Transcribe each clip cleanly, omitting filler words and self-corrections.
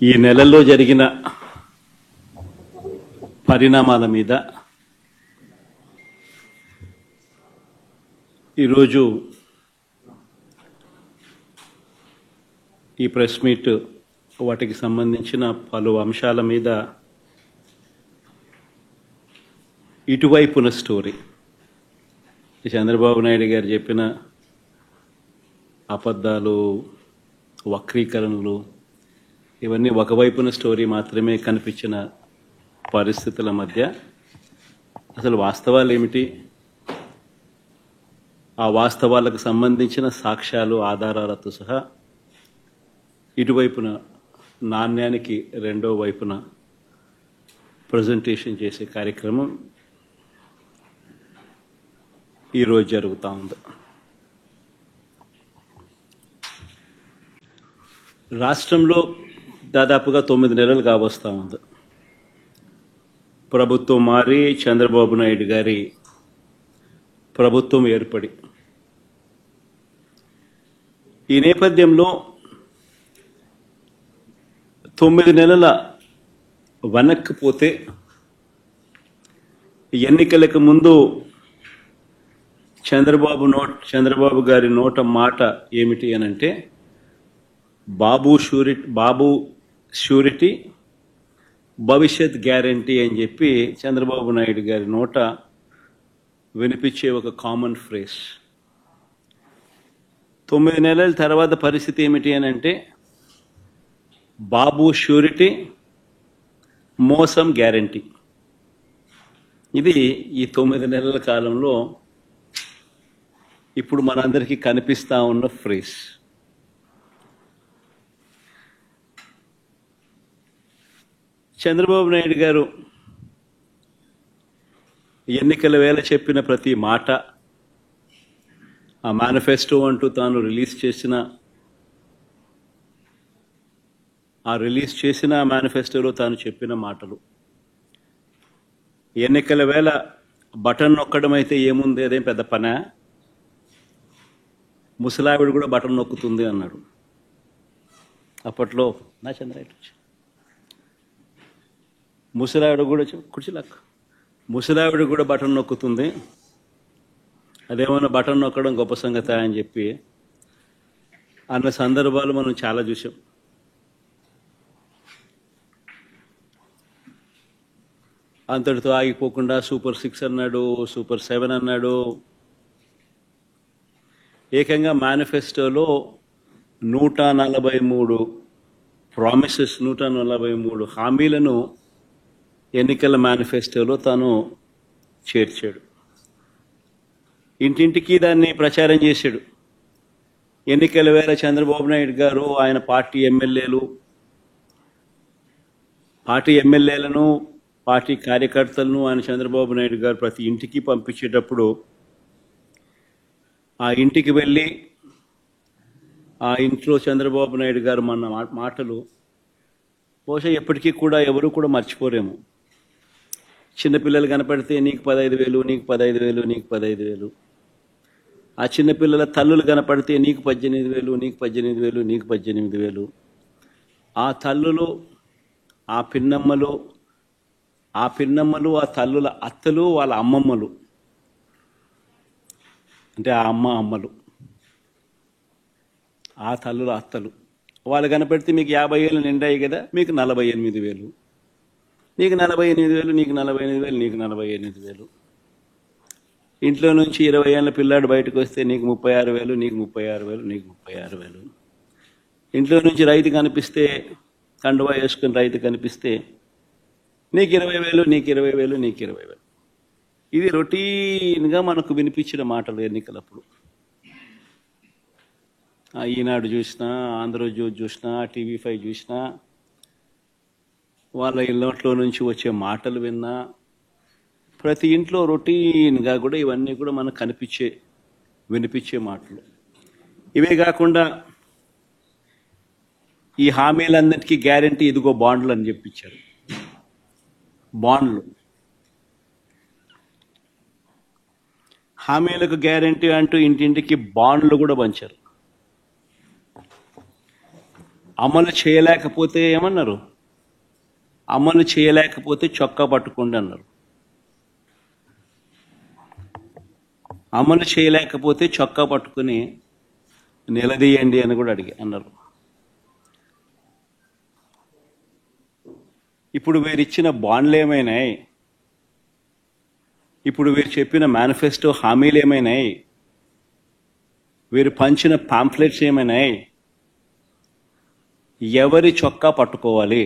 ఈ నెలల్లో జరిగిన పరిణామాల మీద ఈరోజు ఈ ప్రెస్ మీట్ వాటికి సంబంధించిన పలు అంశాల మీద ఇటువైపున స్టోరీ చంద్రబాబు నాయుడు గారు చెప్పిన అబద్ధాలు, వక్రీకరణలు ఇవన్నీ ఒకవైపున స్టోరీ మాత్రమే కనిపించిన పరిస్థితుల మధ్య అసలు వాస్తవాలు ఏమిటి, ఆ వాస్తవాలకు సంబంధించిన సాక్ష్యాలు, ఆధారాలతో సహా ఇటువైపున నాణ్యానికి రెండో వైపున ప్రజెంటేషన్ చేసే కార్యక్రమం ఈరోజు జరుగుతూ ఉంది. రాష్ట్రంలో దాదాపుగా 9 నెలలు కావస్తూ ఉంది. ప్రభుత్వం మారి చంద్రబాబు నాయుడు గారి ప్రభుత్వం ఏర్పడి ఈ నేపథ్యంలో 9 నెలల వెనక్కి పోతే ఎన్నికలకు ముందు చంద్రబాబు గారి నోట మాట ఏమిటి అనంటే బాబు షూరిటీ భవిష్యత్ గ్యారంటీ అని చెప్పి చంద్రబాబు నాయుడు గారి నోట వినిపించే ఒక కామన్ ఫ్రేజ్. 9 నెలల తర్వాత పరిస్థితి ఏమిటి అనంటే బాబు షూరిటీ, మోసం గ్యారంటీ. ఇది ఈ 9 నెలల కాలంలో ఇప్పుడు మనందరికీ కనిపిస్తూ ఉన్న ఫ్రేజ్. చంద్రబాబు నాయుడు గారు ఎన్నికల వేళ చెప్పిన ప్రతి మాట, ఆ మేనిఫెస్టో అంటూ తాను రిలీజ్ చేసిన మేనిఫెస్టోలో తాను చెప్పిన మాటలు, ఎన్నికల వేళ బటన్ నొక్కడం అయితే ఏముంది, అదేం పెద్ద పనా, ముసలావిడ కూడా బటన్ నొక్కుతుంది అన్నాడు. అప్పట్లో నా చంద్రాయుడు ముసలావిడ కూడా ముసలావిడ కూడా బటన్ నొక్కుతుంది, అదేమన్నా బటన్ నొక్కడం గొప్ప సంగతి అని చెప్పి అన్న సందర్భాలు మనం చాలా చూసాం. అంతటితో ఆగిపోకుండా సూపర్ 6 అన్నాడు, సూపర్ 7 అన్నాడు. ఏకంగా మేనిఫెస్టోలో 143 ప్రామిసెస్, 143 హామీలను ఎన్నికల మేనిఫెస్టోలో తాను చేర్చాడు. ఇంటింటికి దాన్ని ప్రచారం చేశాడు. ఎన్నికల వేళ చంద్రబాబు నాయుడు గారు ఆయన పార్టీ ఎమ్మెల్యేలను పార్టీ కార్యకర్తలను ఆయన చంద్రబాబు నాయుడు గారు ప్రతి ఇంటికి పంపించేటప్పుడు ఆ ఇంటికి వెళ్ళి ఆ ఇంట్లో చంద్రబాబు నాయుడు గారు మన మాటలు బహుశా ఎప్పటికీ కూడా ఎవరు కూడా మర్చిపోరేమో. చిన్నపిల్లలు కనపడితే నీకు 15,000, నీకు 15,000, నీకు 15,000. ఆ చిన్నపిల్లల తల్లులు కనపడితే నీకు 18,000, నీకు 18,000, నీకు 18,000. ఆ తల్లులు, ఆ పిన్నమ్మలు, ఆ తల్లుల అత్తలు, వాళ్ళ అమ్మమ్మలు, అంటే ఆ అమ్మలు, ఆ తల్లుల అత్తలు, వాళ్ళు కనపడితే మీకు 50 ఏళ్ళు నిండాయి కదా, మీకు 48,000, నీకు 48,000, నీకు 48,000, నీకు 48,000. ఇంట్లో నుంచి 20 ఏళ్ళ పిల్లాడు బయటకు వస్తే నీకు 36,000, నీకు 36,000, నీకు 36,000. ఇంట్లో నుంచి రైతు కనిపిస్తే, కండువా వేసుకుని రైతు కనిపిస్తే నీకు 20,000, నీకు 20,000, నీకు 20,000. ఇది రొటీన్గా మనకు వినిపించిన మాటలు ఎన్నికలప్పుడు. ఈనాడు చూసినా, ఆంధ్రజ్యోతి చూసినా, TV5 చూసినా, వాళ్ళ ఇళ్ళట్లో నుంచి వచ్చే మాటలు విన్నా, ప్రతి ఇంట్లో రొటీన్గా కూడా ఇవన్నీ కూడా మనకు వినిపించే మాటలు. ఇవే కాకుండా ఈ హామీలన్నిటికీ గ్యారంటీ ఇదిగో బాండ్లు అని చెప్పించారు. బాండ్లు, హామీలకు గ్యారంటీ అంటూ ఇంటింటికి బాండ్లు కూడా పంచారు. అమలు చేయలేకపోతే ఏమన్నారు? అమలు చేయలేకపోతే చొక్కా పట్టుకోండి అన్నారు. అమలు చేయలేకపోతే చొక్కా పట్టుకుని నిలదీయండి అని కూడా అన్నారు. ఇప్పుడు వీరిచ్చిన బాండ్లు ఏమైనాయి? ఇప్పుడు వీరు చెప్పిన మేనిఫెస్టో హామీలు ఏమైనాయి? వీరు పంచిన పాంఫ్లెట్స్ ఏమైనాయి? ఎవరి చొక్కా పట్టుకోవాలి?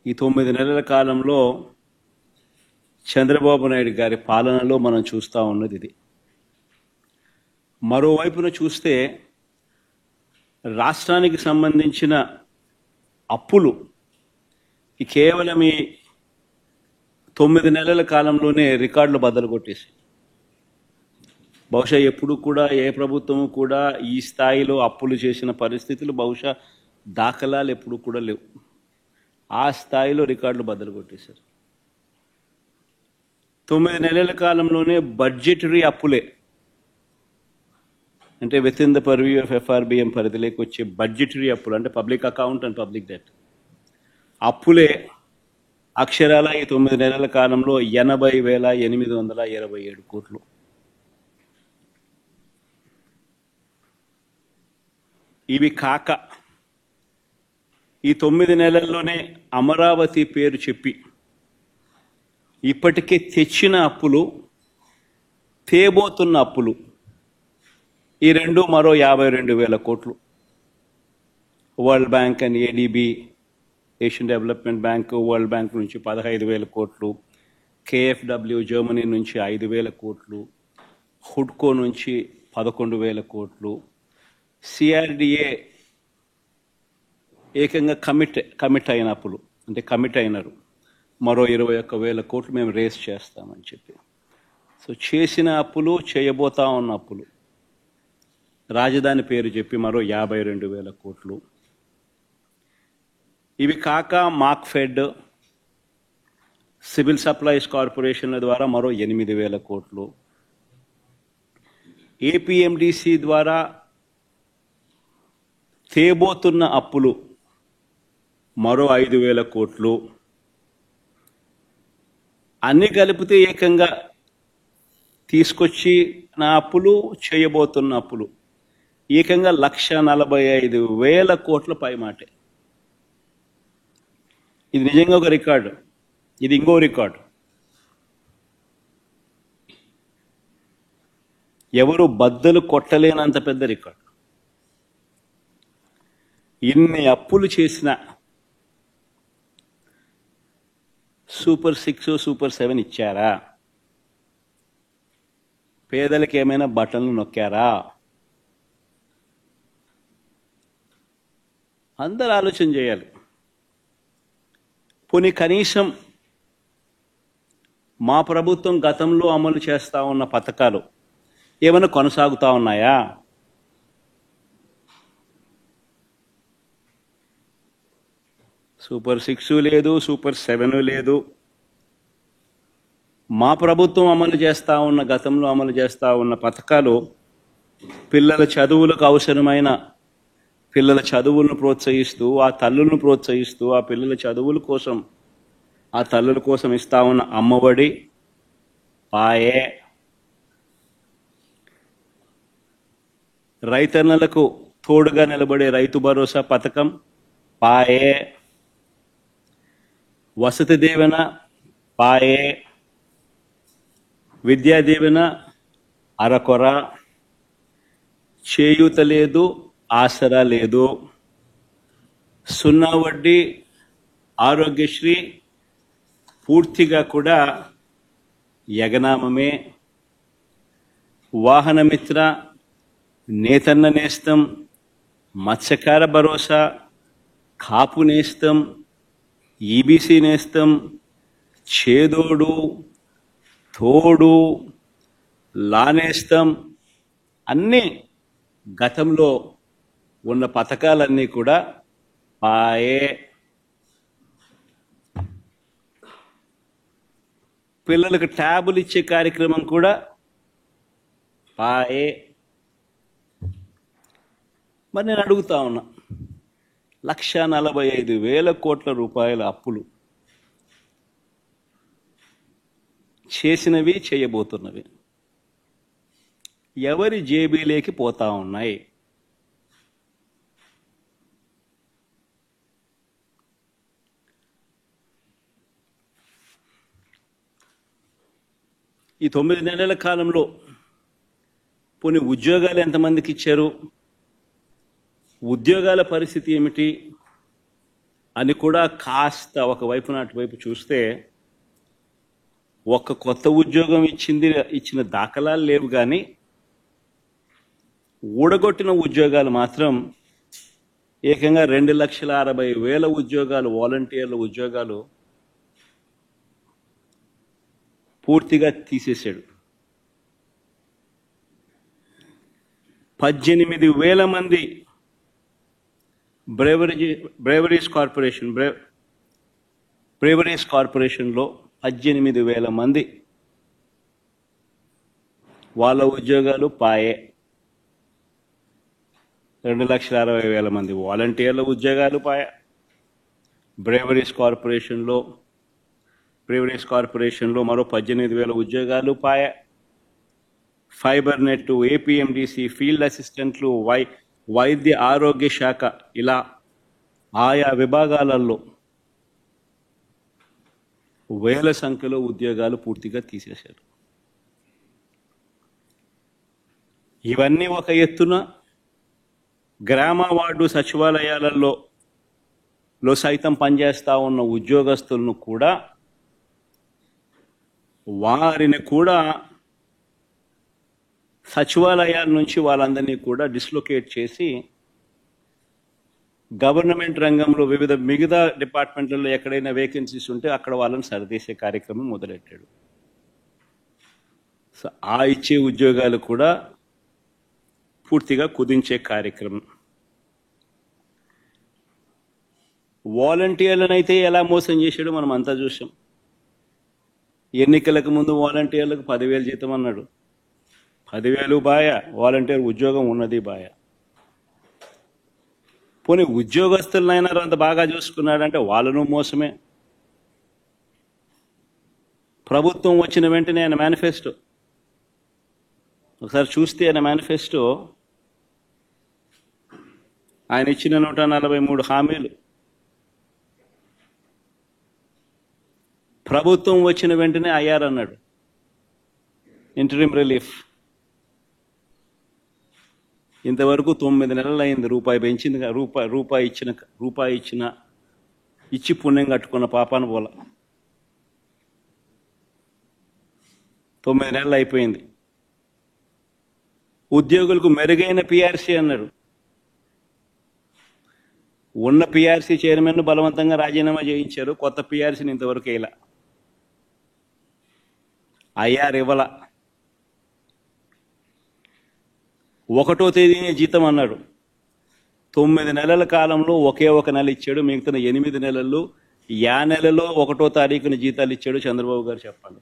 ఈ 9 నెలల కాలంలో చంద్రబాబు నాయుడు గారి పాలనలో మనం చూస్తూ ఉన్నది ఇది. మరోవైపున చూస్తే రాష్ట్రానికి సంబంధించిన అప్పులు కేవలం ఈ 9 నెలల కాలంలోనే రికార్డులు బద్దలు కొట్టేసి, బహుశా ఎప్పుడు కూడా ఏ ప్రభుత్వము కూడా ఈ స్థాయిలో అప్పులు చేసిన పరిస్థితులు బహుశా దాఖలాలు ఎప్పుడు కూడా లేవు. ఆ స్థాయిలో రికార్డులు బద్దలు కొట్టేశారు. 9 నెలల కాలంలోనే బడ్జెటరీ అప్పులే, అంటే with in the purview of FRBM పరిధిలోకి వచ్చే బడ్జెటరీ అప్పులు, అంటే public account and public debt అప్పులే అక్షరాల ఈ 9 నెలల కాలంలో 80,827 కోట్లు. ఇవి కాక ఈ 9 నెలల్లోనే అమరావతి పేరు చెప్పి ఇప్పటికే తెచ్చిన అప్పులు, తేబోతున్న అప్పులు, ఈ రెండు మరో 52,000 కోట్లు. World bank and ADB, Asian development bank, world bank నుంచి 15,000 కోట్లు, KfW జర్మనీ నుంచి 5,000 కోట్లు, హుడ్కో నుంచి 11,000 కోట్లు, CRDA ఏకంగా కమిట్ అయిన అప్పులు, అంటే కమిట్ అయినారు, మరో 21,000 కోట్లు మేము రేస్ చేస్తామని చెప్పి. సో చేసిన అప్పులు, చేయబోతా ఉన్న అప్పులు, రాజధాని పేరు చెప్పి మరో 52,000 కోట్లు. ఇవి కాక మార్క్ఫెడ్, సివిల్ సప్లైస్ కార్పొరేషన్ల ద్వారా మరో 8,000 కోట్లు, APMDC ద్వారా తేబోతున్న అప్పులు మరో 5,000 కోట్లు. అన్ని కలిపితే ఏకంగా తీసుకొచ్చి నా అప్పులు, చేయబోతున్న అప్పులు ఏకంగా 1,45,000 కోట్ల పైమాటే. ఇది నిజంగా ఒక రికార్డు. ఇది ఇంకో రికార్డు. ఎవరు బద్దలు కొట్టలేనంత పెద్ద రికార్డు. ఇన్ని అప్పులు చేసిన సూపర్ 6, సూపర్ 7 ఇచ్చారా? పేదలకు ఏమైనా బటన్లు నొక్కారా? అందరూ ఆలోచన చేయాలి. పోనీ కనీసం మా ప్రభుత్వం గతంలో అమలు చేస్తూ ఉన్న పథకాలు ఏమైనా కొనసాగుతూ ఉన్నాయా? సూపర్ 6 లేదు, సూపర్ 7 లేదు. మా ప్రభుత్వం అమలు చేస్తూ ఉన్న, గతంలో అమలు చేస్తూ ఉన్న పథకాలు పిల్లల చదువులకు అవసరమైన, పిల్లల చదువులను ప్రోత్సహిస్తూ, ఆ తల్లులను ప్రోత్సహిస్తూ, ఆ పిల్లల చదువుల కోసం, ఆ తల్లుల కోసం ఇస్తా ఉన్న అమ్మఒడి పాయే, రైతన్నలకు తోడుగా నిలబడే రైతు భరోసా పథకం పాయే, వసతి దీవెన పాయే, విద్యా దీవెన అరకొర, చేయూత లేదు, ఆసరా లేదు, 0 వడ్డీ ఆరోగ్యశ్రీ పూర్తిగా కూడా యగనామమే, వాహనమిత్ర, నేతన్న నేస్తం, మత్స్యకార భరోసా, కాపు నేస్తం, EBC నేస్తం, చేదోడు, తోడు, లానేస్తం, అన్నీ గతంలో ఉన్న పథకాలన్నీ కూడా పాయే. పిల్లలకు ట్యాబులు ఇచ్చే కార్యక్రమం కూడా పాయే. మరి నేను అడుగుతా ఉన్నా, 1,45,000 కోట్ల రూపాయల అప్పులు చేసినవి, చేయబోతున్నవి ఎవరి జేబీలేకి పోతా ఉన్నాయి? ఈ 9 నెలల కాలంలో పోనీ ఉద్యోగాలు ఎంతమందికి ఇచ్చారు, ఉద్యోగాల పరిస్థితి ఏమిటి అని కూడా కాస్త ఒకవైపున అటువైపు చూస్తే, ఒక్క కొత్త ఉద్యోగం ఇచ్చిన దాఖలాలు లేవు, కానీ ఊడగొట్టిన ఉద్యోగాలు మాత్రం ఏకంగా 2,60,000 ఉద్యోగాలు, వాలంటీర్ల ఉద్యోగాలు పూర్తిగా తీసేశాడు. 18,000 మంది బ్రేవరీస్ కార్పొరేషన్లో 18,000 మంది వాళ్ళ ఉద్యోగాలు పాయే. 2,60,000 మంది వాలంటీర్ల ఉద్యోగాలు పాయే. బ్రేవరీస్ కార్పొరేషన్లో మరో 18,000 ఉద్యోగాలు పాయే. ఫైబర్ నెట్, ఏపీఎండిసి, ఫీల్డ్ అసిస్టెంట్లు, వైద్య ఆరోగ్య శాఖ, ఇలా ఆయా విభాగాలలో వేల సంఖ్యలో ఉద్యోగాలు పూర్తిగా తీసేశారు. ఇవన్నీ ఒక ఎత్తున గ్రామ వార్డు సచివాలయాలలో సైతం పనిచేస్తూ ఉన్న ఉద్యోగస్తులను కూడా, వారిని కూడా సచివాలయాల నుంచి వాళ్ళందరినీ కూడా డిస్లొకేట్ చేసి గవర్నమెంట్ రంగంలో మిగతా డిపార్ట్మెంట్లలో ఎక్కడైనా వేకెన్సీస్ ఉంటే అక్కడ వాళ్ళని సరిదేసే కార్యక్రమం మొదలెట్టాడు. సో ఆ ఇచ్చే ఉద్యోగాలు కూడా పూర్తిగా కుదించే కార్యక్రమం. వాలంటీర్లను ఎలా మోసం చేశాడో మనం అంతా చూసాం. ఎన్నికలకు ముందు వాలంటీర్లకు 10,000 జీతం అన్నాడు. 10,000 బాయ, వాలంటీర్ ఉద్యోగం ఉన్నది బాయ. పోనీ ఉద్యోగస్తులనైనా అంత బాగా చూసుకున్నాడంటే వాళ్ళను మోసమే. ప్రభుత్వం వచ్చిన వెంటనే ఆయన మేనిఫెస్టో ఒకసారి చూస్తే, ఆయన మేనిఫెస్టో ఆయన ఇచ్చిన 143 హామీలు ప్రభుత్వం వచ్చిన వెంటనే అయ్యారన్నాడు. ఇంటరిమ్ రిలీఫ్ ఇంతవరకు 9 నెలలు అయింది. రూపాయి పెంచింది, రూపాయి ఇచ్చి పుణ్యం కట్టుకున్న పాపాను పోల. 9 నెలలు అయిపోయింది. ఉద్యోగులకు మెరుగైన పిఆర్సీ అన్నాడు. ఉన్న పిఆర్సీ చైర్మన్ బలవంతంగా రాజీనామా చేయించారు. కొత్త పిఆర్సీని ఇంతవరకు వేయలా. ఐఆర్ ఇవ్వాల. 1వ తేదీనే జీతం అన్నాడు. 9 నెలల కాలంలో ఒకే ఒక నెల ఇచ్చాడు. మిగతా 8 నెలల్లో నెలలో 1వ తారీఖున జీతాలు ఇచ్చాడు చంద్రబాబు గారు. చెప్పాలి,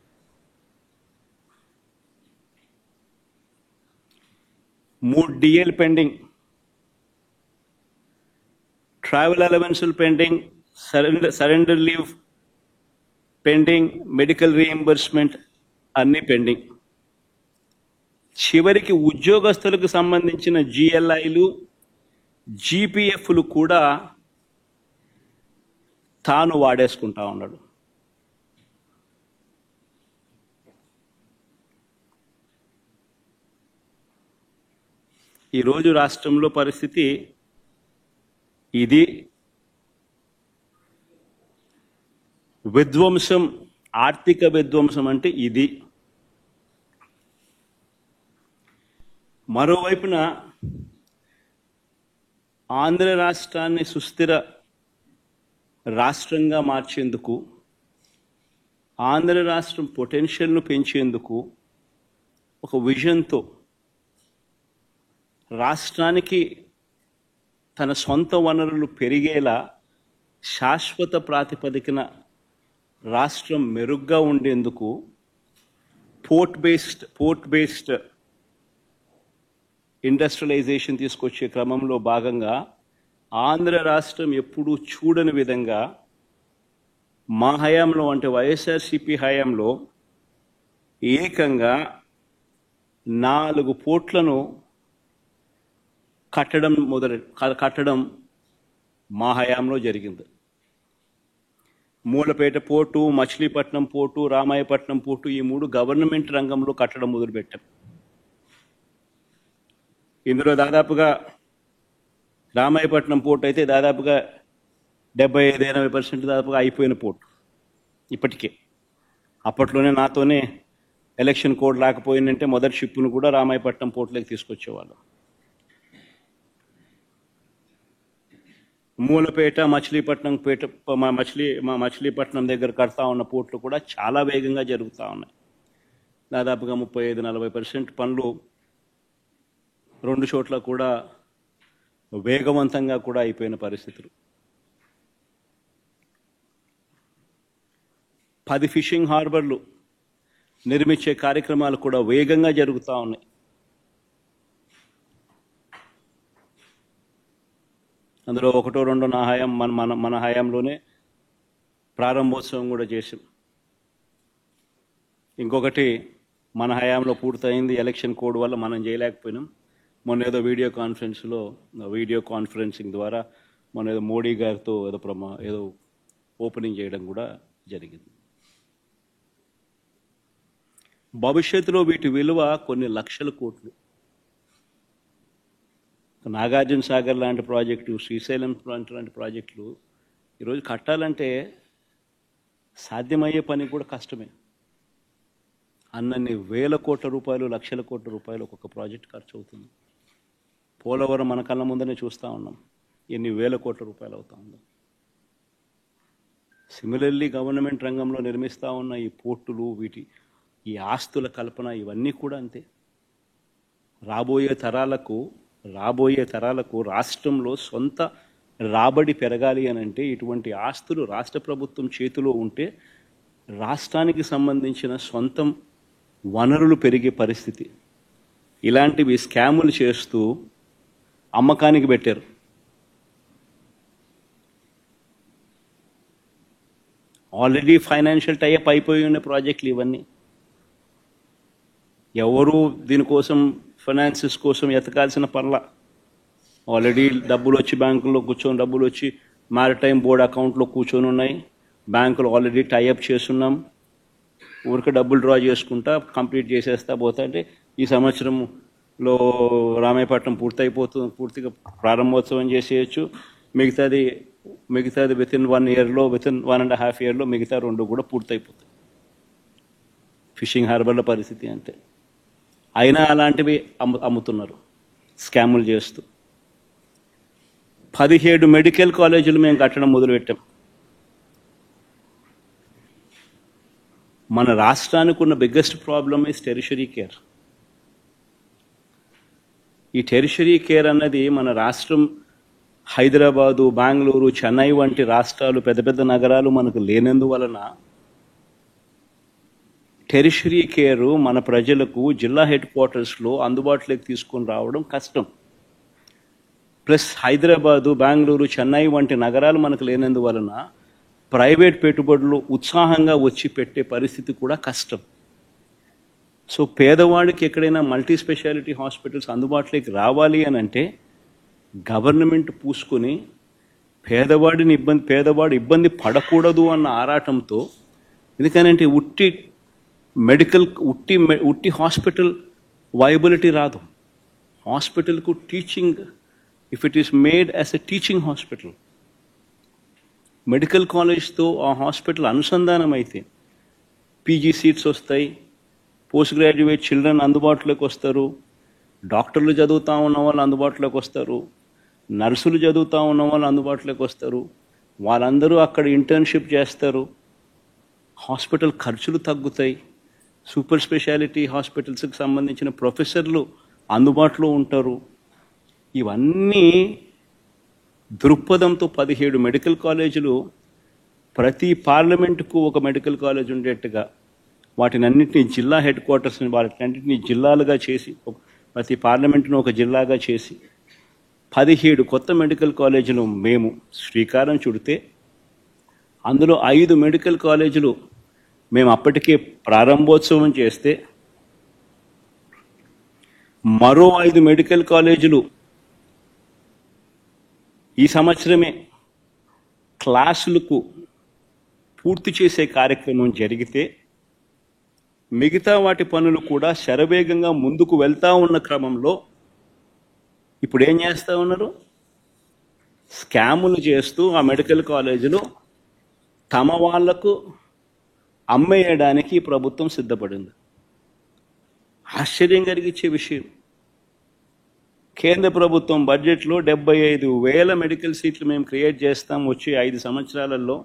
3 DL pending, travel allowances pending, surrender leave pending, medical reimbursement అన్నీ పెండింగ్. చివరికి ఉద్యోగస్తులకు సంబంధించిన జిఎల్ఐలు, జీపీఎఫ్లు కూడా తాను వాడేసుకుంటా ఉన్నాడు. ఈరోజు రాష్ట్రంలో పరిస్థితి ఇది. విధ్వంసం, ఆర్థిక విధ్వంసం అంటే ఇది. మరోవైపున ఆంధ్ర రాష్ట్రాన్ని సుస్థిర రాష్ట్రంగా మార్చేందుకు, ఆంధ్ర రాష్ట్రం పొటెన్షియల్ను పెంచేందుకు ఒక విజన్తో రాష్ట్రానికి తన సొంత వనరులు పెరిగేలా శాశ్వత ప్రాతిపదికన రాష్ట్రం మెరుగ్గా ఉండేందుకు పోర్ట్ బేస్డ్ ఇండస్ట్రియలైజేషన్ తీసుకొచ్చే క్రమంలో భాగంగా ఆంధ్ర రాష్ట్రం ఎప్పుడూ చూడని విధంగా మా హయాంలో అంటే వైఎస్ఆర్సీపీ హయాంలో ఏకంగా 4 పోర్ట్లను కట్టడం మా హయాంలో జరిగింది. Mulapeta port, Machilipatnam port, Ramayapatnam port, ఈ 3 గవర్నమెంట్ రంగంలో కట్టడం మొదలుపెట్టాం. ఇందులో దాదాపుగా రామాయపట్నం పోర్టు అయితే దాదాపుగా 75-80% దాదాపుగా అయిపోయిన పోర్టు ఇప్పటికే. అప్పట్లోనే నాతోనే ఎలక్షన్ కోడ్ లేకపోయిందంటే మొదటి షిప్ను కూడా రామాయపట్నం పోర్టులోకి తీసుకొచ్చేవాళ్ళం. మూలపేట, మచిలీపట్నం మచిలీపట్నం దగ్గర కడతా ఉన్న పోర్టులు కూడా చాలా వేగంగా జరుగుతూ ఉన్నాయి. దాదాపుగా 35-40% పనులు 2 చోట్ల కూడా వేగవంతంగా కూడా అయిపోయిన పరిస్థితులు. 10 ఫిషింగ్ హార్బర్లు నిర్మించే కార్యక్రమాలు కూడా వేగంగా జరుగుతూ ఉన్నాయి. అందులో 1-2 నా హయాం మన హయాంలోనే ప్రారంభోత్సవం కూడా చేసాం. ఇంకొకటి మన హయాంలో పూర్తయింది, ఎలక్షన్ కోడ్ వల్ల మనం చేయలేకపోయినాం. మొన్న ఏదో వీడియో కాన్ఫరెన్సింగ్ ద్వారా మొన్న ఏదో మోడీ గారితో ఏదో ఓపెనింగ్ చేయడం కూడా జరిగింది. భవిష్యత్తులో వీటి విలువ కొన్ని లక్షల కోట్లు. నాగార్జున సాగర్ లాంటి ప్రాజెక్టు, శ్రీశైలం లాంటి ప్రాజెక్టులు ఈరోజు కట్టాలంటే సాధ్యమయ్యే పని కూడా కష్టమే. అన్నన్ని వేల కోట్ల రూపాయలు, లక్షల కోట్ల రూపాయలు ఒక్కొక్క ప్రాజెక్ట్ ఖర్చు అవుతుంది. పోలవరం మన కళ్ళ ముందనే చూస్తూ ఉన్నాం, ఎన్ని వేల కోట్ల రూపాయలు అవుతా ఉందో. సిమిలర్లీ గవర్నమెంట్ రంగంలో నిర్మిస్తూ ఉన్న ఈ పోర్టులు, ఈ ఆస్తుల కల్పన, ఇవన్నీ కూడా అంతే. రాబోయే తరాలకు రాష్ట్రంలో సొంత రాబడి పెరగాలి అని అంటే ఇటువంటి ఆస్తులు రాష్ట్ర ప్రభుత్వం చేతిలో ఉంటే రాష్ట్రానికి సంబంధించిన సొంతం వనరులు పెరిగే పరిస్థితి. ఇలాంటివి స్కాములు చేస్తూ అమ్మకానికి పెట్టారు. ఆల్రెడీ ఫైనాన్షియల్ టైఅప్ అయిపోయి ఉన్న ప్రాజెక్టులు ఇవన్నీ. ఎవరు దీనికోసం ఫైనాన్సెస్ కోసం ఎతకాల్సిన పర్ల. ఆల్రెడీ డబ్బులు వచ్చి బ్యాంకుల్లో కూర్చొని, డబ్బులు వచ్చి మ్యారిటైమ్ బోర్డ్ అకౌంట్లో కూర్చొని ఉన్నాయి. బ్యాంకులు ఆల్రెడీ టైఅప్ చేస్తున్నాం. ఊరికి డబ్బులు డ్రా చేసుకుంటా కంప్లీట్ చేసేస్తా పోతా అంటే ఈ సంవత్సరంలో రామాయపట్నం పూర్తిగా ప్రారంభోత్సవం చేసేయచ్చు. మిగతాది వితిన్ 1 ఇయర్లో, వితిన్ 1.5 ఇయర్లో మిగతా 2 కూడా పూర్తయిపోతాయి. ఫిషింగ్ హార్బర్ల పరిస్థితి అంతే. అయినా అలాంటివి అమ్ముతున్నారు స్కాములు చేస్తూ. 17 మెడికల్ కాలేజీలు మేము కట్టడం మొదలుపెట్టాం. మన రాష్ట్రానికి ఉన్న biggest problem is tertiary care. ఈ టెరిషరీ కేర్ అన్నది మన రాష్ట్రం హైదరాబాదు, బెంగళూరు, చెన్నై వంటి రాష్ట్రాలు, పెద్ద పెద్ద నగరాలు మనకు లేనందువలన టెరిషరీ కేరు మన ప్రజలకు జిల్లా హెడ్ క్వార్టర్స్లో అందుబాటులోకి తీసుకొని రావడం కష్టం. ప్లస్ హైదరాబాదు, బెంగళూరు, చెన్నై వంటి నగరాలు మనకు లేనందువలన ప్రైవేట్ పెట్టుబడులు ఉత్సాహంగా వచ్చి పెట్టే పరిస్థితి కూడా కష్టం. సో పేదవాడికి ఎక్కడైనా మల్టీ స్పెషాలిటీ హాస్పిటల్స్ అందుబాటులోకి రావాలి అని అంటే గవర్నమెంట్ పూసుకొని పేదవాడు ఇబ్బంది పడకూడదు అన్న ఆరాటంతో, ఎందుకనంటే ఉట్టి హాస్పిటల్ వైబిలిటీ రాదు. హాస్పిటల్కు teaching, if it is made as a teaching hospital, medical కాలేజ్తో ఆ హాస్పిటల్ అనుసంధానం అయితే పీజీ సీట్స్ వస్తాయి, పోస్ట్ గ్రాడ్యుయేట్ చిల్డ్రన్ అందుబాటులోకి వస్తారు, డాక్టర్లు చదువుతూ ఉన్న వాళ్ళు అందుబాటులోకి వస్తారు, నర్సులు చదువుతూ ఉన్న వాళ్ళు అందుబాటులోకి వస్తారు, వాళ్ళందరూ అక్కడ ఇంటర్న్షిప్ చేస్తారు, హాస్పిటల్ ఖర్చులు తగ్గుతాయి, సూపర్ స్పెషాలిటీ హాస్పిటల్స్కి సంబంధించిన ప్రొఫెసర్లు అందుబాటులో ఉంటారు. ఇవన్నీ దృక్పథంతో 17 మెడికల్ కాలేజీలు, ప్రతి పార్లమెంటుకు ఒక మెడికల్ కాలేజ్ ఉండేట్టుగా వాటినన్నింటినీ జిల్లా హెడ్ క్వార్టర్స్ని వాటినన్నింటినీ జిల్లాలుగా చేసి ప్రతి పార్లమెంటును ఒక జిల్లాగా చేసి 17 కొత్త మెడికల్ కాలేజీలు మేము శ్రీకారం చుడితే అందులో 5 మెడికల్ కాలేజీలు మేము అప్పటికే ప్రారంభోత్సవం చేస్తే మరో 5 మెడికల్ కాలేజీలు ఈ సంవత్సరమే క్లాసులకు పూర్తి చేసే కార్యక్రమం జరిగితే మిగతా వాటి పనులు కూడా శరవేగంగా ముందుకు వెళ్తా ఉన్న క్రమంలో ఇప్పుడు ఏం చేస్తూ ఉన్నారు? స్కాములు చేస్తూ ఆ మెడికల్ కాలేజీలు తమ వాళ్లకు అమ్మేయడానికి ప్రభుత్వం సిద్ధపడింది. ఆశ్చర్యం కలిగించే విషయం, కేంద్ర ప్రభుత్వం బడ్జెట్లో 75,000 మెడికల్ సీట్లు మేము క్రియేట్ చేస్తాం వచ్చే 5 సంవత్సరాలలో.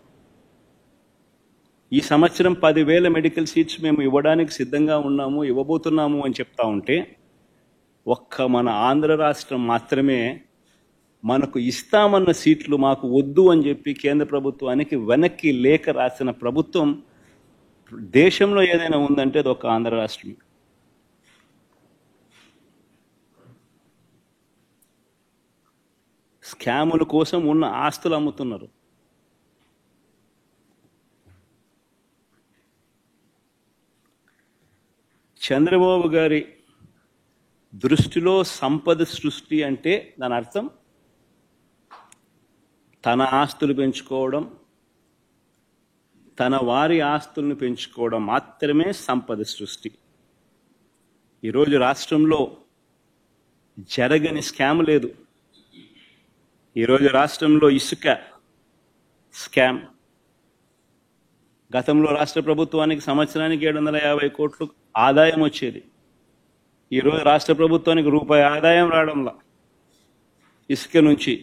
ఈ సంవత్సరం 10,000 మెడికల్ సీట్స్ మేము ఇవ్వడానికి సిద్ధంగా ఉన్నాము, ఇవ్వబోతున్నాము అని చెప్తా ఉంటే ఒక్క మన ఆంధ్ర రాష్ట్రం మాత్రమే మనకు ఇస్తామన్న సీట్లు మాకు వద్దు అని చెప్పి కేంద్ర ప్రభుత్వానికి వెనక్కి లేఖ రాసిన ప్రభుత్వం దేశంలో ఏదైనా ఉందంటే అది ఒక ఆంధ్ర రాష్ట్రమే. స్కాముల కోసం ఉన్న ఆస్తులు అమ్ముతున్నారు. చంద్రబాబు గారి దృష్టిలో సంపద సృష్టి అంటే దాని అర్థం తన ఆస్తులు పెంచుకోవడం, తన వారి ఆస్తులను పెంచుకోవడం మాత్రమే సంపద సృష్టి. ఈరోజు రాష్ట్రంలో జరగని స్కామ్ లేదు. ఈరోజు రాష్ట్రంలో ఇసుక స్కామ్, గతంలో రాష్ట్ర ప్రభుత్వానికి సంవత్సరానికి 750 కోట్లు ఆదాయం వచ్చేది. ఈరోజు రాష్ట్ర ప్రభుత్వానికి రూపాయి ఆదాయం రావడంలా ఇసుక నుంచి.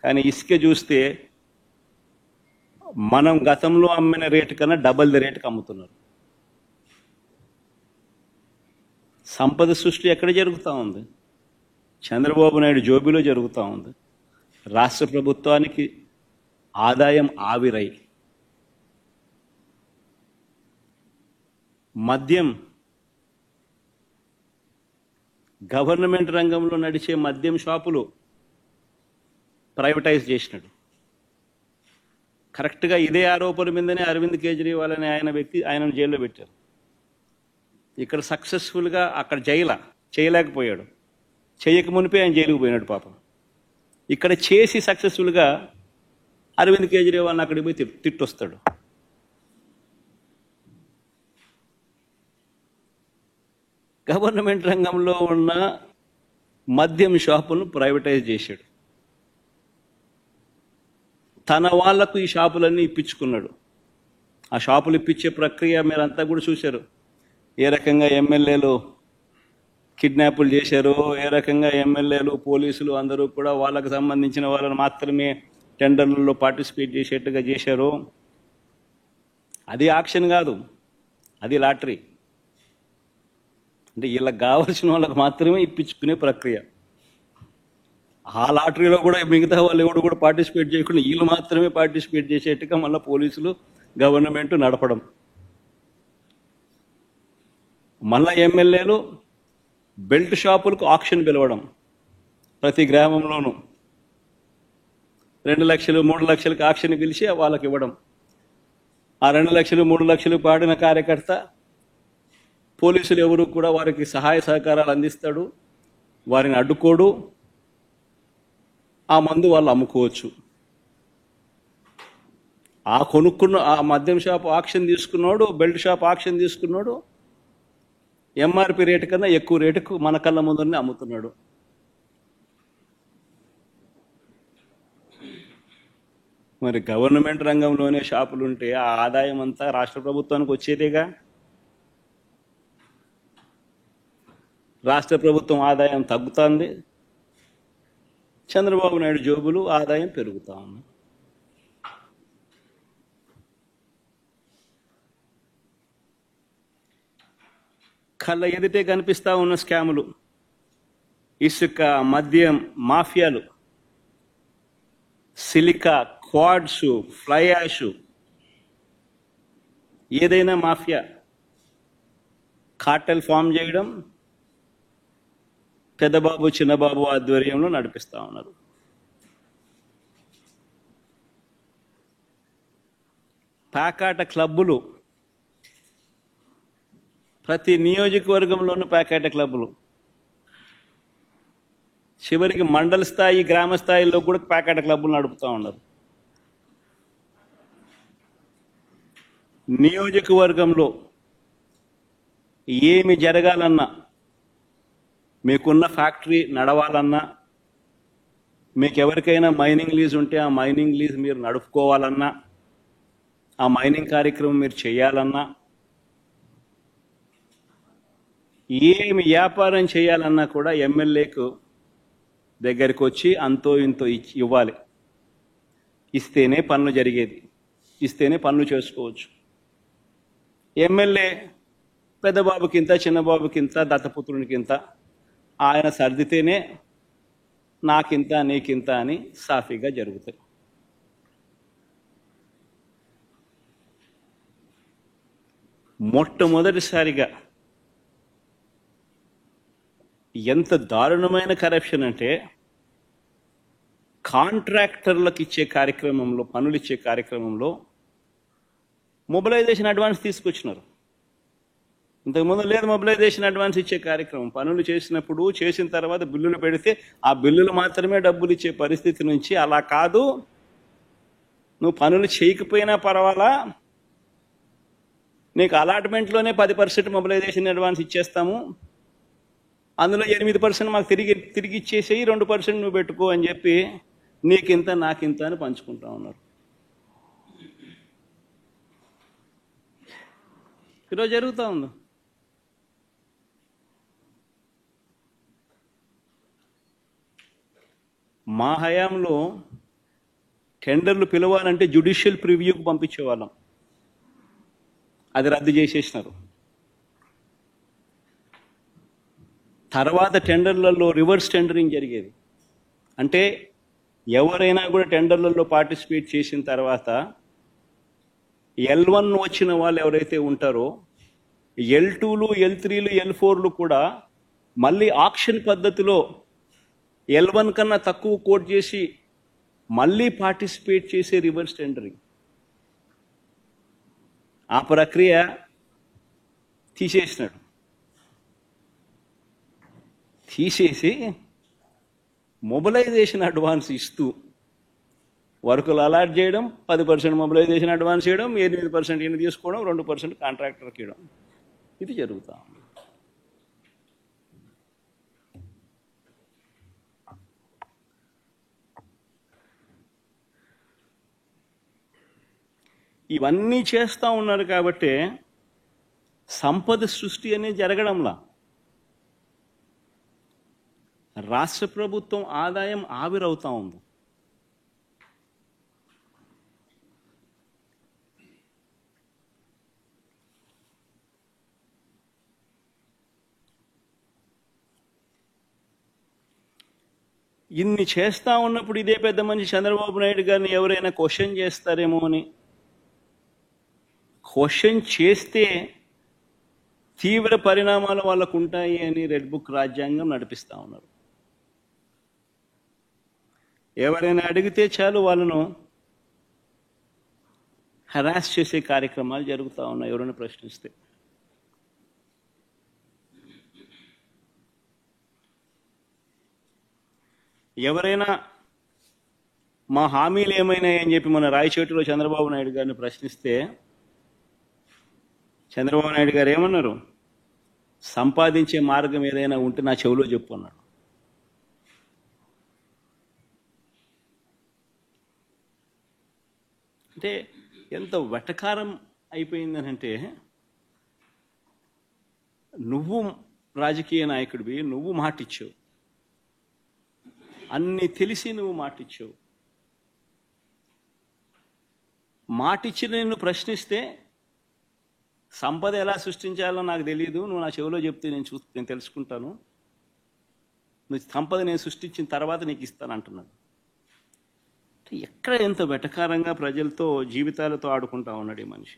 కానీ ఇసుక చూస్తే మనం గతంలో అమ్మిన రేటు కన్నా డబల్ ది రేటుకి అమ్ముతున్నారు. సంపద సృష్టి ఎక్కడ జరుగుతూ ఉంది? చంద్రబాబు నాయుడు జోబిలో జరుగుతూ ఉంది. రాష్ట్ర ప్రభుత్వానికి ఆదాయం ఆవిరై. మద్యం, గవర్నమెంట్ రంగంలో నడిచే మద్యం షాపులు ప్రైవేటైజ్ చేసినాడు. కరెక్ట్గా ఇదే ఆరోపణ మీదనే అరవింద్ కేజ్రీవాల్ అనే ఆయనను జైల్లో పెట్టారు. ఇక్కడ సక్సెస్ఫుల్గా అక్కడ చేయలేకపోయాడు. చేయక మునిపే ఆయన జైలుకు పోయినాడు పాపం. ఇక్కడ చేసి సక్సెస్ఫుల్గా అరవింద్ కేజ్రీవాల్ని అక్కడికి పోయి తిట్టొస్తాడు. గవర్నమెంట్ రంగంలో ఉన్న మద్యం షాపులను ప్రైవేటైజ్ చేశాడు. తన వాళ్లకు ఈ షాపులన్నీ ఇప్పించుకున్నాడు. ఆ షాపులు ఇప్పించే ప్రక్రియ మీరంతా కూడా చూశారు. ఏ రకంగా ఎమ్మెల్యేలు కిడ్నాపులు చేశారో, ఏ రకంగా ఎమ్మెల్యేలు పోలీసులు అందరూ కూడా వాళ్ళకు సంబంధించిన వాళ్ళని మాత్రమే టెండర్లలో పార్టిసిపేట్ చేసేట్టుగా చేశారో. అది ఆక్షన్ కాదు, అది లాటరీ. అంటే వీళ్ళకి కావాల్సిన వాళ్ళకి మాత్రమే ఇప్పించుకునే ప్రక్రియ. ఆ లాటరీలో కూడా మిగతా వాళ్ళు ఎవరు కూడా పార్టిసిపేట్ చేయకుండా వీళ్ళు మాత్రమే పార్టిసిపేట్ చేసేట్టుగా మళ్ళీ పోలీసులు గవర్నమెంట్ నడపడం. మళ్ళా ఎమ్మెల్యేలు బెల్ట్ షాపులకు ఆక్షన్ పిలవడం. ప్రతి గ్రామంలోనూ 2 లక్షలు 3 లక్షలకు ఆక్షన్ పిలిచి వాళ్ళకి ఇవ్వడం. ఆ 2 లక్షలు 3 లక్షలు పాడిన కార్యకర్త పోలీసులు ఎవరు కూడా వారికి సహాయ సహకారాలు అందిస్తాడు, వారిని అడ్డుకోడు. ఆ మందు వాళ్ళు అమ్ముకోవచ్చు. ఆ కొనుక్కున్న ఆ మద్యం షాప్ ఆక్షన్ తీసుకున్నాడు, బెల్ట్ షాప్ ఆక్షన్ తీసుకున్నాడు, ఎంఆర్పి రేటు కన్నా ఎక్కువ రేటుకు మన కళ్ళ ముందరనే అమ్ముతున్నాడు. మరి గవర్నమెంట్ రంగంలోనే షాపులుంటే ఆ ఆదాయం అంతా రాష్ట్ర ప్రభుత్వానికి వచ్చేదేగా. రాష్ట్ర ప్రభుత్వం ఆదాయం తగ్గుతుంది, చంద్రబాబు నాయుడు జోబులు ఆదాయం పెరుగుతా ఉంది. కళ్ళ ఎదుటే కనిపిస్తా ఉన్న స్కాములు, ఇసుక, మద్యం మాఫియాలు, సిలికా, క్వాడ్స్, ఫ్లై యాష్, ఏదైనా మాఫియా కార్టెల్ ఫామ్ చేయడం, పెద్దబాబు చిన్నబాబు ఆధ్వర్యంలో నడిపిస్తూ ఉన్నారు. పేకాట క్లబ్బులు, ప్రతి నియోజకవర్గంలోనూ పేకాట క్లబ్బులు, చివరికి మండల స్థాయి గ్రామ స్థాయిలో కూడా పేకాట క్లబ్బులు నడుపుతూ ఉన్నారు. నియోజకవర్గంలో ఏమి జరగాలన్నా, మీకున్న ఫ్యాక్టరీ నడవాలన్నా, మీకు ఎవరికైనా మైనింగ్ లీజ్ ఉంటే ఆ మైనింగ్ లీజ్ మీరు నడుపుకోవాలన్నా, ఆ మైనింగ్ కార్యక్రమం మీరు చేయాలన్నా, ఏమి వ్యాపారం చేయాలన్నా కూడా ఎమ్మెల్యేకు దగ్గరికి వచ్చి అంతో ఇంతో ఇవ్వాలి. ఇస్తేనే పనులు జరిగేది, ఇస్తేనే పనులు చేసుకోవచ్చు. ఎమ్మెల్యే పెద్దబాబుకింత చిన్నబాబుకింత దత్తపుత్రునికింత ఆయన సర్దితేనే నాకింత నీకింత అని సాఫీగా జరుగుతాయి. మొట్టమొదటిసారిగా ఎంత దారుణమైన కరప్షన్ అంటే, కాంట్రాక్టర్లకు ఇచ్చే కార్యక్రమంలో, పనులు ఇచ్చే కార్యక్రమంలో మొబిలైజేషన్ అడ్వాన్స్ తీసుకొచ్చినారు. ఇంతకుముందు లేదు మొబిలైజేషన్ అడ్వాన్స్ ఇచ్చే కార్యక్రమం. పనులు చేసినప్పుడు, చేసిన తర్వాత బిల్లులు పెడితే ఆ బిల్లులు మాత్రమే డబ్బులు ఇచ్చే పరిస్థితి నుంచి, అలా కాదు, నువ్వు పనులు చేయకపోయినా పర్వాలా, నీకు అలాట్మెంట్లోనే 10% మొబిలైజేషన్ అడ్వాన్స్ ఇచ్చేస్తాము, అందులో 8% మాకు తిరిగి ఇచ్చేసేయి, 2% నువ్వు పెట్టుకో అని చెప్పి నీకింత నాకింత అని పంచుకుంటా ఉన్నారు. ఈరోజు జరుగుతూ ఉంది. మా హయాంలో టెండర్లు పిలవాలంటే జ్యుడిషియల్ ప్రివ్యూకి పంపించేవాళ్ళం, అది రద్దు చేసేసినారు. తర్వాత టెండర్లలో రివర్స్ టెండరింగ్ జరిగేది. అంటే ఎవరైనా కూడా టెండర్లలో పార్టిసిపేట్ చేసిన తర్వాత L1 వచ్చిన వాళ్ళు ఎవరైతే ఉంటారో, L2లు L3లు L4లు కూడా మళ్ళీ ఆక్షన్ పద్ధతిలో L1 కన్నా తక్కువ కోట్ చేసి మళ్ళీ పార్టిసిపేట్ చేసే రివర్స్ టెండరింగ్. ఆ ప్రక్రియ తీసేసినాడు. తీసేసి మొబిలైజేషన్ అడ్వాన్స్ ఇస్తూ వర్కులు అలాట్ చేయడం, 10% మొబిలైజేషన్ అడ్వాన్స్ చేయడం, 8% ఈయన తీసుకోవడం, 2% కాంట్రాక్టర్కి ఇవ్వడం, ఇది జరుగుతా ఉంది. ఇవన్నీ చేస్తూ ఉన్నారు కాబట్టి సంపద సృష్టి అనేది జరగడంలా. రాష్ట్ర ప్రభుత్వం ఆదాయం ఆవిరవుతా ఉంది. ఇన్ని చేస్తూ ఉన్నప్పుడు ఇదే పెద్ద మనిషి చంద్రబాబు నాయుడు గారిని ఎవరైనా క్వశ్చన్ చేస్తారేమో అని, క్వశ్చన్ చేస్తే తీవ్ర పరిణామాలు వాళ్ళకు ఉంటాయి అని రెడ్ బుక్ రాజ్యాంగం నడిపిస్తూ ఉన్నారు. ఎవరైనా అడిగితే చాలు వాళ్ళను హరాస్ చేసే కార్యక్రమాలు జరుగుతూ ఉన్నాయి ఎవరైనా ప్రశ్నిస్తే. ఎవరైనా మా హామీలు ఏమైనాయని చెప్పి మన రాయచోటిలో చంద్రబాబు నాయుడు గారిని ప్రశ్నిస్తే చంద్రబాబు నాయుడు గారు ఏమన్నారు? సంపాదించే మార్గం ఏదైనా ఉంటే నా చెవిలో చెప్పు అన్నాడు. అంటే ఎంత వెటకారం అయిపోయిందనంటే, నువ్వు రాజకీయ నాయకుడివి, నువ్వు మాటిచ్చావు, అన్ని తెలిసి నువ్వు మాటిచ్చావు, మాటిచ్చి నిన్ను ప్రశ్నిస్తే సంపద ఎలా సృష్టించాలో నాకు తెలియదు, నువ్వు నా చెవిలో చెప్తే నేను తెలుసుకుంటాను, నువ్వు సంపద నేను సృష్టించిన తర్వాత నీకు ఇస్తాను అంటున్నాడు. ఎక్కడ ఎంత వెటకారంగా ప్రజలతో జీవితాలతో ఆడుకుంటా ఉన్నాడు ఈ మనిషి.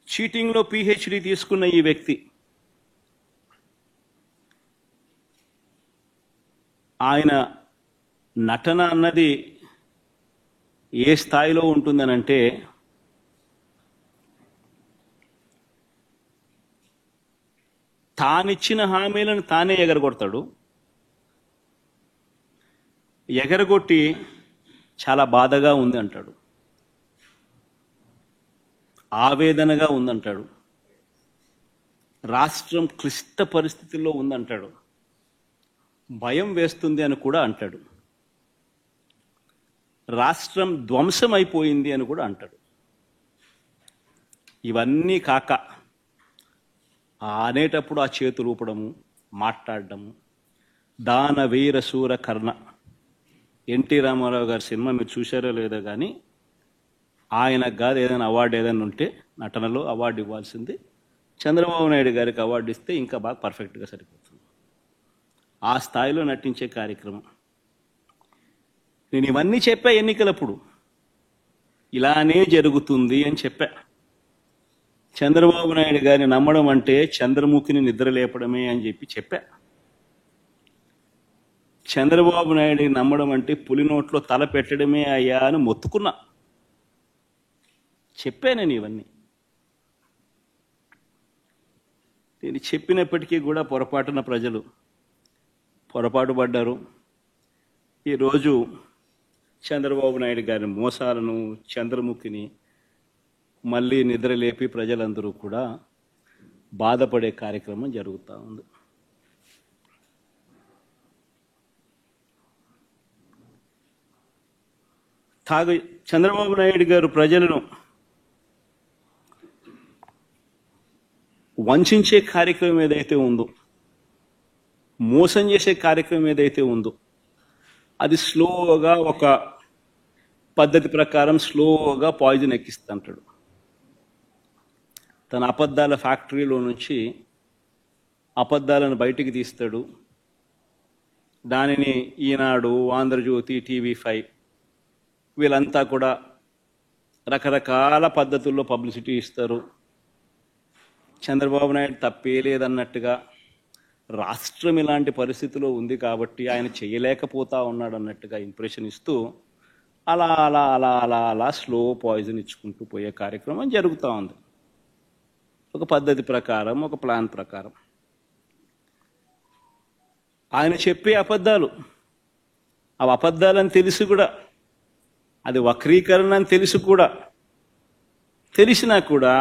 చీటింగ్లో PhD తీసుకున్న ఈ వ్యక్తి ఆయన నటన అన్నది ఏ స్థాయిలో ఉంటుందనంటే తానిచ్చిన హామీలను తానే ఎగరగొడతాడు. ఎగరగొట్టి చాలా బాధగా ఉంది అంటాడు, ఆవేదనగా ఉందంటాడు, రాష్ట్రం క్లిష్ట పరిస్థితుల్లో ఉందంటాడు, భయం వేస్తుంది అని కూడా అంటాడు, రాష్ట్రం ధ్వంసం అయిపోయింది అని కూడా అంటాడు. ఇవన్నీ కాక అనేటప్పుడు ఆ చేతులు ఊపడము, మాట్లాడడము, దాన వీర శూర కర్ణ. ఎన్టీ రామారావు గారి సినిమా మీరు చూశారో లేదో కానీ ఆయనకు కాదు ఏదైనా అవార్డు ఏదైనా ఉంటే నటనలో అవార్డు ఇవ్వాల్సింది, చంద్రబాబు నాయుడు గారికి అవార్డు ఇస్తే ఇంకా బాగా పర్ఫెక్ట్గా సరిపోతుంది. ఆ స్థాయిలో నటించే కార్యక్రమం. నేను ఇవన్నీ చెప్పా ఎన్నికలప్పుడు, ఇలానే జరుగుతుంది అని చెప్పా. చంద్రబాబు నాయుడు గారిని నమ్మడం అంటే చంద్రముఖిని నిద్ర లేపడమే అని చెప్పా. చంద్రబాబు నాయుడిని నమ్మడం అంటే పులి నోట్లో తల పెట్టడమే అయ్యా అని మొత్తుకున్నా. చెప్పా నేను ఇవన్నీ. నేను చెప్పినప్పటికీ కూడా పొరపాటున ప్రజలు పొరపాటు పడ్డారు. ఈరోజు చంద్రబాబు నాయుడు గారి మోసాలను, చంద్రముఖిని మళ్ళీ నిద్రలేపి ప్రజలందరూ కూడా బాధపడే కార్యక్రమం జరుగుతూ ఉంది. చంద్రబాబు నాయుడు గారు ప్రజలను వంచే కార్యక్రమం ఏదైతే ఉందో, మోసం చేసే కార్యక్రమం ఏదైతే ఉందో, అది స్లోగా ఒక పద్ధతి ప్రకారం స్లోగా పాయిజన్ ఎక్కిస్తుంటాడు. తన అబద్ధాల ఫ్యాక్టరీలో నుంచి అబద్ధాలను బయటికి తీస్తాడు. దానిని ఈనాడు, ఆంధ్రజ్యోతి, టీవీ5 వీళ్ళంతా కూడా రకరకాల పద్ధతుల్లో పబ్లిసిటీ ఇస్తారు. చంద్రబాబు నాయుడు తప్పే లేదన్నట్టుగా, రాష్ట్రం ఇలాంటి పరిస్థితిలో ఉంది కాబట్టి ఆయన చేయలేకపోతా ఉన్నాడు అన్నట్టుగా ఇంప్రెషన్ ఇస్తూ అలా అలా అలా అలా అలా స్లో పాయిజన్ ఇచ్చుకుంటూ పోయే కార్యక్రమం జరుగుతూ ఉంది. ఒక పద్ధతి ప్రకారం, ఒక ప్లాన్ ప్రకారం. ఆయన చెప్పే అబద్ధాలు, అవి అబద్ధాలని తెలిసి కూడా, అది వక్రీకరణ అని తెలిసి కూడా, తెలిసినా కూడా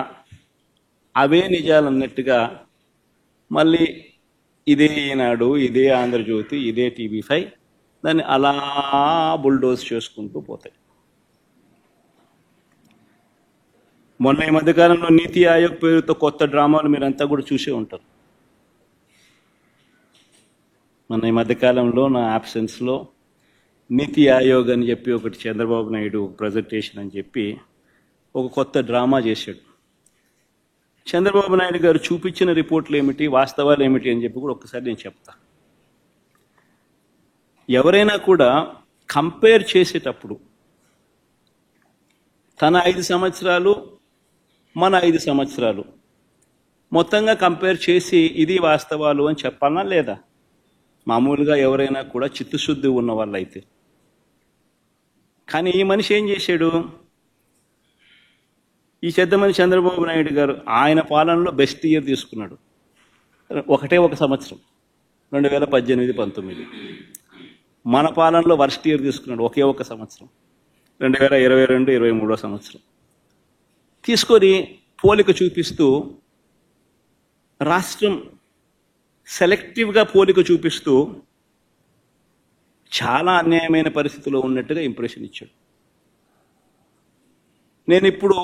అవే నిజాలు అన్నట్టుగా మళ్ళీ ఇదే ఈనాడు, ఇదే ఆంధ్రజ్యోతి, ఇదే టీవీ5 దాన్ని అలా బుల్డోజ్ చేసుకుంటూ పోతాయి. మొన్న ఈ మధ్యకాలంలో నీతి ఆయోగ్ పేరుతో కొత్త డ్రామాలు మీరంతా కూడా చూసే ఉంటారు. మొన్న ఈ మధ్యకాలంలో నా యాబ్సెన్స్లో నీతి ఆయోగ్ అని చెప్పి ఒకటి చంద్రబాబు నాయుడు ప్రజెంటేషన్ అని చెప్పి ఒక కొత్త డ్రామా చేశాడు. చంద్రబాబు నాయుడు గారు చూపించిన రిపోర్ట్లు ఏమిటి, వాస్తవాలు ఏమిటి అని చెప్పి కూడా ఒక్కసారి నేను చెప్తా. ఎవరైనా కూడా కంపేర్ చేసేటప్పుడు తన 5 సంవత్సరాలు, మన 5 సంవత్సరాలు మొత్తంగా కంపేర్ చేసి ఇది వాస్తవాలు అని చెప్పాలనా లేదా? మామూలుగా ఎవరైనా కూడా చిత్తశుద్ధి ఉన్న వాళ్ళైతే. కానీ ఈ మనిషి ఏం చేశాడు? ఈ చెద్దమని చంద్రబాబు నాయుడు గారు ఆయన పాలనలో బెస్ట్ ఇయర్ తీసుకున్నాడు. ఒకటే ఒక సంవత్సరం, 2018-19. మన పాలనలో వర్స్ట్ ఇయర్ తీసుకున్నాడు, ఒకే ఒక సంవత్సరం, 2022-23 సంవత్సరం. తీసుకొని పోలిక చూపిస్తూ రాష్ట్రం సెలెక్టివ్గా పోలిక చూపిస్తూ చాలా అన్యాయమైన పరిస్థితిలో ఉన్నట్టుగా ఇంప్రెషన్ ఇచ్చాడు. నేను ఇప్పుడు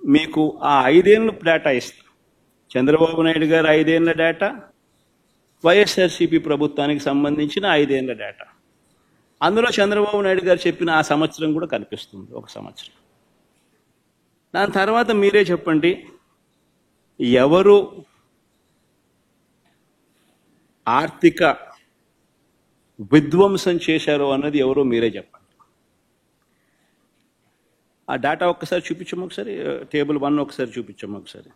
మీకు ఆ 5 ఏళ్ళ డేటా ఇస్తాను. చంద్రబాబు నాయుడు గారు 5 ఏళ్ళ డేటా, వైఎస్ఆర్సీపీ ప్రభుత్వానికి సంబంధించిన 5 ఏళ్ళ డేటా. అందులో చంద్రబాబు నాయుడు గారు చెప్పిన ఆ సంవత్సరం కూడా కనిపిస్తుంది, ఒక సంవత్సరం. దాని తర్వాత మీరే చెప్పండి, ఎవరు ఆర్థిక విధ్వంసం చేశారో అన్నది ఎవరో మీరే చెప్పండి. ఆ డేటా ఒక్కసారి చూపించము, ఒకసారి టేబుల్ 1 ఒకసారి చూపించము ఒకసారి.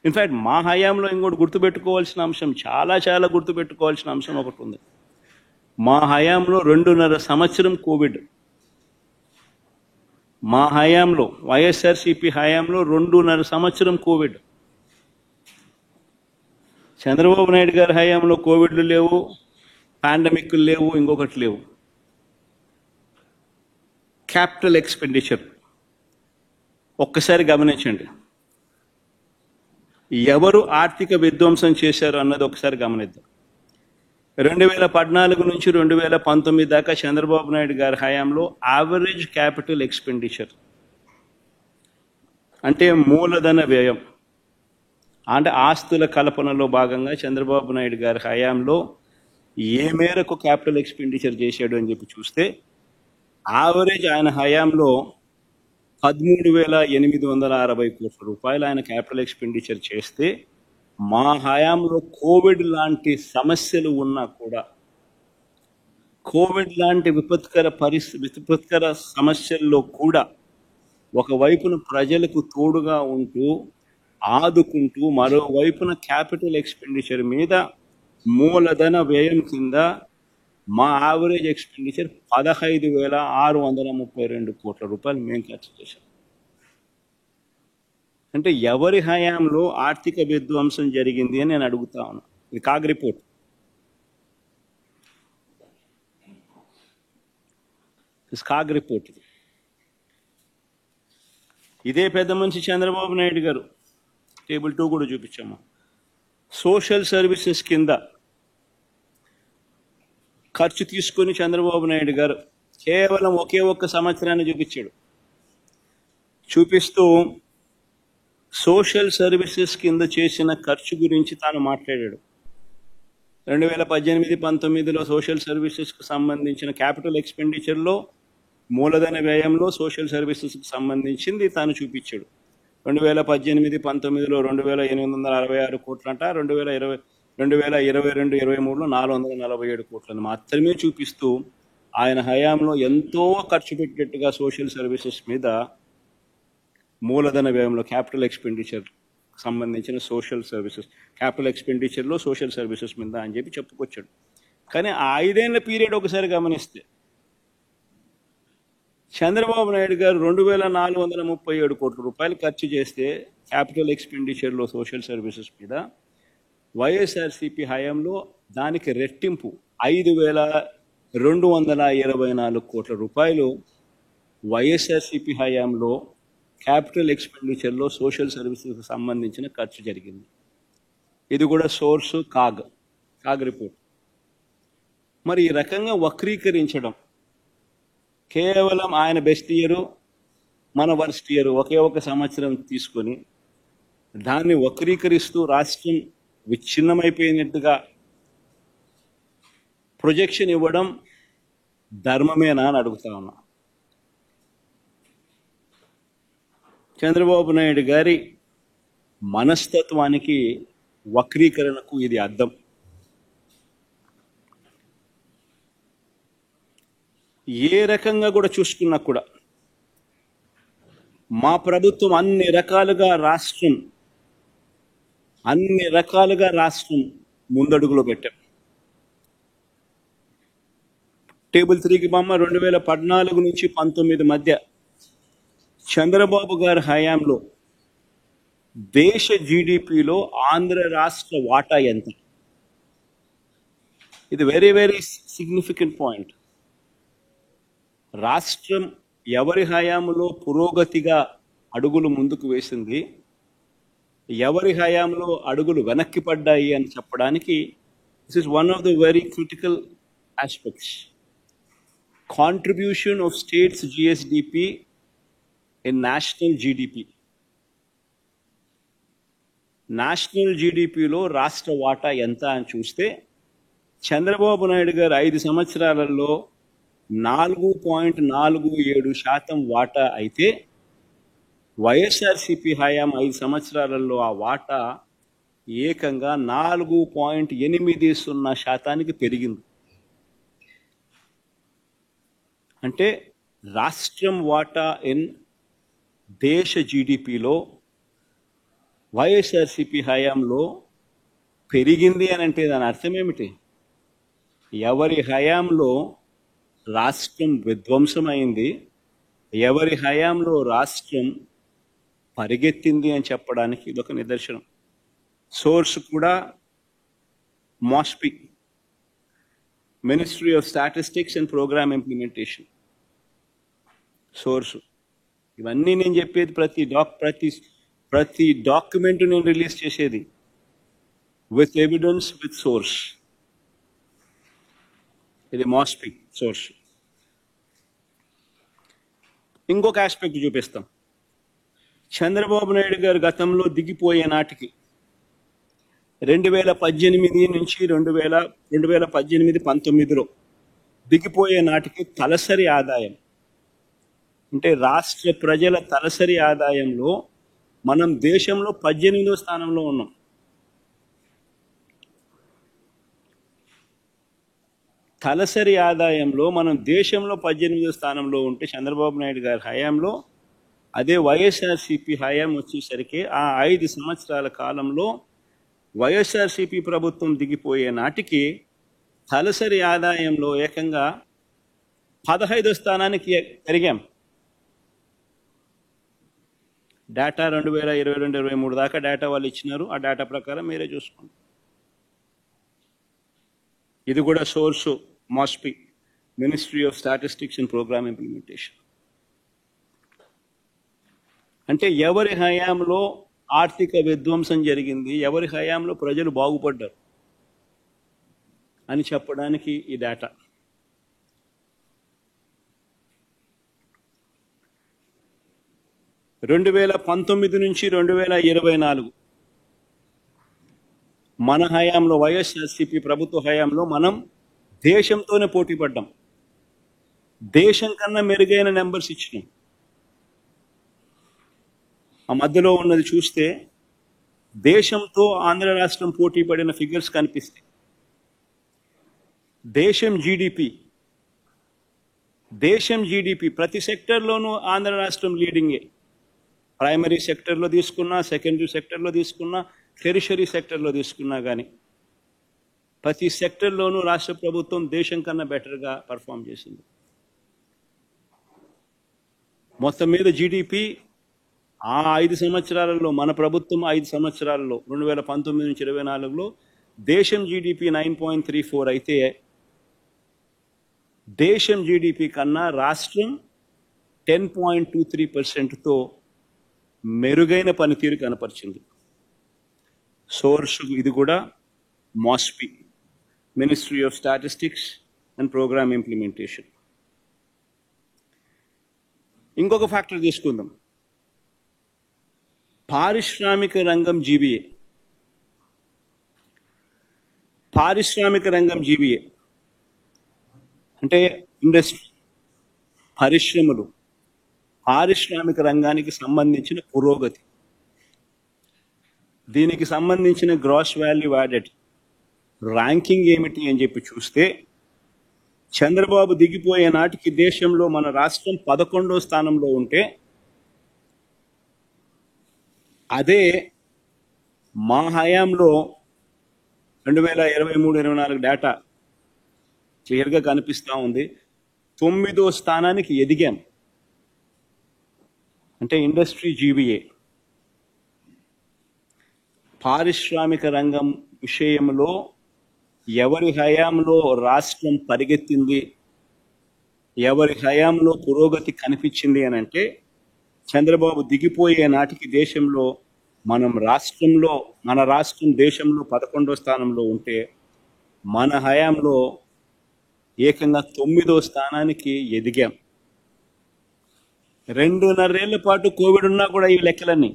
ఇన్ఫ్యాక్ట్ మా హయాంలో ఇంకోటి గుర్తుపెట్టుకోవాల్సిన అంశం, చాలా చాలా గుర్తుపెట్టుకోవాల్సిన అంశం ఒకటి ఉంది. మా హయాంలో 2.5 సంవత్సరం కోవిడ్. మా హయాంలో, వైఎస్ఆర్సీపీ హయాంలో 2.5 సంవత్సరం కోవిడ్. చంద్రబాబు నాయుడు గారి హయాంలో కోవిడ్లు లేవు, పాండమిక్లు లేవు, ఇంకొకటి లేవు. క్యాపిటల్ ఎక్స్పెండిచర్ ఒక్కసారి గమనించండి. ఎవరు ఆర్థిక విధ్వంసం చేశారు అన్నది ఒకసారి గమనిద్దాం. 2014 నుంచి 2019 దాకా చంద్రబాబు నాయుడు గారి హయాంలో యావరేజ్ క్యాపిటల్ ఎక్స్పెండిచర్ అంటే మూలధన వ్యయం, అంటే ఆస్తుల కల్పనలో భాగంగా చంద్రబాబు నాయుడు గారి హయాంలో ఏ మేరకు క్యాపిటల్ ఎక్స్పెండిచర్ చేశాడు అని చెప్పి చూస్తే యావరేజ్ ఆయన హయాంలో 13,860 కోట్ల రూపాయలు ఆయన క్యాపిటల్ ఎక్స్పెండిచర్ చేస్తే, మా హయాంలో కోవిడ్ లాంటి సమస్యలు ఉన్నా కూడా, కోవిడ్ లాంటి విపత్కర సమస్యల్లో కూడా ఒకవైపున ప్రజలకు తోడుగా ఉంటూ ఆదుకుంటూ, మరోవైపున క్యాపిటల్ ఎక్స్పెండిచర్ మీద మూలధన వ్యయం కింద మా యావరేజ్ ఎక్స్పెండిచర్ 15,632 కోట్ల రూపాయలు మేము ఖర్చు చేశాం. అంటే ఎవరి హయాంలో ఆర్థిక విధ్వంసం జరిగింది అని నేను అడుగుతా ఉన్నా. ఇది కాగ్ రిపోర్ట్. CAG report. ఇదే పెద్ద మనిషి చంద్రబాబు నాయుడు గారు టేబుల్ 2 కూడా చూపించాము. సోషల్ సర్వీసెస్ కింద ఖర్చు తీసుకొని చంద్రబాబు నాయుడు గారు కేవలం ఒకే ఒక్క సంవత్సరాన్ని చూపిస్తూ సోషల్ సర్వీసెస్ కింద చేసిన ఖర్చు గురించి తాను మాట్లాడాడు. 2018-19లో సోషల్ సర్వీసెస్కు సంబంధించిన క్యాపిటల్ ఎక్స్పెండిచర్లో, మూలధన వ్యయంలో సోషల్ సర్వీసెస్కి సంబంధించింది తాను చూపించాడు. 2018-19లో 2,866 కోట్లంట, 2022-23లో 447 కోట్లను మాత్రమే చూపిస్తూ ఆయన హయాంలో ఎంతో ఖర్చు పెట్టేట్టుగా సోషల్ సర్వీసెస్ మీద, మూలధన వ్యయంలో క్యాపిటల్ ఎక్స్పెండిచర్ సంబంధించిన సోషల్ సర్వీసెస్, క్యాపిటల్ ఎక్స్పెండిచర్లో సోషల్ సర్వీసెస్ మీద అని చెప్పి చెప్పుకొచ్చాడు. కానీ ఆ 5 ఏళ్ల పీరియడ్ ఒకసారి గమనిస్తే చంద్రబాబు నాయుడు గారు 2,437 కోట్ల రూపాయలు ఖర్చు చేస్తే క్యాపిటల్ ఎక్స్పెండిచర్లో సోషల్ సర్వీసెస్ మీద, వైఎస్ఆర్సీపీ హయాంలో దానికి రెట్టింపు 5,224 కోట్ల రూపాయలు వైఎస్ఆర్సీపీ హయాంలో క్యాపిటల్ ఎక్స్పెండిచర్లో సోషల్ సర్వీసెస్కి సంబంధించిన ఖర్చు జరిగింది. ఇది కూడా సోర్సు కాగ్ రిపోర్ట్. మరి ఈ రకంగా వక్రీకరించడం, కేవలం ఆయన బెస్ట్ ఇయరు మన వర్స్ట్ ఇయర్ ఒకే ఒక సంవత్సరం తీసుకొని దాన్ని వక్రీకరిస్తూ రాష్ట్రం విచ్ఛిన్నమైపోయినట్టుగా ప్రొజెక్షన్ ఇవ్వడం ధర్మమేనా అని అడుగుతా ఉన్నా. చంద్రబాబు నాయుడు గారి మనస్తత్వానికి, వక్రీకరణకు ఇది అర్థం. ఏ రకంగా కూడా చూసుకున్నా కూడా మా ప్రభుత్వం అన్ని రకాలుగా రాష్ట్రం ముందడుగులో పెట్టాం. టేబుల్ 3కి బొమ్మ 2014 నుంచి 19 మధ్య చంద్రబాబు గారి హయాంలో దేశ జీడిపిలో ఆంధ్ర రాష్ట్ర వాటా ఎంత? ఇది వెరీ వెరీ సిగ్నిఫికెంట్ పాయింట్. రాష్ట్రం ఎవరి హయాంలో పురోగతిగా అడుగులు ముందుకు వేసింది, ఎవరి హయాంలో అడుగులు వెనక్కి పడ్డాయి అని చెప్పడానికి this is one of the very critical aspects. Contribution of states GSDP in national GDP. National జీడిపిలో రాష్ట్ర వాటా ఎంత అని చూస్తే చంద్రబాబు నాయుడు గారు 5 సంవత్సరాలలో 4.47% వాటా అయితే, వైఎస్ఆర్సీపీ హయాం 5 సంవత్సరాలలో ఆ వాటా ఏకంగా 4.80% పెరిగింది. అంటే రాష్ట్రం వాటా ఇన్ దేశ జీడిపిలో వైఎస్ఆర్సీపీ హయాంలో పెరిగింది అని అంటే దాని అర్థం ఏమిటి? ఎవరి హయాంలో రాష్ట్రం విధ్వంసమైంది, ఎవరి హయాంలో రాష్ట్రం పరిగెత్తింది అని చెప్పడానికి ఇదొక నిదర్శనం. సోర్స్ కూడా MoSPI, ministry of statistics and programme implementation. Source ఇవన్నీ నేను చెప్పేది, ప్రతి డాక్యుమెంట్ నేను రిలీజ్ చేసేది విత్ ఎవిడెన్స్, విత్ సోర్స్. ఇది మాస్పి సోర్స్. ఇంకొక ఆస్పెక్ట్ చూపిస్తాం. చంద్రబాబు నాయుడు గారు గతంలో దిగిపోయే నాటికి 2018 నుంచి 2018-19లో దిగిపోయే నాటికి తలసరి ఆదాయం, అంటే రాష్ట్ర ప్రజల తలసరి ఆదాయంలో మనం దేశంలో 18వ స్థానంలో ఉన్నాం. తలసరి ఆదాయంలో మనం దేశంలో 18వ స్థానంలో ఉంటే చంద్రబాబు నాయుడు గారి హయాంలో, అదే వైఎస్ఆర్సీపీ హయాం వచ్చేసరికి ఆ 5 సంవత్సరాల కాలంలో వైఎస్ఆర్సీపీ ప్రభుత్వం దిగిపోయే నాటికి తలసరి ఆదాయంలో ఏకంగా 15వ స్థానానికి పెరిగాం. డేటా 2022-23 దాకా డేటా వాళ్ళు ఇచ్చినారు. ఆ డేటా ప్రకారం మీరే చూసుకోండి. ఇది కూడా source MoSPI, ministry of statistics and programme implementation. అంటే ఎవరి హయాంలో ఆర్థిక విధ్వంసం జరిగింది, ఎవరి హయాంలో ప్రజలు బాగుపడ్డారు అని చెప్పడానికి ఈ డేటా. రెండు 2019 నుంచి 2024 మన హయాంలో, వైఎస్ఆర్సీపీ ప్రభుత్వ హయాంలో మనం దేశంతోనే పోటీ పడ్డాం. దేశం కన్నా మెరుగైన నెంబర్స్ ఇచ్చినాం. ఆ మధ్యలో ఉన్నది చూస్తే దేశంతో ఆంధ్ర రాష్ట్రం పోటీ పడిన ఫిగర్స్ కనిపిస్తాయి. దేశం జీడిపి ప్రతి సెక్టర్లోనూ ఆంధ్ర రాష్ట్రం లీడింగే. ప్రైమరీ సెక్టర్లో తీసుకున్నా, సెకండరీ సెక్టర్లో తీసుకున్నా, టెరిషరీ సెక్టర్లో తీసుకున్నా కానీ ప్రతి సెక్టర్లోనూ రాష్ట్ర ప్రభుత్వం దేశం కన్నా బెటర్గా పర్ఫామ్ చేసింది. మొత్తం మీద జీడిపి ఆ 5 సంవత్సరాలలో, మన ప్రభుత్వం 5 సంవత్సరాలలో 2019 నుంచి 2024లో దేశం జీడిపి 9.34 అయితే దేశం జీడిపి కన్నా రాష్ట్రం 10.23%తో మెరుగైన పనితీరు కనపరిచింది. సోర్స్ ఇది కూడా MoSPI, ministry of statistics and programme implementation. ఇంకొక ఫ్యాక్టర్ తీసుకుందాం. పారిశ్రామిక రంగం జీబీఏ. పారిశ్రామిక రంగం జీబీఏ అంటే ఇండస్ట్రీ, పరిశ్రమలు, పారిశ్రామిక రంగానికి సంబంధించిన పురోగతి, దీనికి సంబంధించిన గ్రాస్ వాల్యూ యాడెడ్ ర్యాంకింగ్ ఏమిటి అని చెప్పి చూస్తే చంద్రబాబు దిగిపోయే నాటికి దేశంలో మన రాష్ట్రం 11వ స్థానంలో ఉంటే, అదే మా హయాంలో 2023-24 డేటా క్లియర్గా కనిపిస్తూ ఉంది, 9వ స్థానానికి ఎదిగాం. అంటే ఇండస్ట్రీ జీబీఏ, పారిశ్రామిక రంగం విషయంలో ఎవరి హయాంలో రాష్ట్రం పరిగెత్తింది, ఎవరి హయాంలో పురోగతి కనిపించింది అని అంటే చంద్రబాబు దిగిపోయే నాటికి దేశంలో మన రాష్ట్రం దేశంలో 11వ స్థానంలో ఉంటే మన హయాంలో ఏకంగా 9వ స్థానానికి ఎదిగాం. 2.5 ఏళ్ల పాటు కోవిడ్ ఉన్నా కూడా ఈ లెక్కలన్నీ,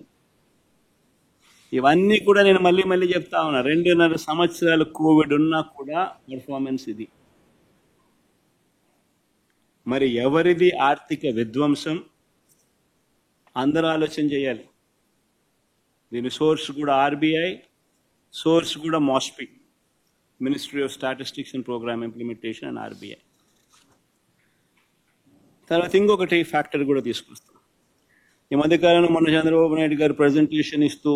ఇవన్నీ కూడా నేను మళ్ళీ చెప్తా ఉన్నా. 2.5 సంవత్సరాలు కోవిడ్ ఉన్నా కూడా పర్ఫార్మెన్స్ ఇది. మరి ఎవరిది ఆర్థిక విధ్వంసం? అందరూ ఆలోచన చేయాలి. దీని సోర్స్ కూడా ఆర్బీఐ, సోర్స్ కూడా MoSPI, ministry of statistics and programme implementation and RBI. తర్వాత ఇంకొకటి ఫ్యాక్టర్ కూడా తీసుకొస్తాం. ఈ మధ్యకాలంలో మన చంద్రబాబు నాయుడు గారు ప్రజెంటేషన్ ఇస్తూ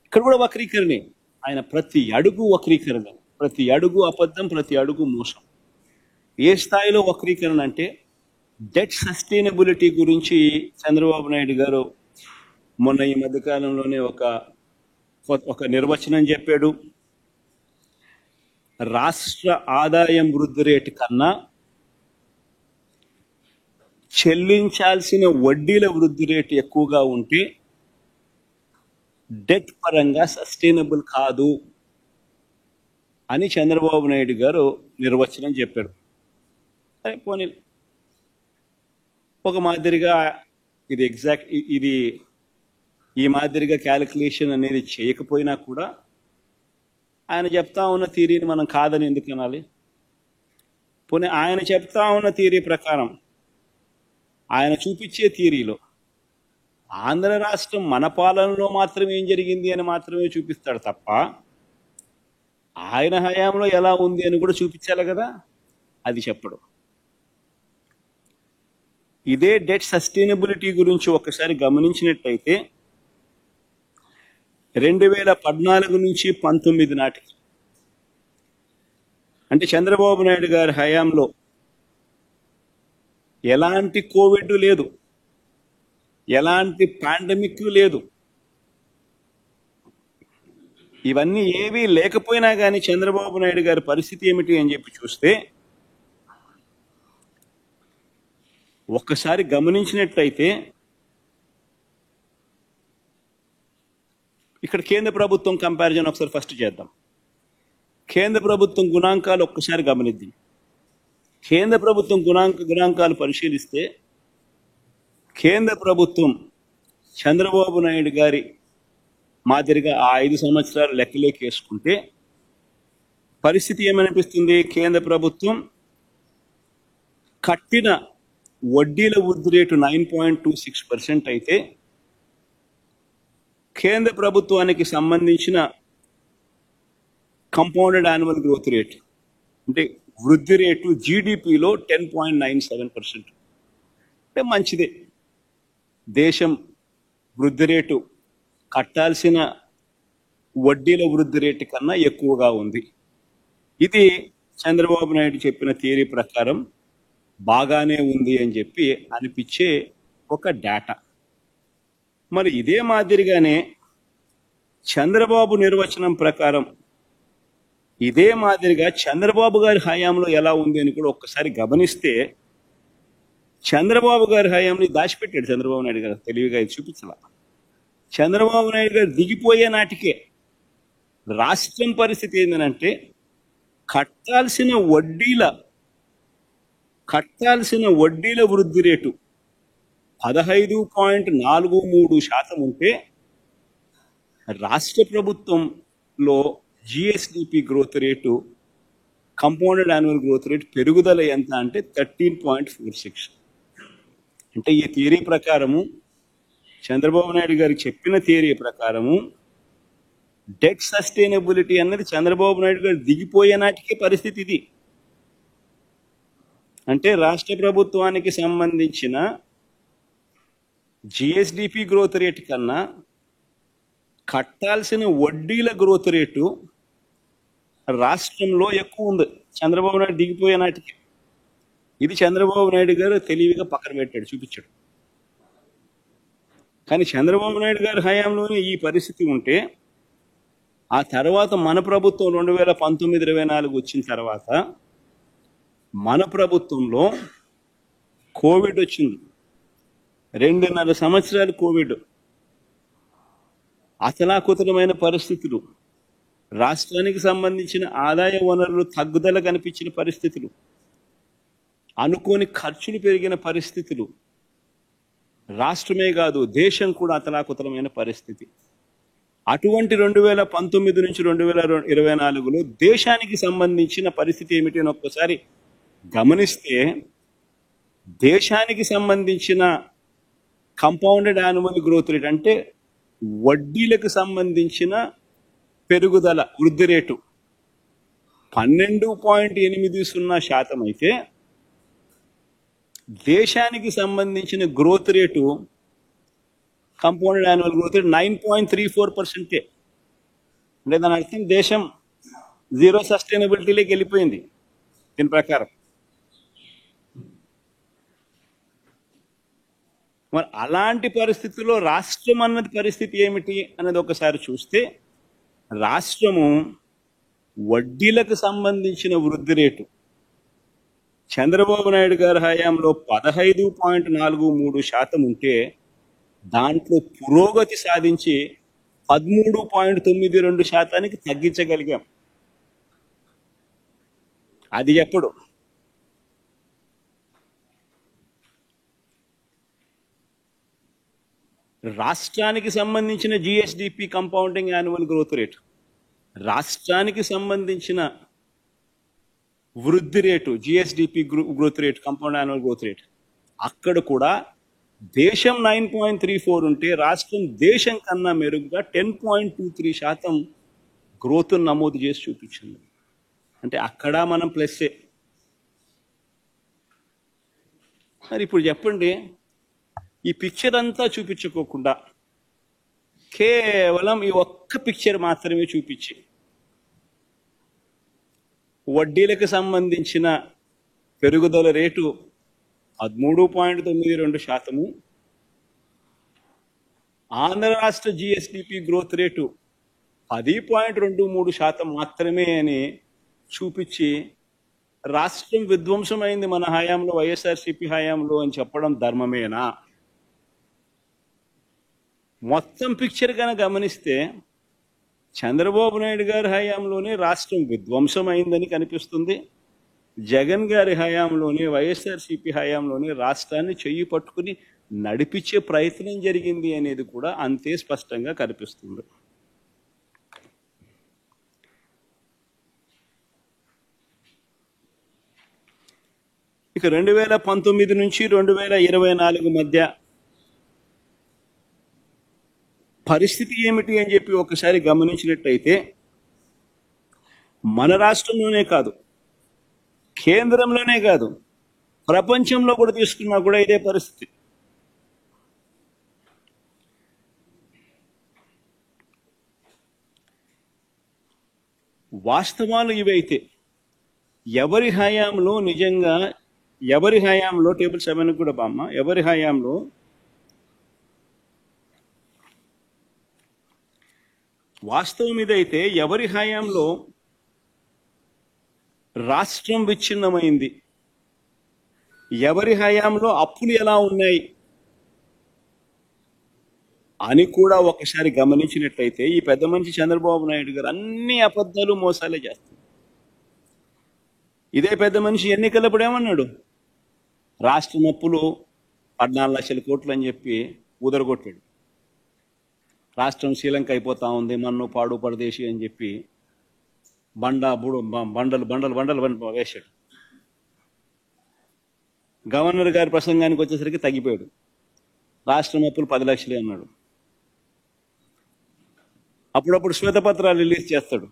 ఇక్కడ కూడా వక్రీకరణే, ఆయన ప్రతి అడుగు వక్రీకరణ. ప్రతి అడుగు అబద్ధం, ప్రతి అడుగు మోసం. ఏ స్థాయిలో వక్రీకరణ అంటే డెట్ సస్టైనబిలిటీ గురించి చంద్రబాబు నాయుడు గారు మొన్న ఈ మధ్యకాలంలోనే ఒక నిర్వచనం చెప్పాడు. రాష్ట్ర ఆదాయం వృద్ధి రేటు కన్నా చెల్లించాల్సిన వడ్డీల వృద్ధి రేటు ఎక్కువగా ఉంటే డెట్ పరంగా సస్టైనబుల్ కాదు అని చంద్రబాబు నాయుడు గారు నిర్వచనం చెప్పాడు. సరే పోనీ ఒక మాదిరిగా ఇది ఈ మాదిరిగా క్యాలిక్యులేషన్ అనేది చేయకపోయినా కూడా ఆయన చెప్తా ఉన్న థియరీని మనం కాదని ఎందుకు అనాలి? పోనీ ఆయన చెప్తా ఉన్న థియరీ ప్రకారం, ఆయన చూపించే థియరీలో ఆంధ్ర రాష్ట్రం మన పాలనలో మాత్రం ఏం జరిగింది అని మాత్రమే చూపిస్తాడు తప్ప ఆయన హయాంలో ఎలా ఉంది అని కూడా చూపించాలి కదా, అది చెప్పడు. ఇదే డెట్ సస్టైనబిలిటీ గురించి ఒకసారి గమనించినట్టయితే 2014 నుంచి 19 నాటికి, అంటే చంద్రబాబు నాయుడు గారి హయాంలో ఎలాంటి కోవిడ్ లేదు, ఎలాంటి పాండమిక్ లేదు. ఇవన్నీ ఏవీ లేకపోయినా కానీ చంద్రబాబు నాయుడు గారి పరిస్థితి ఏమిటి అని చెప్పి చూస్తే ఒక్కసారి గమనించినట్లయితే ఇక్కడ కేంద్ర ప్రభుత్వం కంపారిజన్ ఒకసారి ఫస్ట్ చేద్దాం. కేంద్ర ప్రభుత్వం గుణాంకాలు ఒక్కసారి గమనిద్దాం. కేంద్ర ప్రభుత్వం గుణాంకాలు పరిశీలిస్తే కేంద్ర ప్రభుత్వం చంద్రబాబు నాయుడు గారి మాదిరిగా ఆ 5 సంవత్సరాలు లెక్కలేకి వేసుకుంటే పరిస్థితి ఏమనిపిస్తుంది? కేంద్ర ప్రభుత్వం కట్టిన వడ్డీల వృద్ధి రేటు 9.26% అయితే కేంద్ర ప్రభుత్వానికి సంబంధించిన కంపౌండెడ్ యాన్యువల్ గ్రోత్ రేట్ అంటే వృద్ధి రేటు జీడిపిలో 10.97%. అంటే మంచిదే. దేశం వృద్ధి రేటు కట్టాల్సిన వడ్డీల వృద్ధి రేటు కన్నా ఎక్కువగా ఉంది. ఇది చంద్రబాబు నాయుడు చెప్పిన థియరీ ప్రకారం బాగానే ఉంది అని చెప్పి అనిపించే ఒక డేటా. మరి ఇదే మాదిరిగానే చంద్రబాబు నిర్వచనం ప్రకారం ఇదే మాదిరిగా చంద్రబాబు గారి హయాంలో ఎలా ఉంది అని కూడా ఒక్కసారి గమనిస్తే చంద్రబాబు గారి హయాంని దాచిపెట్టాడు చంద్రబాబు నాయుడు గారు, తెలివిగా ఇది చూపించాల. చంద్రబాబు నాయుడు గారు దిగిపోయే నాటికే రాష్ట్రం పరిస్థితి ఏంటంటే కట్టాల్సిన వడ్డీల వృద్ధి రేటు 15.43% ఉంటే రాష్ట్ర ప్రభుత్వంలో GSDP growth rate compounded annual growth rate పెరుగుదల ఎంత అంటే 13.46. అంటే ఈ థియరీ ప్రకారము, చంద్రబాబు నాయుడు గారు చెప్పిన థియరీ ప్రకారము డెట్ సస్టైనబిలిటీ అన్నది చంద్రబాబు నాయుడు గారు దిగిపోయే నాటికే పరిస్థితి ఇది. అంటే రాష్ట్ర ప్రభుత్వానికి సంబంధించిన జిఎస్డిపి గ్రోత్ రేటు కన్నా కట్టాల్సిన వడ్డీల గ్రోత్ రేటు రాష్ట్రంలో ఎక్కువ ఉంది చంద్రబాబు నాయుడు దిగిపోయే నాటికి. ఇది చంద్రబాబు నాయుడు గారు తెలివిగా పక్కన పెట్టాడు, చూపించాడు. కానీ చంద్రబాబు నాయుడు గారి హయాంలోనే ఈ పరిస్థితి ఉంటే ఆ తర్వాత మన ప్రభుత్వం 2019-24 వచ్చిన తర్వాత మన ప్రభుత్వంలో కోవిడ్ వచ్చింది. 2.5 సంవత్సరాలు కోవిడ్, అతలాకుతలమైన పరిస్థితులు, రాష్ట్రానికి సంబంధించిన ఆదాయ వనరులు తగ్గుదల కనిపించిన పరిస్థితులు, అనుకోని ఖర్చులు పెరిగిన పరిస్థితులు, రాష్ట్రమే కాదు దేశం కూడా అతలాకుతలమైన పరిస్థితి. అటువంటి 2019 నుంచి 2024లో దేశానికి సంబంధించిన పరిస్థితి ఏమిటి అని ఒక్కసారి గమనిస్తే దేశానికి సంబంధించిన కంపౌండెడ్ యాన్యువల్ గ్రోత్ రేట్ అంటే వడ్డీలకు సంబంధించిన పెరుగుదల వృద్ధి రేటు 12.80% అయితే దేశానికి సంబంధించిన growth rate compounded annual growth rate 9.34%. అంటే దాని అర్థం దేశం జీరో సస్టైనబిలిటీలోకి వెళ్ళిపోయింది దీని ప్రకారం. మరి అలాంటి పరిస్థితుల్లో రాష్ట్రం అన్నది పరిస్థితి ఏమిటి అన్నది ఒకసారి చూస్తే, రాష్ట్రము వడ్డీలకు సంబంధించిన వృద్ధి రేటు చంద్రబాబు నాయుడు గారి హయాంలో 15.43% ఉంటే దాంట్లో పురోగతి సాధించి 13.92% తగ్గించగలిగాం. అది ఎప్పుడు? రాష్ట్రానికి సంబంధించిన GSDP compounding annual growth rate, రాష్ట్రానికి సంబంధించిన వృద్ధి rate GSDP growth rate, compound annual growth rate, అక్కడ కూడా దేశం 9.34 ఉంటే రాష్ట్రం దేశం కన్నా మెరుగుగా 10.23% గ్రోత్ నమోదు చేసి చూపించింది. అంటే అక్కడ మనం ప్లస్సే. మరి ఇప్పుడు చెప్పండి, ఈ పిక్చర్ అంతా చూపించుకోకుండా కేవలం ఈ ఒక్క పిక్చర్ మాత్రమే చూపించి వడ్డీలకు సంబంధించిన పెరుగుదల రేటు 13.92%, ఆంధ్ర రాష్ట్ర జిఎస్డిపి గ్రోత్ రేటు 10.23% మాత్రమే అని చూపించి రాష్ట్రం విధ్వంసమైంది మన హయాంలో, వైఎస్ఆర్సీపీ హయాంలో అని చెప్పడం ధర్మమేనా? మొత్తం పిక్చర్ కనుక గమనిస్తే చంద్రబాబు నాయుడు గారి హయాంలోనే రాష్ట్రం విధ్వంసమైందని కనిపిస్తుంది. జగన్ గారి హయాంలోనే, వైఎస్ఆర్సీపీ హయాంలోనే రాష్ట్రాన్ని చెయ్యి పట్టుకుని నడిపించే ప్రయత్నం జరిగింది అనేది కూడా అంతే స్పష్టంగా కనిపిస్తుంది. ఇక 2019 నుంచి 2024 మధ్య పరిస్థితి ఏమిటి అని చెప్పి ఒకసారి గమనించినట్టయితే, మన రాష్ట్రంలోనే కాదు, కేంద్రంలోనే కాదు, ప్రపంచంలో కూడా తీసుకున్నా కూడా ఇదే పరిస్థితి. వాస్తవాలు ఇవైతే ఎవరి హయాంలో నిజంగా, ఎవరి హయాంలో టేబుల్ 7 కూడా బామ్మ, ఎవరి హయాంలో వాస్తవం ఇదైతే ఎవరి హయాంలో రాష్ట్రం విచ్ఛిన్నమైంది, ఎవరి హయాంలో అప్పులు ఎలా ఉన్నాయి అని కూడా ఒకసారి గమనించినట్లయితే ఈ పెద్ద మనిషి చంద్రబాబు నాయుడు గారు అన్ని అబద్ధాలు మోసాలే చేస్తారు. ఇదే పెద్ద మనిషి ఎన్నికలప్పుడు ఏమన్నాడు? రాష్ట్రం అప్పులు 14 లక్షల కోట్లు అని చెప్పి ఊదరగొట్టాడు. రాష్ట్రం శ్రీలంక అయిపోతా ఉంది, మన్ను పాడు పరదేశి అని చెప్పి బండలు బండలు బండలు వేశాడు. గవర్నర్ గారి ప్రసంగానికి వచ్చేసరికి తగ్గిపోయాడు. రాష్ట్రం అప్పులు 10 లక్షలే అన్నాడు. అప్పుడప్పుడు శ్వేతపత్రాలు రిలీజ్ చేస్తాడు.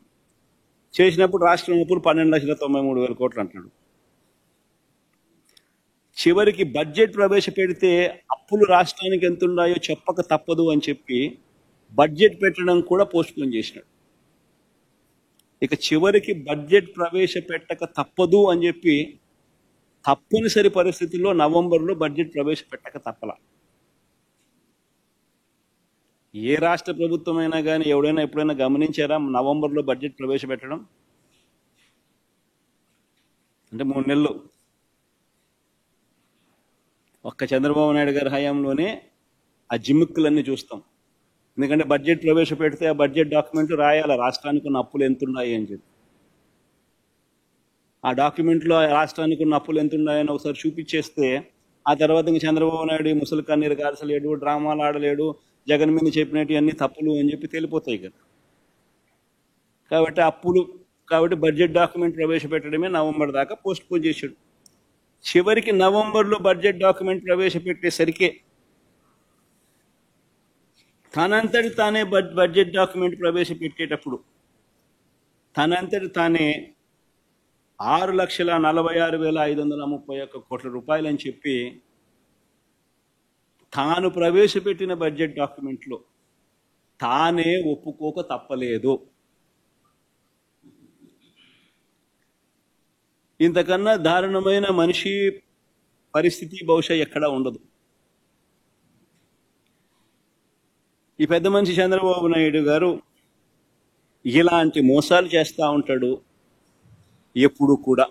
చేసినప్పుడు రాష్ట్రం అప్పులు 12,93,000 కోట్లు అంటున్నాడు. చివరికి బడ్జెట్ ప్రవేశపెడితే అప్పులు రాష్ట్రానికి ఎంత ఉన్నాయో చెప్పక తప్పదు అని చెప్పి బడ్జెట్ పెట్టడం కూడా పోస్ట్పోన్ చేసినాడు. ఇక చివరికి బడ్జెట్ ప్రవేశపెట్టక తప్పదు అని చెప్పి తప్పనిసరి పరిస్థితుల్లో నవంబర్లో బడ్జెట్ ప్రవేశపెట్టక తప్పలా. ఏ రాష్ట్ర ప్రభుత్వం అయినా కానీ ఎవడైనా ఎప్పుడైనా గమనించారా నవంబర్లో బడ్జెట్ ప్రవేశపెట్టడం? అంటే 3 నెలలు ఒక్క చంద్రబాబు నాయుడు గారి హయాంలోనే ఆ జిమ్మిక్కులన్నీ చూస్తాం. ఎందుకంటే బడ్జెట్ ప్రవేశపెడితే ఆ బడ్జెట్ డాక్యుమెంట్ రాయాలి రాష్ట్రానికి ఉన్న అప్పులు ఎంత ఉన్నాయి అని చెప్పి. ఆ డాక్యుమెంట్లో రాష్ట్రానికి ఉన్న అప్పులు ఎంత ఉన్నాయని ఒకసారి చూపించేస్తే ఆ తర్వాత ఇంక చంద్రబాబు నాయుడు ముసలి కన్నీరు కాల్చలేడు, డ్రామాలు ఆడలేడు, జగన్ మీద చెప్పినట్టు అన్ని తప్పులు అని చెప్పి తెలిపోతాయి కదా. కాబట్టి బడ్జెట్ డాక్యుమెంట్ ప్రవేశపెట్టడమే నవంబర్ దాకా పోస్ట్ పోన్ చేశాడు. చివరికి నవంబర్లో బడ్జెట్ డాక్యుమెంట్ ప్రవేశపెట్టేసరికి తనంతటి తానే బడ్జెట్ డాక్యుమెంట్ ప్రవేశపెట్టేటప్పుడు తనంతటి తానే 6,46,531 కోట్ల రూపాయలు అని చెప్పి తాను ప్రవేశపెట్టిన బడ్జెట్ డాక్యుమెంట్లో తానే ఒప్పుకోక తప్పలేదు. ఇంతకన్నా దారుణమైన మనిషి పరిస్థితి బహుశా ఎక్కడా ఉండదు. ఈ పెద్ద మనిషి చంద్రబాబు నాయుడు గారు ఇలాంటి మోసాలు చేస్తూ ఉంటాడు ఎప్పుడు కూడా.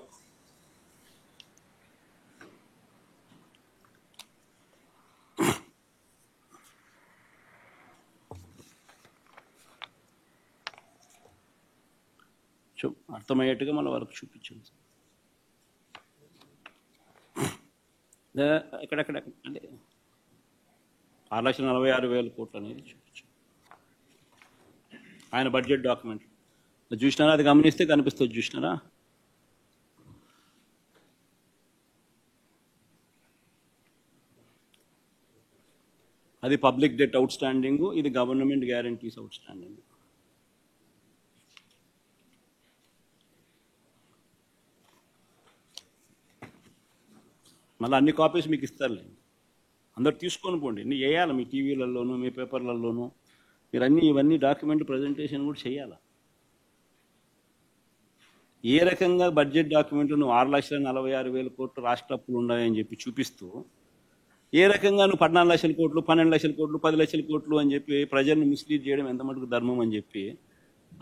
అర్థమయ్యేట్టుగా మన వరకు చూపించండి. ఎక్కడెక్కడ అంటే 6,46,000 కోట్లు అనేది చూపించు. ఆయన బడ్జెట్ డాక్యుమెంట్ చూసినారా? అది గమనిస్తే కనిపిస్తుంది. చూసినారా? అది పబ్లిక్ డెట్ అవుట్ స్టాండింగ్, ఇది గవర్నమెంట్ గ్యారంటీస్ అవుట్ స్టాండింగ్. మళ్ళీ అన్ని కాపీస్ మీకు ఇస్తారులే, అందరు తీసుకొని పోండి. ఇన్ని చేయాలి మీ టీవీలలోనూ మీ పేపర్లలోనూ. మీరు ఇవన్నీ డాక్యుమెంట్ ప్రజెంటేషన్ కూడా చేయాలి. ఏ రకంగా బడ్జెట్ డాక్యుమెంట్ నువ్వు 6,46,000 కోట్లు రాష్ట్ర అప్పులు ఉన్నాయని చెప్పి చూపిస్తూ, ఏ రకంగా నువ్వు 14 లక్షల కోట్లు 12 లక్షల కోట్లు 10 లక్షల కోట్లు అని చెప్పి ప్రజలను మిస్లీడ్ చేయడం ఎంత మటుకు ధర్మం అని చెప్పి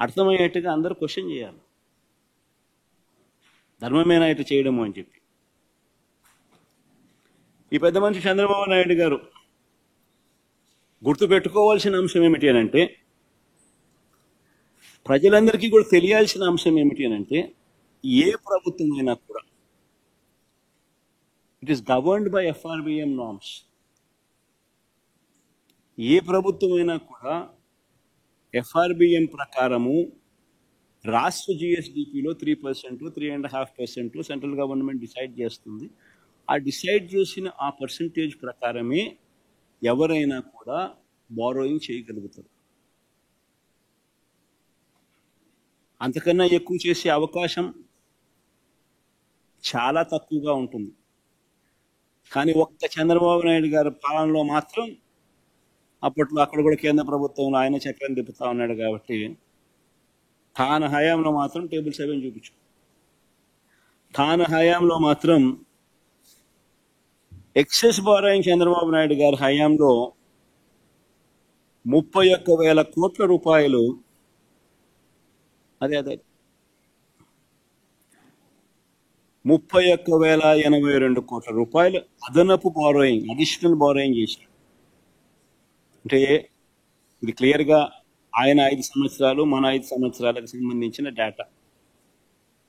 అర్థమయ్యేట్టుగా అందరూ క్వశ్చన్ చేయాలి. ధర్మమేనా ఇటు చేయడము అని చెప్పి. ఈ పెద్ద మనిషి చంద్రబాబు నాయుడు గారు గుర్తుపెట్టుకోవాల్సిన అంశం ఏమిటి అనంటే, ప్రజలందరికీ కూడా తెలియాల్సిన అంశం ఏమిటి అనంటే, ఏ ప్రభుత్వమైనా కూడా it is governed by FRBM norms. ఏ ప్రభుత్వమైనా కూడా FRBM ప్రకారము రాష్ట్ర GSDPలో 3%, 3.5% సెంట్రల్ గవర్నమెంట్ డిసైడ్ చేస్తుంది. ఆ డిసైడ్ చేసిన ఆ పర్సంటేజ్ ప్రకారమే ఎవరైనా కూడా బారోయింగ్ చేయగలుగుతారు. అంతకన్నా ఎక్కువ చేసే అవకాశం చాలా తక్కువగా ఉంటుంది. కానీ ఒక్క చంద్రబాబు నాయుడు గారి పాలనలో మాత్రం, అప్పట్లో అక్కడ కూడా కేంద్ర ప్రభుత్వంలో ఆయన చక్రం తిప్పుతా ఉన్నాడు కాబట్టి, తాను హయాంలో మాత్రం టేబుల్ 7 చూపించు. తాను హయాంలో మాత్రం ఎక్సెస్ బారోయింగ్ చంద్రబాబు నాయుడు గారి హయాంలో 31,000 కోట్ల రూపాయలు, అదే 31,082 కోట్ల రూపాయలు అదనపు బారోయింగ్, అడిషనల్ బారోయింగ్ చేశారు. అంటే ఇది క్లియర్గా ఆయన 5 సంవత్సరాలు మన 5 సంవత్సరాలకు సంబంధించిన డేటా.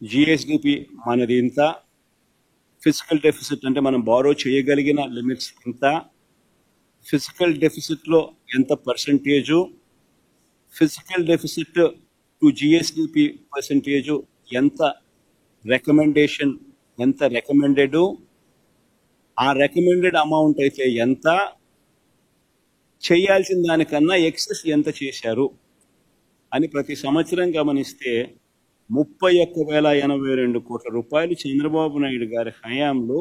GSDP మనది ఇంత, ఫిజికల్ డెఫిసిట్ అంటే మనం బారో చేయగలిగిన లిమిట్స్ ఎంత, ఫిజికల్ డెఫిసిట్లో ఎంత percentage, physical deficit to GSDP percentage ఎంత, రికమెండేషన్ ఎంత రికమెండెడ్, ఆ రికమెండెడ్ అమౌంట్ అయితే ఎంత, చేయాల్సిన దానికన్నా ఎక్సెస్ ఎంత చేశారు అని ప్రతి సంవత్సరం గమనిస్తే 31,082 కోట్ల రూపాయలు చంద్రబాబు నాయుడు గారి హయాంలో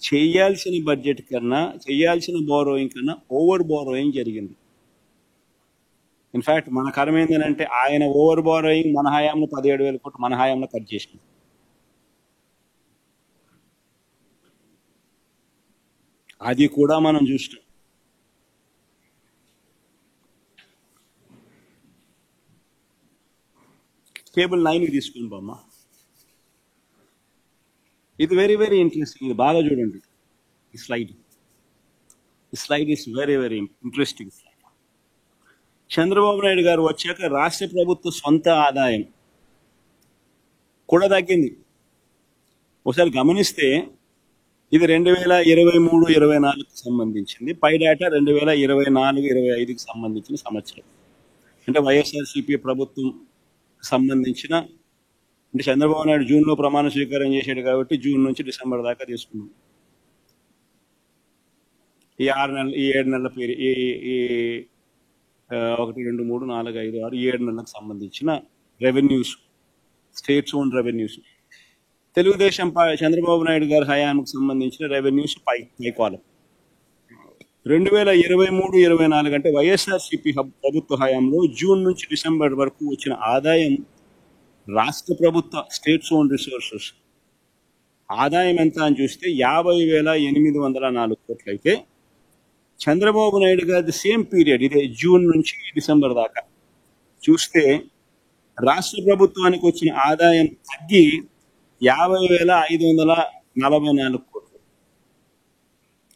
చేయాల్సిన బడ్జెట్ కన్నా, చేయాల్సిన బారోయింగ్ కన్నా ఓవర్ బారోయింగ్ జరిగింది. ఇన్ఫ్యాక్ట్ మన కరం ఏంటంటే, ఆయన ఓవర్ బారోయింగ్ మన హయాంలో 17,000 కోట్లు మన హయాంలో కట్ చేసింది. అది కూడా మనం చూస్తాం. టేబుల్ 9 తీసుకుని బామ్మ. ఇది వెరీ వెరీ ఇంట్రెస్టింగ్. ఇది బాగా చూడండి. ఈ slide is very very interesting. Chandrababu Naidu గారు వచ్చాక రాష్ట్ర ప్రభుత్వ సొంత ఆదాయం కూడా తగ్గింది. ఒకసారి గమనిస్తే ఇది 2023-24కి సంబంధించింది. పై డేటా 2024-25కి సంబంధించిన సంవత్సరం. అంటే వైఎస్ఆర్సీపీ ప్రభుత్వం సంబంధించిన, అంటే చంద్రబాబు నాయుడు జూన్లో ప్రమాణ స్వీకారం చేశాడు కాబట్టి జూన్ నుంచి డిసెంబర్ దాకా తీసుకున్నాం. ఈ 6 నెలలు, ఈ 7 నెలల పీరియడ్, ఈ 1, 2, 3, 4, 5, 6, 7 నెలలకు సంబంధించిన revenues, states own revenues. Telugu Desam Chandrababu Naidu గారి హయాంకు సంబంధించిన రెవెన్యూస్ పై కాలం. 2023-24 అంటే వైఎస్ఆర్సీపీ ప్రభుత్వ హయాంలో జూన్ నుంచి డిసెంబర్ వరకు వచ్చిన ఆదాయం రాష్ట్ర ప్రభుత్వ స్టేట్స్ ఓన్ రిసోర్సెస్ ఆదాయం ఎంత అని చూస్తే 50,804 కోట్లు అయితే చంద్రబాబు నాయుడు గారి సేమ్ పీరియడ్, ఇదే జూన్ నుంచి డిసెంబర్ దాకా చూస్తే రాష్ట్ర ప్రభుత్వానికి వచ్చిన ఆదాయం తగ్గి 50,544 కోట్లు.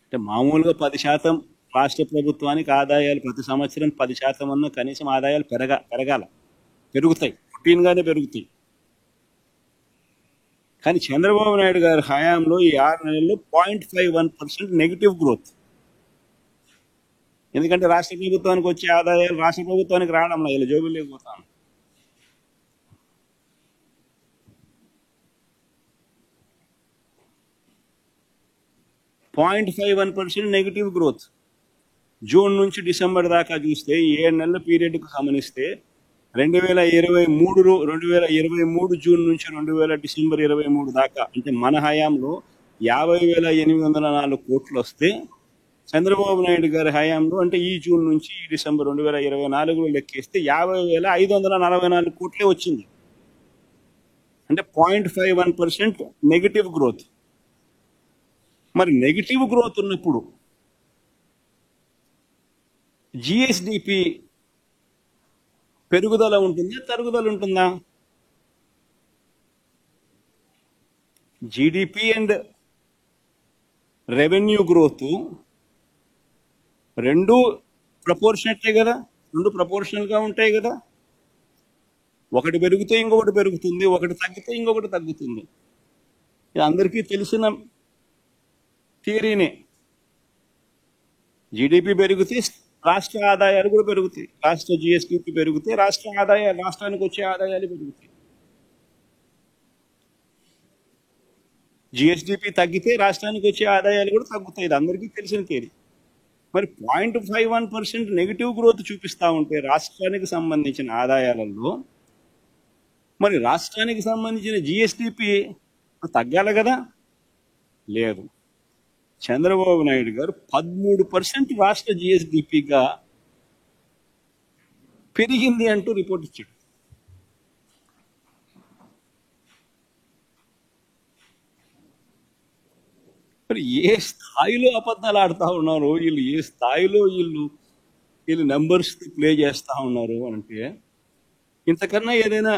అంటే మామూలుగా 10% రాష్ట్ర ప్రభుత్వానికి ఆదాయాలు ప్రతి సంవత్సరం 10% అన్న కనీసం ఆదాయాలు పెరగాల, పెరుగుతాయి, రొటీన్గానే పెరుగుతాయి. కానీ చంద్రబాబు నాయుడు గారి హయాంలో ఈ 6 నెలల్లో 0.51% నెగిటివ్ గ్రోత్. ఎందుకంటే రాష్ట్ర ప్రభుత్వానికి వచ్చే ఆదాయాలు రాష్ట్ర ప్రభుత్వానికి రావడం ఇలా జోబులు లేకపోతాను. Negative growth. జూన్ నుంచి డిసెంబర్ దాకా చూస్తే 7 నెలల పీరియడ్కు గమనిస్తే 2023 జూన్ నుంచి 2000 డిసెంబర్ 23 దాకా, అంటే మన హయాంలో 50,804 కోట్లు వస్తే చంద్రబాబు నాయుడు గారి హయాంలో, అంటే ఈ జూన్ నుంచి ఈ డిసెంబర్ 2024లో లెక్కేస్తే 50,544 కోట్లే వచ్చింది. అంటే 0.51% నెగిటివ్ గ్రోత్. మరి నెగిటివ్ గ్రోత్ ఉన్నప్పుడు జిఎస్డిపి పెరుగుదల ఉంటుందా, తరుగుదల ఉంటుందా? జీడిపి అండ్ రెవెన్యూ గ్రోత్ రెండు ప్రపోర్షనట్లే కదా, రెండు ప్రపోర్షనల్గా ఉంటాయి కదా. ఒకటి పెరిగితే ఇంకొకటి పెరుగుతుంది, ఒకటి తగ్గితే ఇంకొకటి తగ్గుతుంది. ఇది అందరికీ తెలిసిన థియరీనే. జీడిపి పెరిగితే రాష్ట్ర ఆదాయాలు కూడా పెరుగుతాయి, రాష్ట్ర జిఎస్డిపి పెరిగితే రాష్ట్రానికి వచ్చే ఆదాయాలు పెరుగుతాయి. జిఎస్డిపి తగ్గితే రాష్ట్రానికి వచ్చే ఆదాయాలు కూడా తగ్గుతాయి. ఇది అందరికీ తెలిసిన థియరీ. మరి 0.51% నెగిటివ్ గ్రోత్ చూపిస్తా ఉంటే రాష్ట్రానికి సంబంధించిన ఆదాయాలలో, మరి రాష్ట్రానికి సంబంధించిన జిఎస్డిపి తగ్గాలి కదా? లేదు. చంద్రబాబు నాయుడు గారు 13% రాష్ట్ర జిఎస్డిపిగా పెరిగింది అంటూ రిపోర్ట్ ఇచ్చాడు. మరి ఏ స్థాయిలో అబద్ధాలు ఆడుతూ ఉన్నారు వీళ్ళు, ఏ స్థాయిలో వీళ్ళు నెంబర్స్ ప్లే చేస్తూ ఉన్నారు అంటే, ఇంతకన్నా ఏదైనా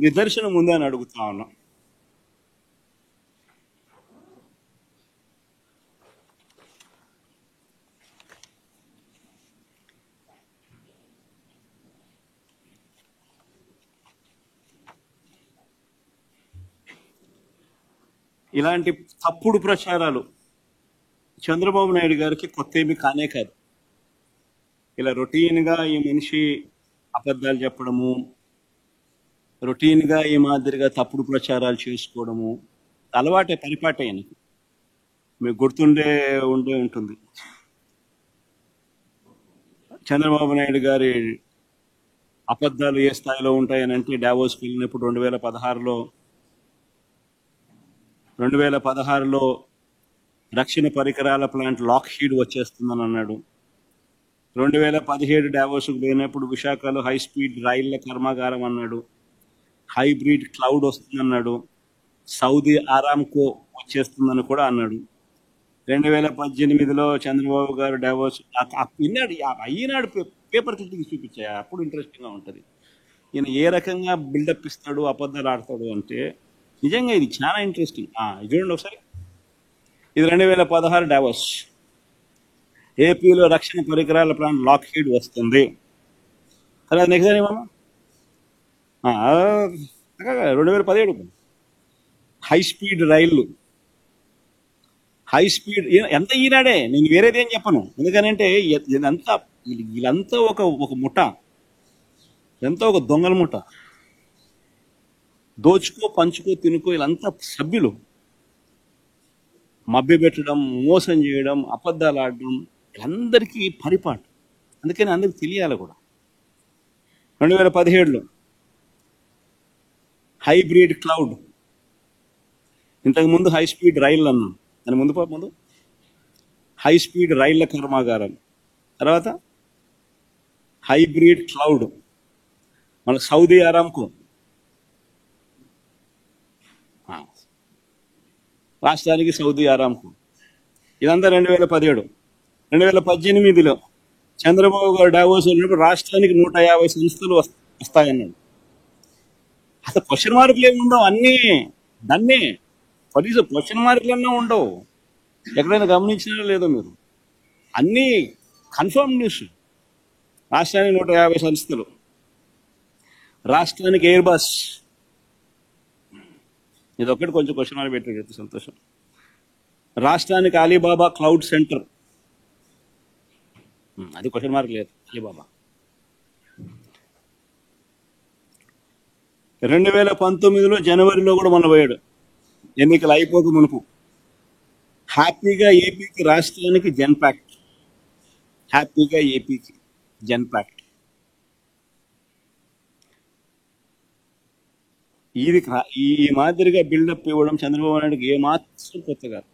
నిదర్శనం ఉందా అని అడుగుతా ఉన్నాం. ఇలాంటి తప్పుడు ప్రచారాలు చంద్రబాబు నాయుడు గారికి కొత్త ఏమి కానే కాదు. ఇలా రొటీన్గా ఈ మనిషి అబద్ధాలు చెప్పడము, రొటీన్గా ఈ మాదిరిగా తప్పుడు ప్రచారాలు చేసుకోవడము అలవాటే, పరిపాటే ఆయనకు. మీకు గుర్తుండే ఉంటుంది. చంద్రబాబు నాయుడు గారి అబద్ధాలు ఏ స్థాయిలో ఉంటాయని అంటే, డావోస్కి వెళ్ళినప్పుడు 2016లో రక్షణ పరికరాల ప్లాంట్ లాక్హీడ్ వచ్చేస్తుందని అన్నాడు. 2017 డావోస్కు పోయినప్పుడు విశాఖలో హై స్పీడ్ రైళ్ల కర్మాగారం అన్నాడు. హైబ్రిడ్ క్లౌడ్ వస్తుందన్నాడు. సౌదీ ఆరామ్కో వచ్చేస్తుందని కూడా అన్నాడు. 2018లో చంద్రబాబు గారు డావోస్ విన్నాడు. ఈనాడు పేపర్ క్లిప్పింగ్ చూపించా, అప్పుడు ఇంట్రెస్టింగ్గా ఉంటుంది. ఈయన ఏ రకంగా బిల్డప్ ఇస్తాడు, అబద్ధాలు ఆడతాడు అంటే నిజంగా ఇది చాలా ఇంట్రెస్టింగ్. ఇది చూడండి ఒకసారి. ఇది 2016 డావోస్. ఏపీలో రక్షణ పరికరాల ప్లాంట్ లాక్హీడ్ వస్తుంది. తర్వాత నెక్స్ట్ ఏమన్నా 2017 హై స్పీడ్ రైళ్లు, హై స్పీడ్ ఎంత ఈనాడే, నేను వేరేది ఏం చెప్పను. ఎందుకనంటే వీళ్ళంతా ఒక ముఠ, ఎంతో ఒక దొంగల ముఠ. దోచుకో పంచుకో తినుకో వీళ్ళంతా సభ్యులు. మభ్య పెట్టడం, మోసం చేయడం, అబద్ధాలు ఆడడం అందరికీ పరిపాటు. అందుకని అందరికి తెలియాలి కూడా. 2017లో హైబ్రిడ్ క్లౌడ్, ఇంతకుముందు హై స్పీడ్ రైళ్ళు అన్నాం, దాని ముందు హై స్పీడ్ రైళ్ల కర్మాగారం, తర్వాత హైబ్రిడ్ క్లౌడ్, మన సౌదీ ఆరామ్కో. రాష్ట్రానికి సౌదీ అరాంకు. ఇదంతా 2017. 2018లో చంద్రబాబు గారు డావోస్ వెళ్ళినప్పుడు రాష్ట్రానికి 150 సంస్థలు వస్తాయన్నాడు. అసలు క్వశ్చన్ మార్కులు ఏమి ఉండవు, అన్నీ దాన్ని కనీసం క్వశ్చన్ మార్కులన్నా ఉండవు. ఎక్కడైనా గమనించినా లేదో మీరు? అన్నీ కన్ఫర్మ్ న్యూస్. రాష్ట్రానికి 150 సంస్థలు, రాష్ట్రానికి ఎయిర్ బస్, ఇది ఒక్కటి కొంచెం క్వశ్చన్ మార్క్ పెట్టాడు, సంతోషం. రాష్ట్రానికి అలీబాబా క్లౌడ్ సెంటర్, అది క్వశ్చన్ మార్క్ లేదు. అలీబాబా 2019లో జనవరిలో కూడా మొన్న పోయాడు, ఎన్నికలు అయిపోక మునుపు. హ్యాపీగా ఏపీకి, రాష్ట్రానికి జెన్పాక్ట్, హ్యాపీగా ఏపీకి జెన్పాక్ట్. ఇది ఈ మాదిరిగా బిల్డప్ ఇవ్వడం చంద్రబాబు నాయుడుకి ఏమాత్రం కొత్త కాదు.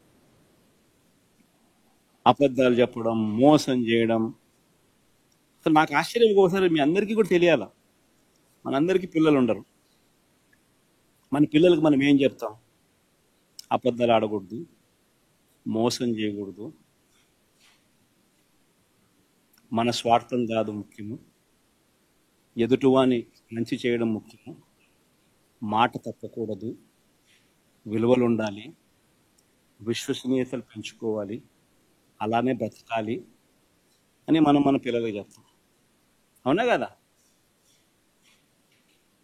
అబద్ధాలు చెప్పడం, మోసం చేయడం. అసలు నాకు ఆశ్చర్యం, ఒకసారి మీ అందరికీ కూడా తెలియాల, మనందరికీ పిల్లలు ఉండరు. మన పిల్లలకు మనం ఏం చెప్తాం? అబద్ధాలు ఆడకూడదు, మోసం చేయకూడదు, మన స్వార్థం కాదు ముఖ్యము, ఎదుటివాని మంచి చేయడం ముఖ్యము, మాట తప్పకూడదు, విలువలు ఉండాలి, విశ్వసనీయతలు పెంచుకోవాలి, అలానే బ్రతకాలి అని మనం మన పిల్లలకు చెప్తాం. అవునా కదా?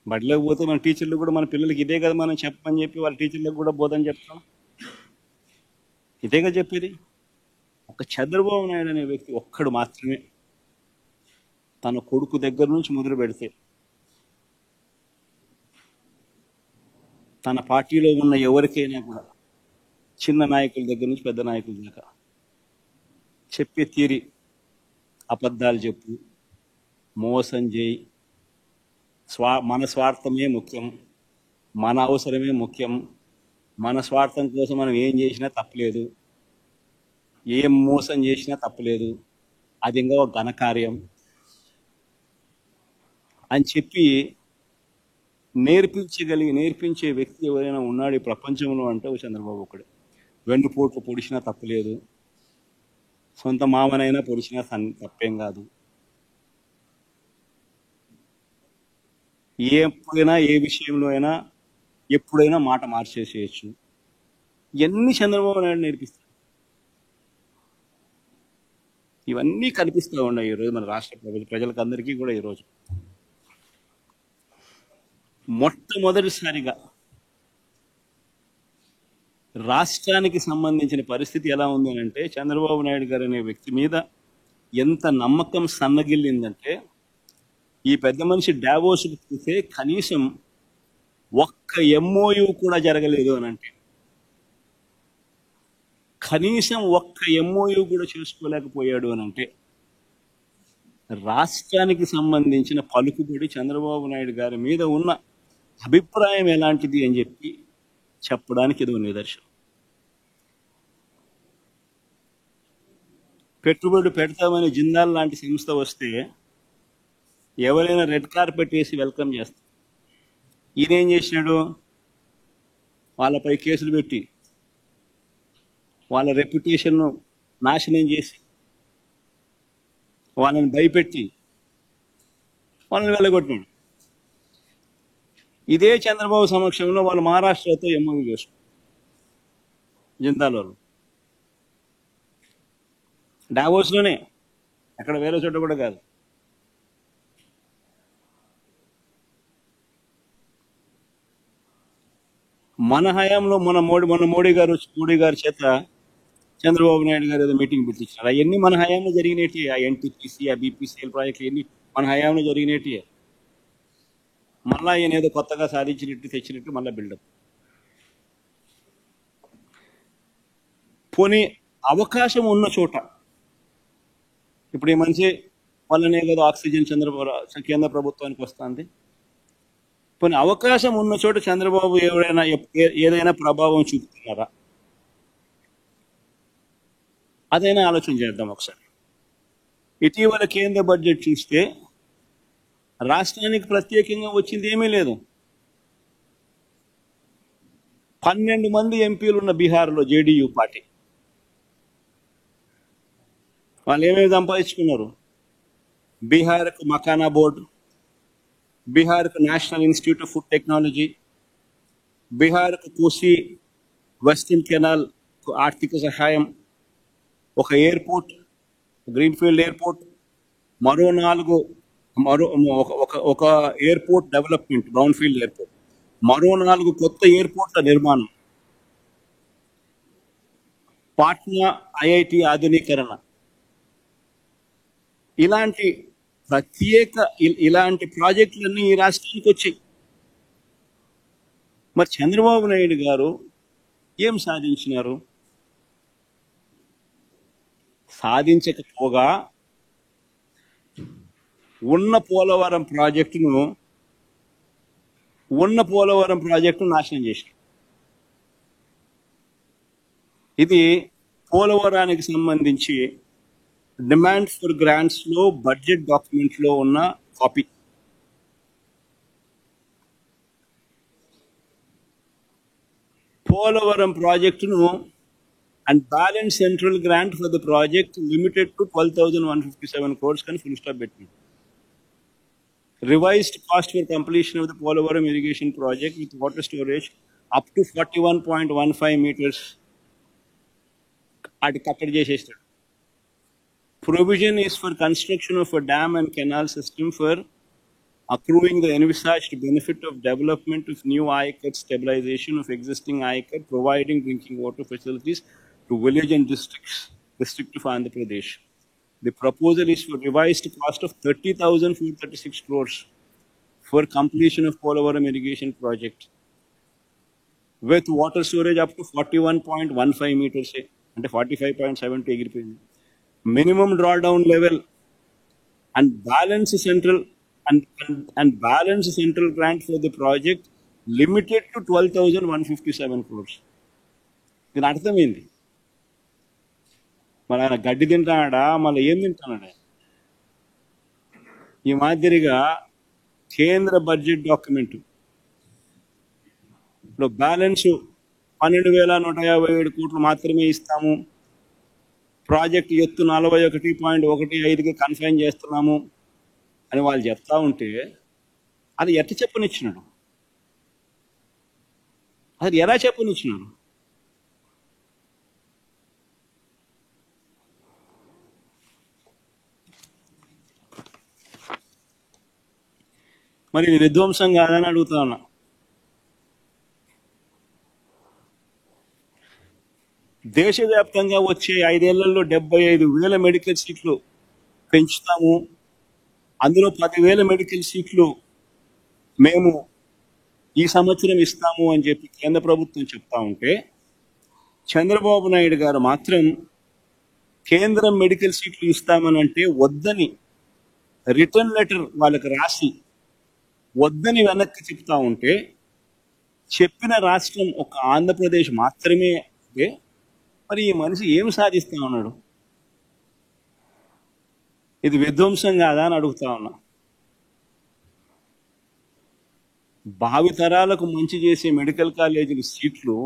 బడిలోకి పోతే మన టీచర్లు కూడా మన పిల్లలకి ఇదే కదా మనం చెప్పని చెప్పి వాళ్ళ టీచర్లకు కూడా బోధన చెప్తాం. ఇదేగా చెప్పేది. ఒక చంద్రబాబు నాయుడు అనే వ్యక్తి ఒక్కడు మాత్రమే తన కొడుకు దగ్గర నుంచి మొదలు పెడితే తన పార్టీలో ఉన్న ఎవరికైనా కూడా, చిన్న నాయకుల దగ్గర నుంచి పెద్ద నాయకుల దాకా చెప్పే తీరి, అబద్ధాలు చెప్పు, మోసం చేయి, మన స్వార్థమే ముఖ్యం, మన అవసరమే ముఖ్యం, మన స్వార్థం కోసం మనం ఏం చేసినా తప్పలేదు, ఏం మోసం చేసినా తప్పలేదు, అది ఇంకా ఒక ఘనకార్యం అని చెప్పి నేర్పించే వ్యక్తి ఎవరైనా ఉన్నాడు ఈ ప్రపంచంలో అంటే చంద్రబాబు ఒకడే. వెన్నుపోట్లు పొడిచినా తప్పలేదు, సొంత మామనైనా పొడిచినా తప్పేం కాదు. ఎప్పుడైనా ఏ విషయంలో అయినా ఎప్పుడైనా మాట మార్చేసేయచ్చు. ఇవన్నీ చంద్రబాబు నాయుడు నేర్పిస్తాడు. ఇవన్నీ కనిపిస్తూ ఉన్నాయి ఈరోజు మన రాష్ట్ర ప్రజలకు అందరికీ కూడా. ఈరోజు మొట్టమొదటిసారిగా రాష్ట్రానికి సంబంధించిన పరిస్థితి ఎలా ఉంది అంటే, చంద్రబాబు నాయుడు గారు అనే వ్యక్తి మీద ఎంత నమ్మకం సన్నగిల్లిందంటే, ఈ పెద్ద మనిషి డావోస్కి చూస్తే కనీసం ఒక్క ఎంఓయూ కూడా జరగలేదు అని అంటే, కనీసం ఒక్క ఎంఓయూ కూడా చేసుకోలేకపోయాడు అని అంటే, రాష్ట్రానికి సంబంధించిన పలుకుబడి చంద్రబాబు నాయుడు గారి మీద ఉన్న అభిప్రాయం ఎలాంటిది అని చెప్పి చెప్పడానికి ఇది నిదర్శనం. పెట్టుబడి పెడతామని జిందాల్ లాంటి సంస్థ వస్తే ఎవరైనా రెడ్ కార్పెట్ వేసి వెల్కమ్ చేస్తారు. ఈయనేం చేసినాడు? వాళ్ళపై కేసులు పెట్టి వాళ్ళ రెప్యుటేషన్ను నాశనం చేసి వాళ్ళని భయపెట్టి వాళ్ళని వెళ్ళగొట్టినాడు. ఇదే చంద్రబాబు సమక్షంలో వాళ్ళు మహారాష్ట్రతో ఎంఓయూ చేసుకున్నారు. జిందాల్ వాళ్ళు డావోస్లోనే, అక్కడ వేరే చోట కూడా కాదు. మన హయాంలో మన మోడీ గారి చేత చంద్రబాబు నాయుడు గారు ఏదో మీటింగ్ పెట్టించారు. అవన్నీ మన హయాంలో జరిగినట్టు. ఆ ఎన్టీపీసీ, ఆ బీపీసీఎల్ ప్రాజెక్టులు అన్నీ మన హయాంలో జరిగినట్టు. మళ్ళా ఈయన ఏదో కొత్తగా సాధించినట్టు తెచ్చినట్టు మళ్ళీ బిల్డప్. పోనీ అవకాశం ఉన్న చోట, ఇప్పుడు ఈ మనిషి వల్లనే కదా ఆక్సిజన్ కేంద్ర ప్రభుత్వానికి వస్తుంది. పోనీ అవకాశం ఉన్న చోట చంద్రబాబు ఏదైనా ప్రభావం చూపుతున్నారా? అదైనా ఆలోచన చేద్దాం ఒకసారి. ఇటీవల కేంద్ర బడ్జెట్ చూస్తే రాష్ట్రానికి ప్రత్యేకంగా వచ్చింది ఏమీ లేదు. 12 మంది ఎంపీలు ఉన్న బీహార్లో జేడీయూ పార్టీ. వాళ్ళు ఏమేమి సంపాదించుకున్నారు? బీహార్కు మకానా బోర్డు, బీహార్కు national institute of food technology, బీహార్కు కోసి వెస్టర్న్ కెనాల్ ఆర్థిక సహాయం, ఒక ఎయిర్పోర్ట్, గ్రీన్ఫీల్డ్ ఎయిర్పోర్ట్, ఒక ఎయిర్పోర్ట్ డెవలప్మెంట్, బ్రౌన్ఫీల్డ్ ఎయిర్పోర్ట్, మరో 4 కొత్త ఎయిర్పోర్ట్ల నిర్మాణం, పాట్నా ఐఐటి ఆధునీకరణ, ఇలాంటి ప్రాజెక్టులన్నీ ఈ రాష్ట్రానికి వచ్చాయి. మరి చంద్రబాబు నాయుడు గారు ఏం సాధించినారు? సాధించకపోగా ఉన్న పోలవరం ప్రాజెక్టును నాశనం చేశారు. ఇది పోలవరానికి సంబంధించి డిమాండ్ ఫర్ గ్రాంట్స్ లో బడ్జెట్ డాక్యుమెంట్ లో ఉన్న కాపీ. పోలవరం ప్రాజెక్టును and balance central grant for the project limited to 12,157 crores కానీ ఫుల్ స్టాప్ పెట్టింది. Revised cost for completion of the Polavaram irrigation project with water storage up to 41.15 meters అది కట్టడి చేసేస్తాడు. Provision is for construction of a dam and canal system for accruing the envisaged benefit of development of new ICAT, stabilization of existing ICAT, providing drinking water facilities to village and district of Andhra Pradesh. The proposal is for revised cost of 30,436 crores for completion of Polavaram irrigation project with water storage up to 41.15 meters and 45.7 ఎగిరిపోయింది. Minimum drawdown level and balance central grant for the project limited to 12,157 crores. దీని అర్థం ఏంది? మన ఆయన గడ్డి తింటాడా, మళ్ళీ ఏం తింటాడా? ఈ మాదిరిగా కేంద్ర బడ్జెట్ డాక్యుమెంట్ లో బ్యాలెన్స్ 12,157 కోట్లు మాత్రమే ఇస్తాము, ప్రాజెక్ట్ ఎత్తు 41.15కి కన్ఫైన్ చేస్తున్నాము అని వాళ్ళు చెప్తా ఉంటే అది ఎట్ట చెప్పనిచ్చినాడు? అది ఎలా చెప్పనిచ్చినాడు? మరి ఇది విధ్వంసం కాదని అడుగుతా ఉన్నా. దేశవ్యాప్తంగా వచ్చే 5 ఏళ్లలో 75,000 మెడికల్ సీట్లు పెంచుతాము, అందులో 10,000 మెడికల్ సీట్లు మేము ఈ సంవత్సరం ఇస్తాము అని చెప్పి కేంద్ర ప్రభుత్వం చెప్తా ఉంటే, చంద్రబాబు నాయుడు గారు మాత్రం కేంద్రం మెడికల్ సీట్లు ఇస్తామని అంటే వద్దని రిటర్న్ లెటర్ వాళ్ళకి రాసి వద్దని వెనక్కి చెప్తా ఉంటే, చెప్పిన రాష్ట్రం ఒక ఆంధ్రప్రదేశ్ మాత్రమే అంటే మరి ఈ మనిషి ఏం సాధిస్తా ఉన్నాడు? ఇది విధ్వంసం కాదా అని అడుగుతా ఉన్నా. భావితరాలకు మంచి చేసే మెడికల్ కాలేజీల సీట్లు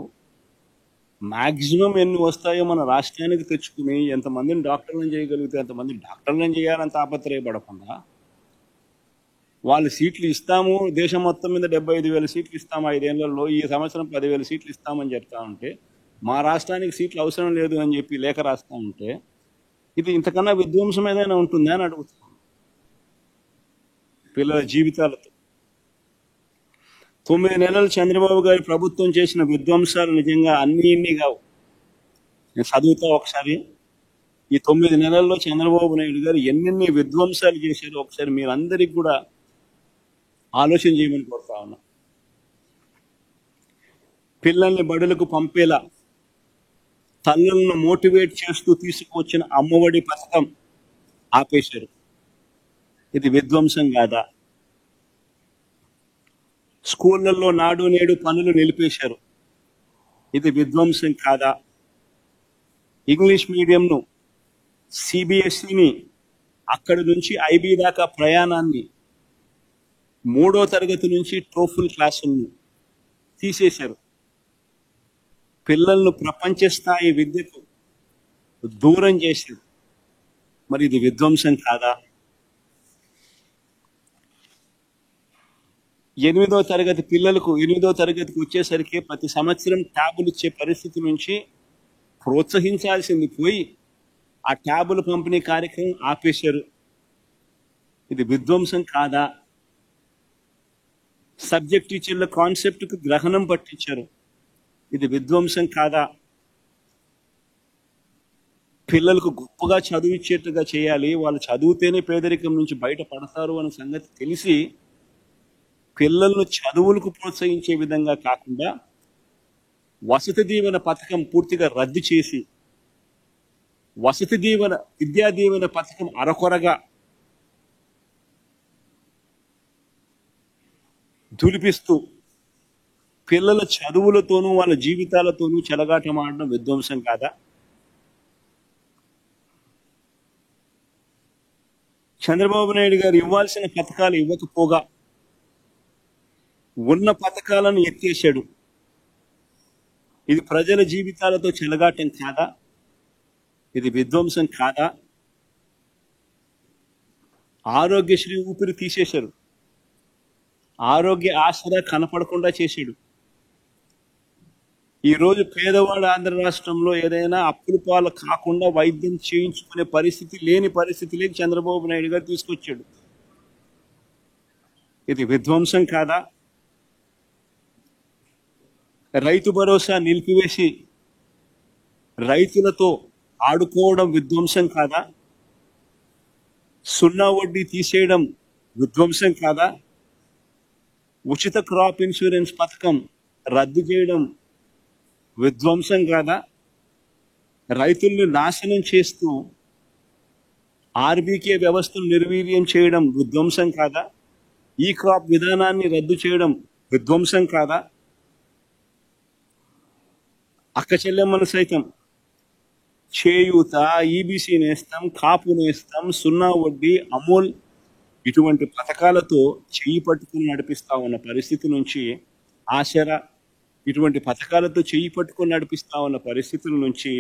మాక్సిమం ఎన్ని వస్తాయో మన రాష్ట్రానికి తెచ్చుకుని ఎంతమందిని డాక్టర్లను చేయగలిగితే ఎంతమంది డాక్టర్లను చేయాలని తాపత్రయపడకుండా వాళ్ళు సీట్లు ఇస్తాము, దేశం మొత్తం మీద 75,000 సీట్లు ఇస్తాము 5 ఏళ్లలో, ఈ సంవత్సరం 10,000 సీట్లు ఇస్తామని చెప్తా ఉంటే, మా రాష్ట్రానికి సీట్లు అవసరం లేదు అని చెప్పి లేఖ రాస్తా ఉంటే, ఇది ఇంతకన్నా విధ్వంసం ఏదైనా ఉంటుందా అని అడుగుతాం. పిల్లల జీవితాలతో 9 నెలలు చంద్రబాబు గారి ప్రభుత్వం చేసిన విధ్వంసాలు నిజంగా అన్ని కావు. నేను చదువుతా ఒకసారి. ఈ 9 నెలల్లో చంద్రబాబు నాయుడు గారు ఎన్నెన్ని విధ్వంసాలు చేశారో ఒకసారి మీరందరికీ కూడా ఆలోచన చేయమని కోరుతా ఉన్నా. పిల్లల్ని బడులకు పంపేలా తల్లులను మోటివేట్ చేస్తూ తీసుకువచ్చిన అమ్మఒడి పథకం ఆపేశారు. ఇది విధ్వంసం కాదా? స్కూళ్లలో నాడు నేడు పనులు నిలిపేశారు. ఇది విధ్వంసం కాదా? ఇంగ్లీష్ మీడియంను, సిబిఎస్ఈని, అక్కడి నుంచి ఐబీ దాకా ప్రయాణాన్ని, 3వ తరగతి నుంచి టోఫుల్ క్లాసులను తీసేశారు. పిల్లలను ప్రపంచ స్థాయి విద్యకు దూరం చేశాడు. మరి ఇది విధ్వంసం కాదా? 8వ తరగతి పిల్లలకు 8వ తరగతికి వచ్చేసరికి ప్రతి సంవత్సరం ట్యాబులు ఇచ్చే పరిస్థితి నుంచి ప్రోత్సహించాల్సింది పోయి ఆ ట్యాబుల పంపిణీ కార్యక్రమం ఆపేశారు. ఇది విధ్వంసం కాదా? సబ్జెక్ట్ టీచర్ల కాన్సెప్ట్కు గ్రహణం పట్టించారు. ఇది విధ్వంసం కాదా? పిల్లలకు గొప్పగా చదివించేట్టుగా చేయాలి, వాళ్ళు చదివితేనే పేదరికం నుంచి బయటపడతారు అనే సంగతి తెలిసి పిల్లలను చదువులకు ప్రోత్సహించే విధంగా కాకుండా వసతి దీవెన పథకం పూర్తిగా రద్దు చేసి విద్యా దీవెన పథకం అరకొరగా దులిపిస్తూ పిల్లల చదువులతోనూ వాళ్ళ జీవితాలతోనూ చెలగాటమాడడం విధ్వంసం కాదా? చంద్రబాబు నాయుడు గారు ఇవ్వాల్సిన పథకాలు ఇవ్వకపోగా ఉన్న పథకాలను ఎత్తేసాడు. ఇది ప్రజల జీవితాలతో చెలగాటం కాదా? ఇది విధ్వంసం కాదా? ఆరోగ్యశ్రీ ఊపిరి తీసేశారు. ఆరోగ్య ఆసరా కనపడకుండా చేశాడు. ఈరోజు పేదవాడు ఆంధ్ర రాష్ట్రంలో ఏదైనా అప్పుల పాలు కాకుండా వైద్యం చేయించుకునే లేని పరిస్థితిలోకి చంద్రబాబు నాయుడు గారు తీసుకొచ్చాడు. ఇది విధ్వంసం కాదా? రైతు భరోసా నిలిపివేసి రైతులతో ఆడుకోవడం విధ్వంసం కాదా? సున్నా వడ్డీ తీసేయడం విధ్వంసం కాదా? ఉచిత క్రాప్ ఇన్సూరెన్స్ పథకం రద్దు చేయడం విధ్వంసం కాదా? రైతుల్ని నాశనం చేస్తూ ఆర్బీకే వ్యవస్థను నిర్వీర్యం చేయడం విధ్వంసం కాదా? ఈ క్రాప్ విధానాన్ని రద్దు చేయడం విధ్వంసం కాదా? అక్క చెల్లెమ్మలు సైతం చేయూత, ఈబీసీ నేస్తం, కాపు నేస్తం, సున్నా వడ్డీ, అమూల్ ఇటువంటి పథకాలతో చెయ్యి పట్టుకుని నడిపిస్తా ఉన్న పరిస్థితి నుంచి, ఆసరా ఇటువంటి పథకాలతో చెయ్యి పట్టుకుని నడిపిస్తా ఉన్న పరిస్థితుల నుంచి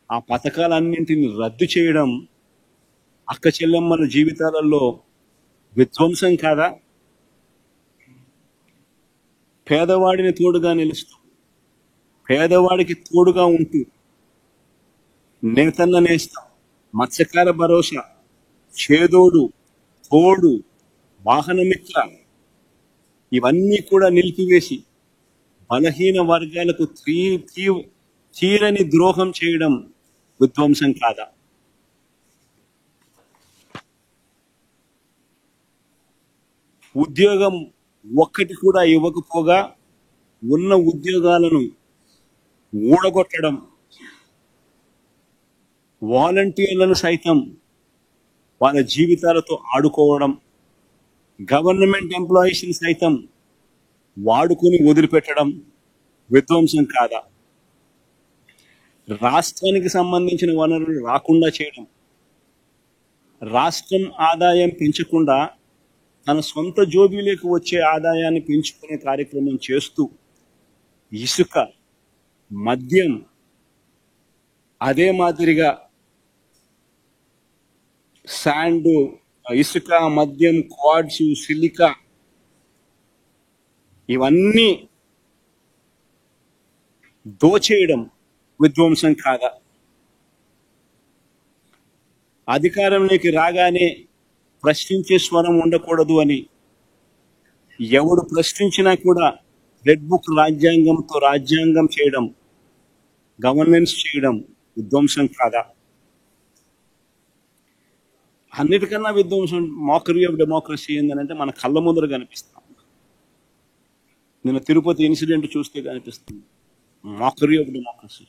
ఆ పథకాలన్నింటినీ రద్దు చేయడం అక్క చెల్లెమ్మల జీవితాలలో విధ్వంసం కాదా? పేదవాడిని తోడుగా నిలుస్తూ పేదవాడికి తోడుగా ఉంటూ నేతన్న నేస్తం, మత్స్యకార భరోసా, చేదోడు, తోడు, వాహనమిత్ర ఇవన్నీ కూడా నిలిపివేసి బలహీన వర్గాలకు తీరని ద్రోహం చేయడం విధ్వంసం కాదా? ఉద్యోగం ఒక్కటి కూడా ఇవ్వకపోగా ఉన్న ఉద్యోగాలను ఊడగొట్టడం, వాలంటీర్లను సైతం వాళ్ళ జీవితాలతో ఆడుకోవడం, గవర్నమెంట్ ఎంప్లాయీస్ని సైతం వాడుకుని వదిలిపెట్టడం విధ్వంసం కాదా? రాష్ట్రానికి సంబంధించిన వనరులు రాకుండా చేయడం, రాష్ట్రం ఆదాయం పెంచకుండా తన సొంత జోబీలకు వచ్చే ఆదాయాన్ని పెంచుకునే కార్యక్రమం చేస్తూ ఇసుక, మద్యం, అదే మాదిరిగా శాండ్, ఇసుక, మద్యం, క్వాడ్స్, సిలికా ఇవన్నీ దోచేయడం విధ్వంసం కాదా? అధికారంలోకి రాగానే ప్రశ్నించే స్వరం ఉండకూడదు అని ఎవడు ప్రశ్నించినా కూడా రెడ్ బుక్ రాజ్యాంగంతో రాజ్యాంగం చేయడం, గవర్నెన్స్ చేయడం విధ్వంసం కాదా? అన్నిటికన్నా విధ్వంసం మోకరీ ఆఫ్ డెమోక్రసీ ఏంటంటే మన కళ్ళ ముందర కనిపిస్తాం. నేను తిరుపతి ఇన్సిడెంట్ చూస్తే కనిపిస్తుంది మోకరీ ఆఫ్ డెమోక్రసీ.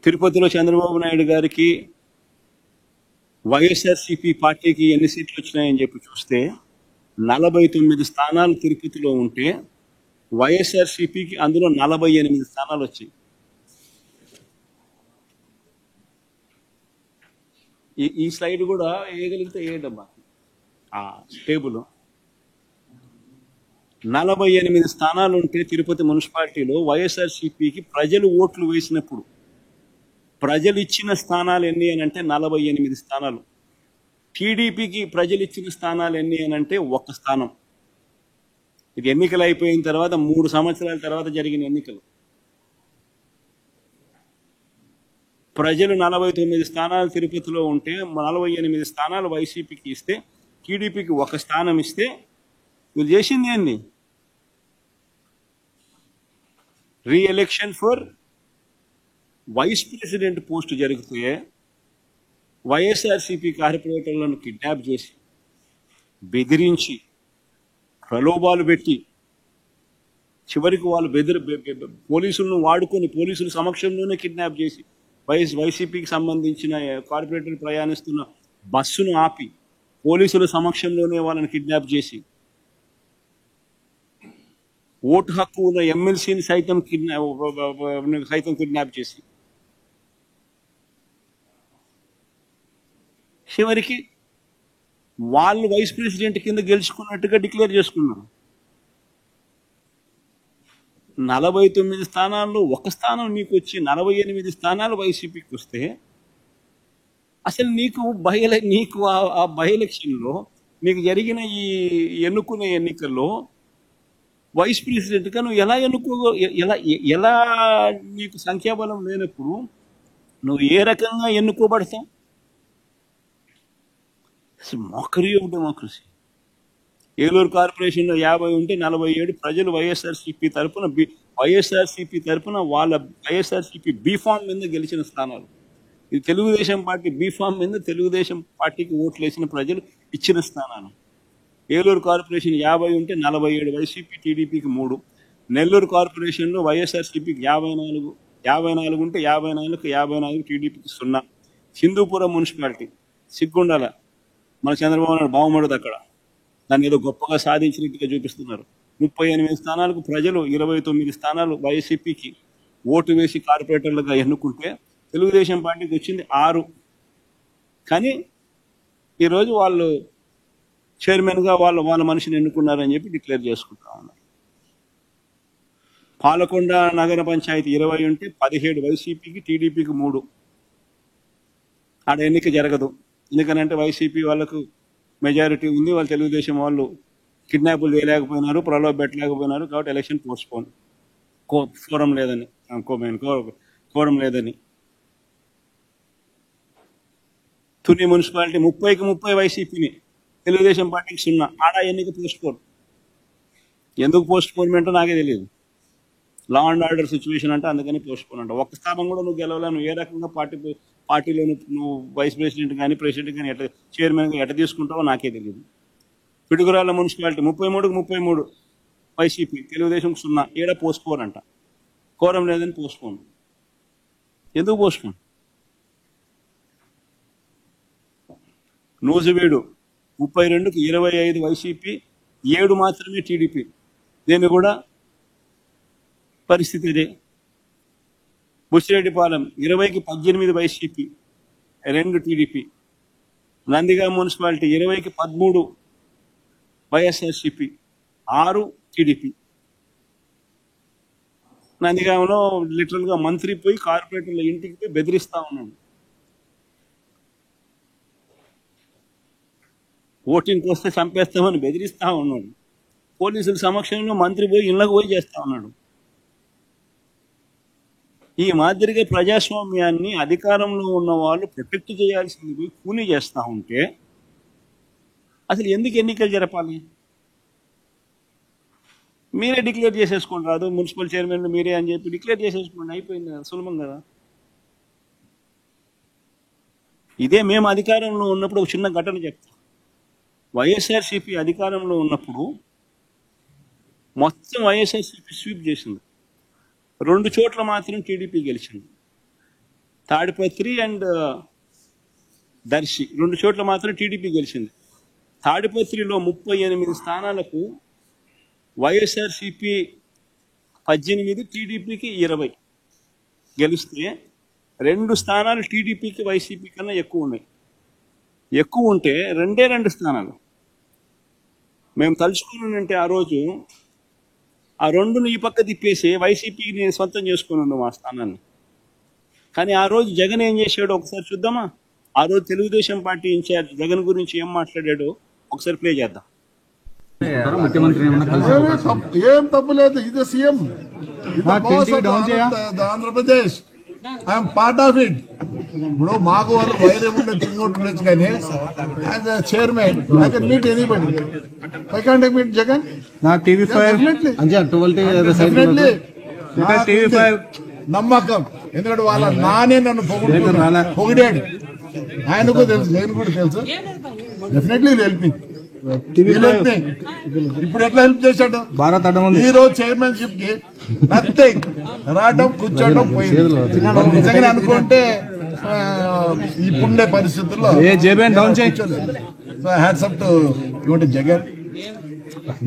తిరుపతిలో చంద్రబాబు నాయుడు గారికి వైఎస్ఆర్సీపీ పార్టీకి ఎన్ని సీట్లు వచ్చినాయని చెప్పి చూస్తే 49 స్థానాలు తిరుపతిలో ఉంటే వైఎస్ఆర్సీపీకి అందులో 48 స్థానాలు వచ్చాయి. ఈ స్లైడ్ కూడా వేయగలిగితే వేయడమ్మా ఆ టేబుల్. 48 స్థానాలు ఉంటే తిరుపతి మున్సిపాలిటీలో వైఎస్ఆర్సీపీకి ప్రజలు ఓట్లు వేసినప్పుడు ప్రజలు ఇచ్చిన స్థానాలు ఎన్ని అని అంటే 48 స్థానాలు. టీడీపీకి ప్రజలు ఇచ్చిన స్థానాలు ఎన్ని అని అంటే 1 స్థానం. ఇది ఎన్నికలు అయిపోయిన తర్వాత 3 సంవత్సరాల తర్వాత జరిగిన ఎన్నికలు. ప్రజలు 49 స్థానాలు తిరుపతిలో ఉంటే 48 స్థానాలు వైసీపీకి ఇస్తే టీడీపీకి 1 స్థానం ఇస్తే వీళ్ళు చేసింది ఏంది? Reelection for vice president post జరిగితే వైఎస్ఆర్సీపీ కార్పొరేటర్లను కిడ్నాప్ చేసి బెదిరించి ప్రలోభాలు పెట్టి చివరికి వాళ్ళు పోలీసులను వాడుకొని పోలీసుల సమక్షంలోనే కిడ్నాప్ చేసి వైసీపీకి సంబంధించిన కార్పొరేటర్ ప్రయాణిస్తున్న బస్సును ఆపి పోలీసుల సమక్షంలోనే వాళ్ళని కిడ్నాప్ చేసి ఓటు హక్కు ఉన్న ఎమ్మెల్సీని సైతం కిడ్నాప్ చేసి చివరికి వాళ్ళు వైస్ ప్రెసిడెంట్ కింద గెలుచుకున్నట్టుగా డిక్లేర్ చేసుకున్నారు. 49 స్థానాల్లో 1 స్థానం నీకు వచ్చి 48 స్థానాలు వైసీపీకి వస్తే అసలు నీకు ఆ బై ఎలక్షన్లో నీకు జరిగిన ఈ ఎన్నుకునే ఎన్నికల్లో వైస్ ప్రెసిడెంట్గా నువ్వు ఎలా నీకు సంఖ్యాబలం లేనప్పుడు నువ్వు ఏ రకంగా ఎన్నుకోబడతావు? Mockery of democracy. ఏలూరు కార్పొరేషన్లో 50 ఉంటే 47 ప్రజలు వైఎస్ఆర్సీపీ తరఫున వాళ్ళ వైఎస్ఆర్సీపీ బీఫామ్ మీద గెలిచిన స్థానాలు. ఇది తెలుగుదేశం పార్టీ బీఫామ్ మీద తెలుగుదేశం పార్టీకి ఓట్లు వేసిన ప్రజలు ఇచ్చిన స్థానాలు. ఏలూరు కార్పొరేషన్ 50 ఉంటే 47 వైసీపీ, టీడీపీకి 3. నెల్లూరు కార్పొరేషన్లో వైఎస్ఆర్సీపీకి 54 ఉంటే 54 టీడీపీకి 0. హిందూపురం మున్సిపాలిటీ సిగ్గుండాల, మన చంద్రబాబు నాయుడు బాగుమడదు అక్కడ, దాన్ని ఏదో గొప్పగా సాధించినట్టుగా చూపిస్తున్నారు. 38 స్థానాలకు ప్రజలు 29 స్థానాలు వైసీపీకి ఓటు వేసి కార్పొరేటర్లుగా ఎన్నుకుంటే తెలుగుదేశం పార్టీకి వచ్చింది 6. కానీ ఈరోజు వాళ్ళు చైర్మన్గా వాళ్ళ మనిషిని ఎన్నుకున్నారని చెప్పి డిక్లేర్ చేసుకుంటా ఉన్నారు. పాలకొండ నగర పంచాయతీ 20 ఉంటే 17 వైసీపీకి, టీడీపీకి 3. ఆడ ఎన్నిక జరగదు. ఎందుకనంటే వైసీపీ వాళ్ళకు మెజారిటీ ఉంది, వాళ్ళు తెలుగుదేశం వాళ్ళు కిడ్నాపులు చేయలేకపోయినారు, ప్రలోభ పెట్టలేకపోయినారు, కాబట్టి ఎలక్షన్ పోస్ట్పోన్. కోరం లేదని. తుని మున్సిపాలిటీ 30కి 30 వైసీపీని, తెలుగుదేశం పార్టీకి 0. ఆడ ఎన్నిక పోస్ట్పోన్. ఎందుకు పోస్ట్పోన్మెంటో నాకే తెలియదు. లా అండ్ ఆర్డర్ సిచ్యువేషన్ అంటే అందుకని పోస్ట్పోన్ అంట. 1 స్థానం కూడా నువ్వు గెలవలే. నువ్వు ఏ రకంగా పార్టీలో నువ్వు వైస్ ప్రెసిడెంట్ కానీ ప్రెసిడెంట్ కానీ చైర్మన్గా ఎట్లా తీసుకుంటావో నాకే తెలియదు. పిడుగురాళ్ళ మున్సిపాలిటీ 33కి 33 వైసీపీ, తెలుగుదేశం 0. ఏడ పోస్ట్పోన్ అంట. కోరం లేదని పోస్ట్పోన్. ఎందుకు పోస్ట్పోన్? నూజివీడు 32కి 25 వైసీపీ, 7 మాత్రమే టీడీపీ. దీన్ని కూడా పరిస్థితి ఇదే. బుచ్చిరెడ్డిపాలెం 20కి 18 వైసీపీ, 2 టీడీపీ. నందిగామ మున్సిపాలిటీ 20కి 13 వైఎస్ఆర్సీపీ, 6 టీడీపీ. నందిగామలో లిటరల్గా మంత్రి పోయి కార్పొరేటర్ల ఇంటికి పోయి బెదిరిస్తా ఉన్నాడు. ఓటింగ్కి వస్తే చంపేస్తామని బెదిరిస్తా ఉన్నాడు. పోలీసుల సమక్షంలో మంత్రి పోయి ఇళ్ళకు పోయి చేస్తా ఉన్నాడు. ఈ మాదిరిగా ప్రజాస్వామ్యాన్ని అధికారంలో ఉన్న వాళ్ళు ప్రొటెక్ట్ చేయాల్సింది పోయి కూనీ చేస్తూ ఉంటే అసలు ఎందుకు ఎన్నికలు జరపాలి? మీరే డిక్లేర్ చేసేసుకోండి, రాదు మున్సిపల్ చైర్మన్ మీరే అని చెప్పి డిక్లేర్ చేసేసుకోండి, అయిపోయింది కదా, సులభం కదా. ఇదే మేము అధికారంలో ఉన్నప్పుడు ఒక చిన్న ఘటన చెప్తాం. వైఎస్ఆర్సీపీ అధికారంలో ఉన్నప్పుడు మొత్తం వైఎస్ఆర్సీపీ స్వీప్ చేసింది. 2 చోట్ల మాత్రం టీడీపీ గెలిచింది. తాడిపత్రి అండ్ దర్శి 2 చోట్ల మాత్రం టీడీపీ గెలిచింది. తాడిపత్రిలో 38 స్థానాలకు వైఎస్ఆర్సీపీ 18, టీడీపీకి 20 గెలిస్తే 2 స్థానాలు టీడీపీకి వైసీపీ కన్నా ఎక్కువ ఉన్నాయి. ఎక్కువ ఉంటే 2 స్థానాలు మేము తలుచుకున్నానంటే ఆ రోజు ఆ రెండును ఈ పక్క తిప్పేసి వైసీపీకి నేను సొంతం చేసుకుని ఉన్నాను మా స్థానాన్ని. కానీ ఆ రోజు జగన్ ఏం చేశాడో ఒకసారి చూద్దామా? ఆ రోజు తెలుగుదేశం పార్టీ ఇన్ఛార్జ్ జగన్ గురించి ఏం మాట్లాడాడో ఒకసారి ప్లే చేద్దాం. ముఖ్యమంత్రి ఏం తప్పు లేదు. ఇది CM, Andhra Pradesh, I'm part of it. ఇప్పుడు మాకు వాళ్ళు వైరే ఉండే తిరుగుతుండొచ్చు, కానీ as a chairman I can meet anybody. I can't meet Jagan. నా TV5 నమ్మకం, ఎందుకంటే వాళ్ళ నానే నన్ను పొగిడాడు. ఆయనకు తెలుసు, నేను కూడా తెలుసు. Definitely help me. ఇప్పుడు ఎట్లా హెల్ప్ చేశాడు? భారత్ ఈ రోజు చైర్మన్షిప్ కి నథింగ్, రావడం కూర్చోవడం పోయింది. నిజంగా అనుకుంటే ఇప్పుడుండే పరిస్థితుల్లో హ్యాట్స్ అప్ టు జగన్.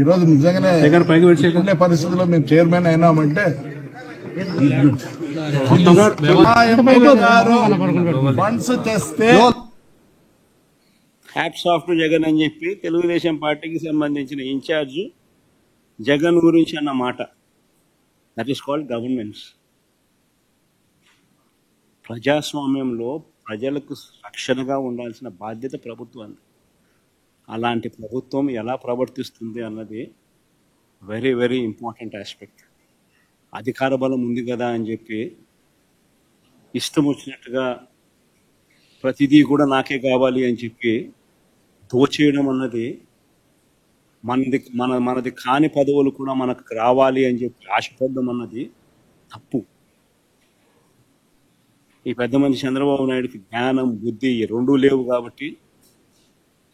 ఈ రోజు నిజంగానే ఇప్పుడుండే పరిస్థితుల్లో మేము చైర్మన్ అయినామంటే ఫండ్స్ తెస్తే హ్యాట్స్ ఆఫ్ టు జగన్ అని చెప్పి తెలుగుదేశం పార్టీకి సంబంధించిన ఇన్ఛార్జ్ జగన్ గురించి అన్న మాట. That is called governance. ప్రజాస్వామ్యంలో ప్రజలకు రక్షణగా ఉండాల్సిన బాధ్యత ప్రభుత్వాన్ని. అలాంటి ప్రభుత్వం ఎలా ప్రవర్తిస్తుంది అన్నది వెరీ వెరీ ఇంపార్టెంట్ ఆస్పెక్ట్. అధికార బలం ఉంది కదా అని చెప్పి ఇష్టం వచ్చినట్టుగా ప్రతిదీ కూడా నాకే కావాలి అని చెప్పి దోచేయడం అన్నది, మనది కాని పదవులు కూడా మనకు రావాలి అని చెప్పి ఆశపడడం అన్నది తప్పు. ఈ పెద్ద మనిషి చంద్రబాబు నాయుడుకి జ్ఞానం, బుద్ధి రెండూ లేవు కాబట్టి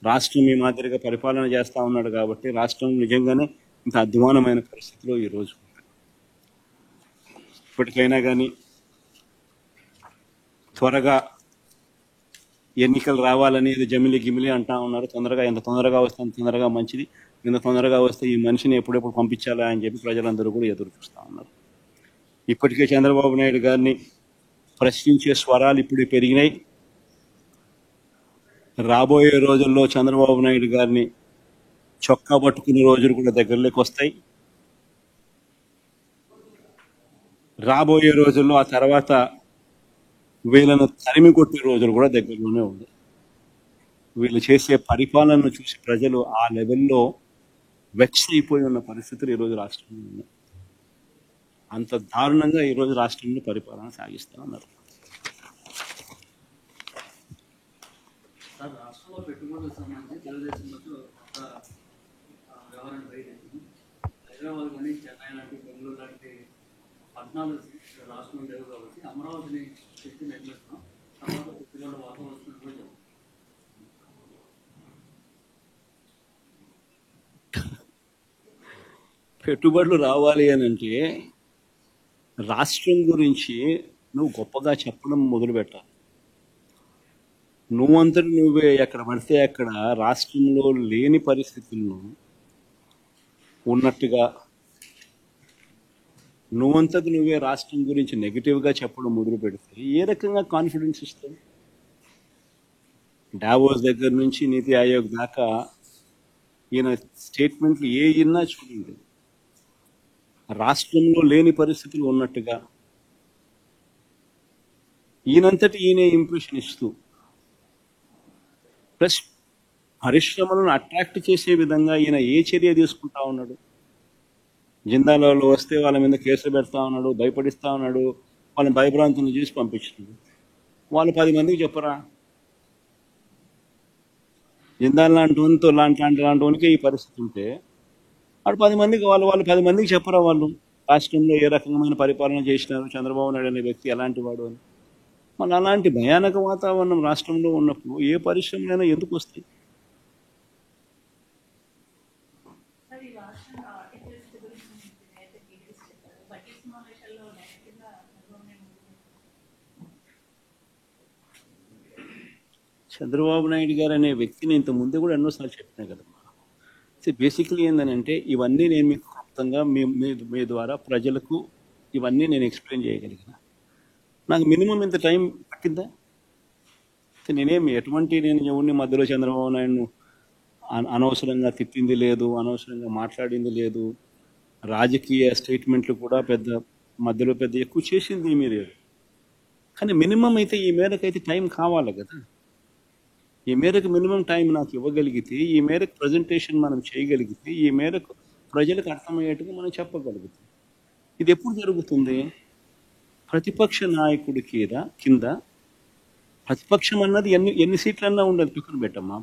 రాష్ట్రం ఈ మాదిరిగా పరిపాలన చేస్తూ ఉన్నాడు కాబట్టి రాష్ట్రం నిజంగానే ఇంత అధ్వానమైన పరిస్థితిలో ఈరోజు. ఇప్పటికైనా కానీ త్వరగా ఎన్నికలు రావాలనేది జమిలి గిమిలి అంటా ఉన్నారు. ఎంత తొందరగా వస్తే అంత తొందరగా మంచిది. ఇంత తొందరగా వస్తే ఈ మనిషిని ఎప్పుడెప్పుడు పంపించాలా అని చెప్పి ప్రజలందరూ కూడా ఎదురు చూస్తూ ఉన్నారు. ఇప్పటికే చంద్రబాబు నాయుడు గారిని ప్రశ్నించే స్వరాలు ఇప్పుడు పెరిగినాయి. రాబోయే రోజుల్లో చంద్రబాబు నాయుడు గారిని చొక్కా పట్టుకునే రోజులు కూడా దగ్గరలోకి వస్తాయి. రాబోయే రోజుల్లో ఆ తర్వాత వీళ్ళను తరిమి కొట్టే రోజులు కూడా దగ్గరలోనే ఉంది. వీళ్ళు చేసే పరిపాలనను చూసి ప్రజలు ఆ లెవెల్లో వెక్స్ అయిపోయి ఉన్న పరిస్థితులు ఈరోజు రాష్ట్రంలో ఉన్నాయి. అంత దారుణంగా ఈరోజు రాష్ట్రంలో పరిపాలన సాగిస్తూ ఉన్నారు. రాష్ట్రంలో పెట్టుబడులకు సంబంధించి తెలుగుదేశంలో వ్యవహారం బయటైంది. హైదరాబాద్ కానీ చెన్నై లాంటి బెంగళూరు లాంటి పట్టణాలు రాష్ట్రం లేవు కాబట్టి అమరావతిని శక్తి నిర్మిస్తున్నాం. తర్వాత పెట్టుబడుల వాతావరణం పెట్టుబడులు రావాలి అని అంటే రాష్ట్రం గురించి నువ్వు గొప్పగా చెప్పడం మొదలు పెట్టాలి. నువ్వంతటి నువ్వే ఎక్కడ పడితే అక్కడ రాష్ట్రంలో లేని పరిస్థితులను ఉన్నట్టుగా నువ్వంతటి నువ్వే రాష్ట్రం గురించి నెగిటివ్గా చెప్పడం మొదలు పెడితే ఏ రకంగా కాన్ఫిడెన్స్ ఇస్తావు? డావోస్ దగ్గర నుంచి నీతి ఆయోగ్ దాకా ఈయన స్టేట్మెంట్లు ఏ ఇన్నా చూడండి, రాష్ట్రంలో లేని పరిస్థితులు ఉన్నట్టుగా ఈయనంతటి ఈయనే ఇంప్రెషన్ ఇస్తూ ప్లస్ పరిశ్రమలను అట్రాక్ట్ చేసే విధంగా ఈయన ఏ చర్య తీసుకుంటా ఉన్నాడు? జిందాలలో వస్తే వాళ్ళ మీద కేసులు పెడతా ఉన్నాడు, భయపడిస్తా ఉన్నాడు, వాళ్ళని భయభ్రాంతులను చేసి పంపించినాడు. వాళ్ళు 10 మందికి చెప్పరా? జిందాల్ లాంటి వానికే ఈ పరిస్థితి ఉంటే వాడు 10 మందికి వాళ్ళు 10 మందికి చెప్పరా? వాళ్ళు రాష్ట్రంలో ఏ రకమైన పరిపాలన చేసినారు, చంద్రబాబు నాయుడు అనే వ్యక్తి ఎలాంటి వాడు అని. మన అలాంటి భయానక వాతావరణం రాష్ట్రంలో ఉన్నప్పుడు ఏ పరిశ్రమలైనా ఎందుకు వస్తాయి? చంద్రబాబు నాయుడు గారు అనే వ్యక్తిని ఇంత ముందు కూడా ఎన్నోసార్లు చెప్పినా కదమ్మా. సో బేసిక్లీ ఏంటంటే ఇవన్నీ నేను మీకు క్లుప్తంగా మీ ద్వారా ప్రజలకు ఇవన్నీ నేను ఎక్స్ప్లెయిన్ చేయగలిగిన. నాకు మినిమం ఇంత టైం పట్టిందా? నేను ఎవరిని మధ్యలో చంద్రబాబు నాయుడును అనవసరంగా తిట్టింది లేదు, అనవసరంగా మాట్లాడింది లేదు, రాజకీయ స్టేట్మెంట్లు కూడా మధ్యలో ఎక్కువ చేసింది మీరు. కానీ మినిమం అయితే ఈ మేరకు అయితే టైం కావాలి కదా. ఈ మేరకు మినిమం టైం నాకు ఇవ్వగలిగితే, ఈ మేరకు ప్రజెంటేషన్ మనం చేయగలిగితే, ఈ మేరకు ప్రజలకు అర్థమయ్యేట్టుగా మనం చెప్పగలుగుతాం. ఇది ఎప్పుడు జరుగుతుంది? ప్రతిపక్ష నాయకుడి కింద ప్రతిపక్షం అన్నది ఎన్ని సీట్లన్నా ఉండదు, పక్కన పెట్టమ్మా.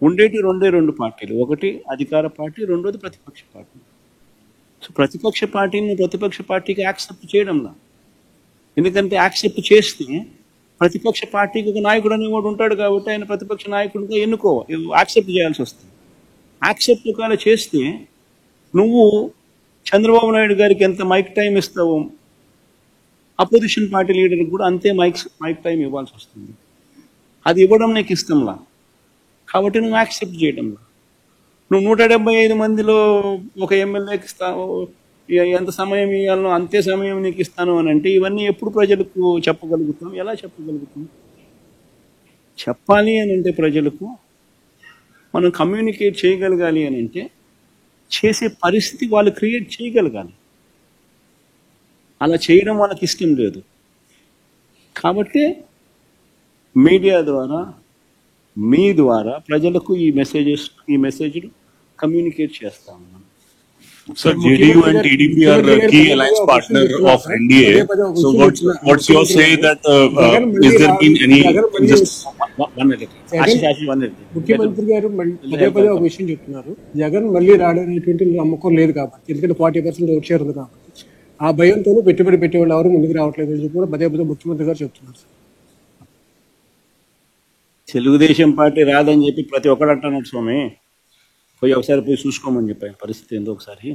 ఉండేటి రెండు పార్టీలు, ఒకటి అధికార పార్టీ, రెండోది ప్రతిపక్ష పార్టీ. సో ప్రతిపక్ష పార్టీని ప్రతిపక్ష పార్టీకి యాక్సెప్ట్ చేయడంలా. ఎందుకంటే యాక్సెప్ట్ చేస్తే ప్రతిపక్ష పార్టీకి ఒక నాయకుడు అనేవాడు ఉంటాడు కాబట్టి ఆయన ప్రతిపక్ష నాయకుడిగా యాక్సెప్ట్ చేయాల్సి వస్తుంది. యాక్సెప్ట్ ఒకవేళ చేస్తే నువ్వు చంద్రబాబు నాయుడు గారికి ఎంత మైక్ టైం ఇస్తావో అపోజిషన్ పార్టీ లీడర్కి కూడా అంతే మైక్ టైం ఇవ్వాల్సి వస్తుంది. అది ఇవ్వడం నీకు ఇష్టంలా కాబట్టి నువ్వు యాక్సెప్ట్ చేయడంలా. నువ్వు 175 మందిలో ఒక ఎమ్మెల్యేకి ఇస్తావు, ఎంత సమయం ఇవ్వాలో అంతే సమయం నీకు ఇస్తాను అని అంటే ఇవన్నీ ఎప్పుడు ప్రజలకు చెప్పగలుగుతాం? ఎలా చెప్పగలుగుతాం? చెప్పాలి అని అంటే ప్రజలకు మనం కమ్యూనికేట్ చేయగలగాలి అని అంటే చేసే పరిస్థితి వాళ్ళు క్రియేట్ చేయగలగాలి. అలా చేయడం వాళ్ళకి ఇష్టం లేదు కాబట్టి మీడియా ద్వారా, మీ ద్వారా ప్రజలకు ఈ మెసేజ్లు కమ్యూనికేట్ చేస్తా ఉన్నాం. Sir, JDU and TDP are a key alliance partner of NDA. So what's your say that is there been any just ముఖ్యమంత్రి గారు పదే ఒక విషయం చెప్తున్నారు, జగన్ మళ్ళీ రాడనేటువంటి నమ్మకం లేదు కాబట్టి, ఎందుకంటే 40% ఓట్ షేర్ ఉంది కాబట్టి ఆ భయంతోనే పెట్టుబడి పెట్టేవాళ్ళు ఎవరు ముందుకు రావట్లేదు అని చెప్పి కూడా పదే ముఖ్యమంత్రి గారు చెప్తున్నారు. తెలుగుదేశం పార్టీ రాదని చెప్పి ప్రతి ఒక్కడు అంటున్నాడు స్వామి. ఒకసారి పోయి చూసుకోమని చెప్పాను పరిస్థితి ఏందో ఒకసారి.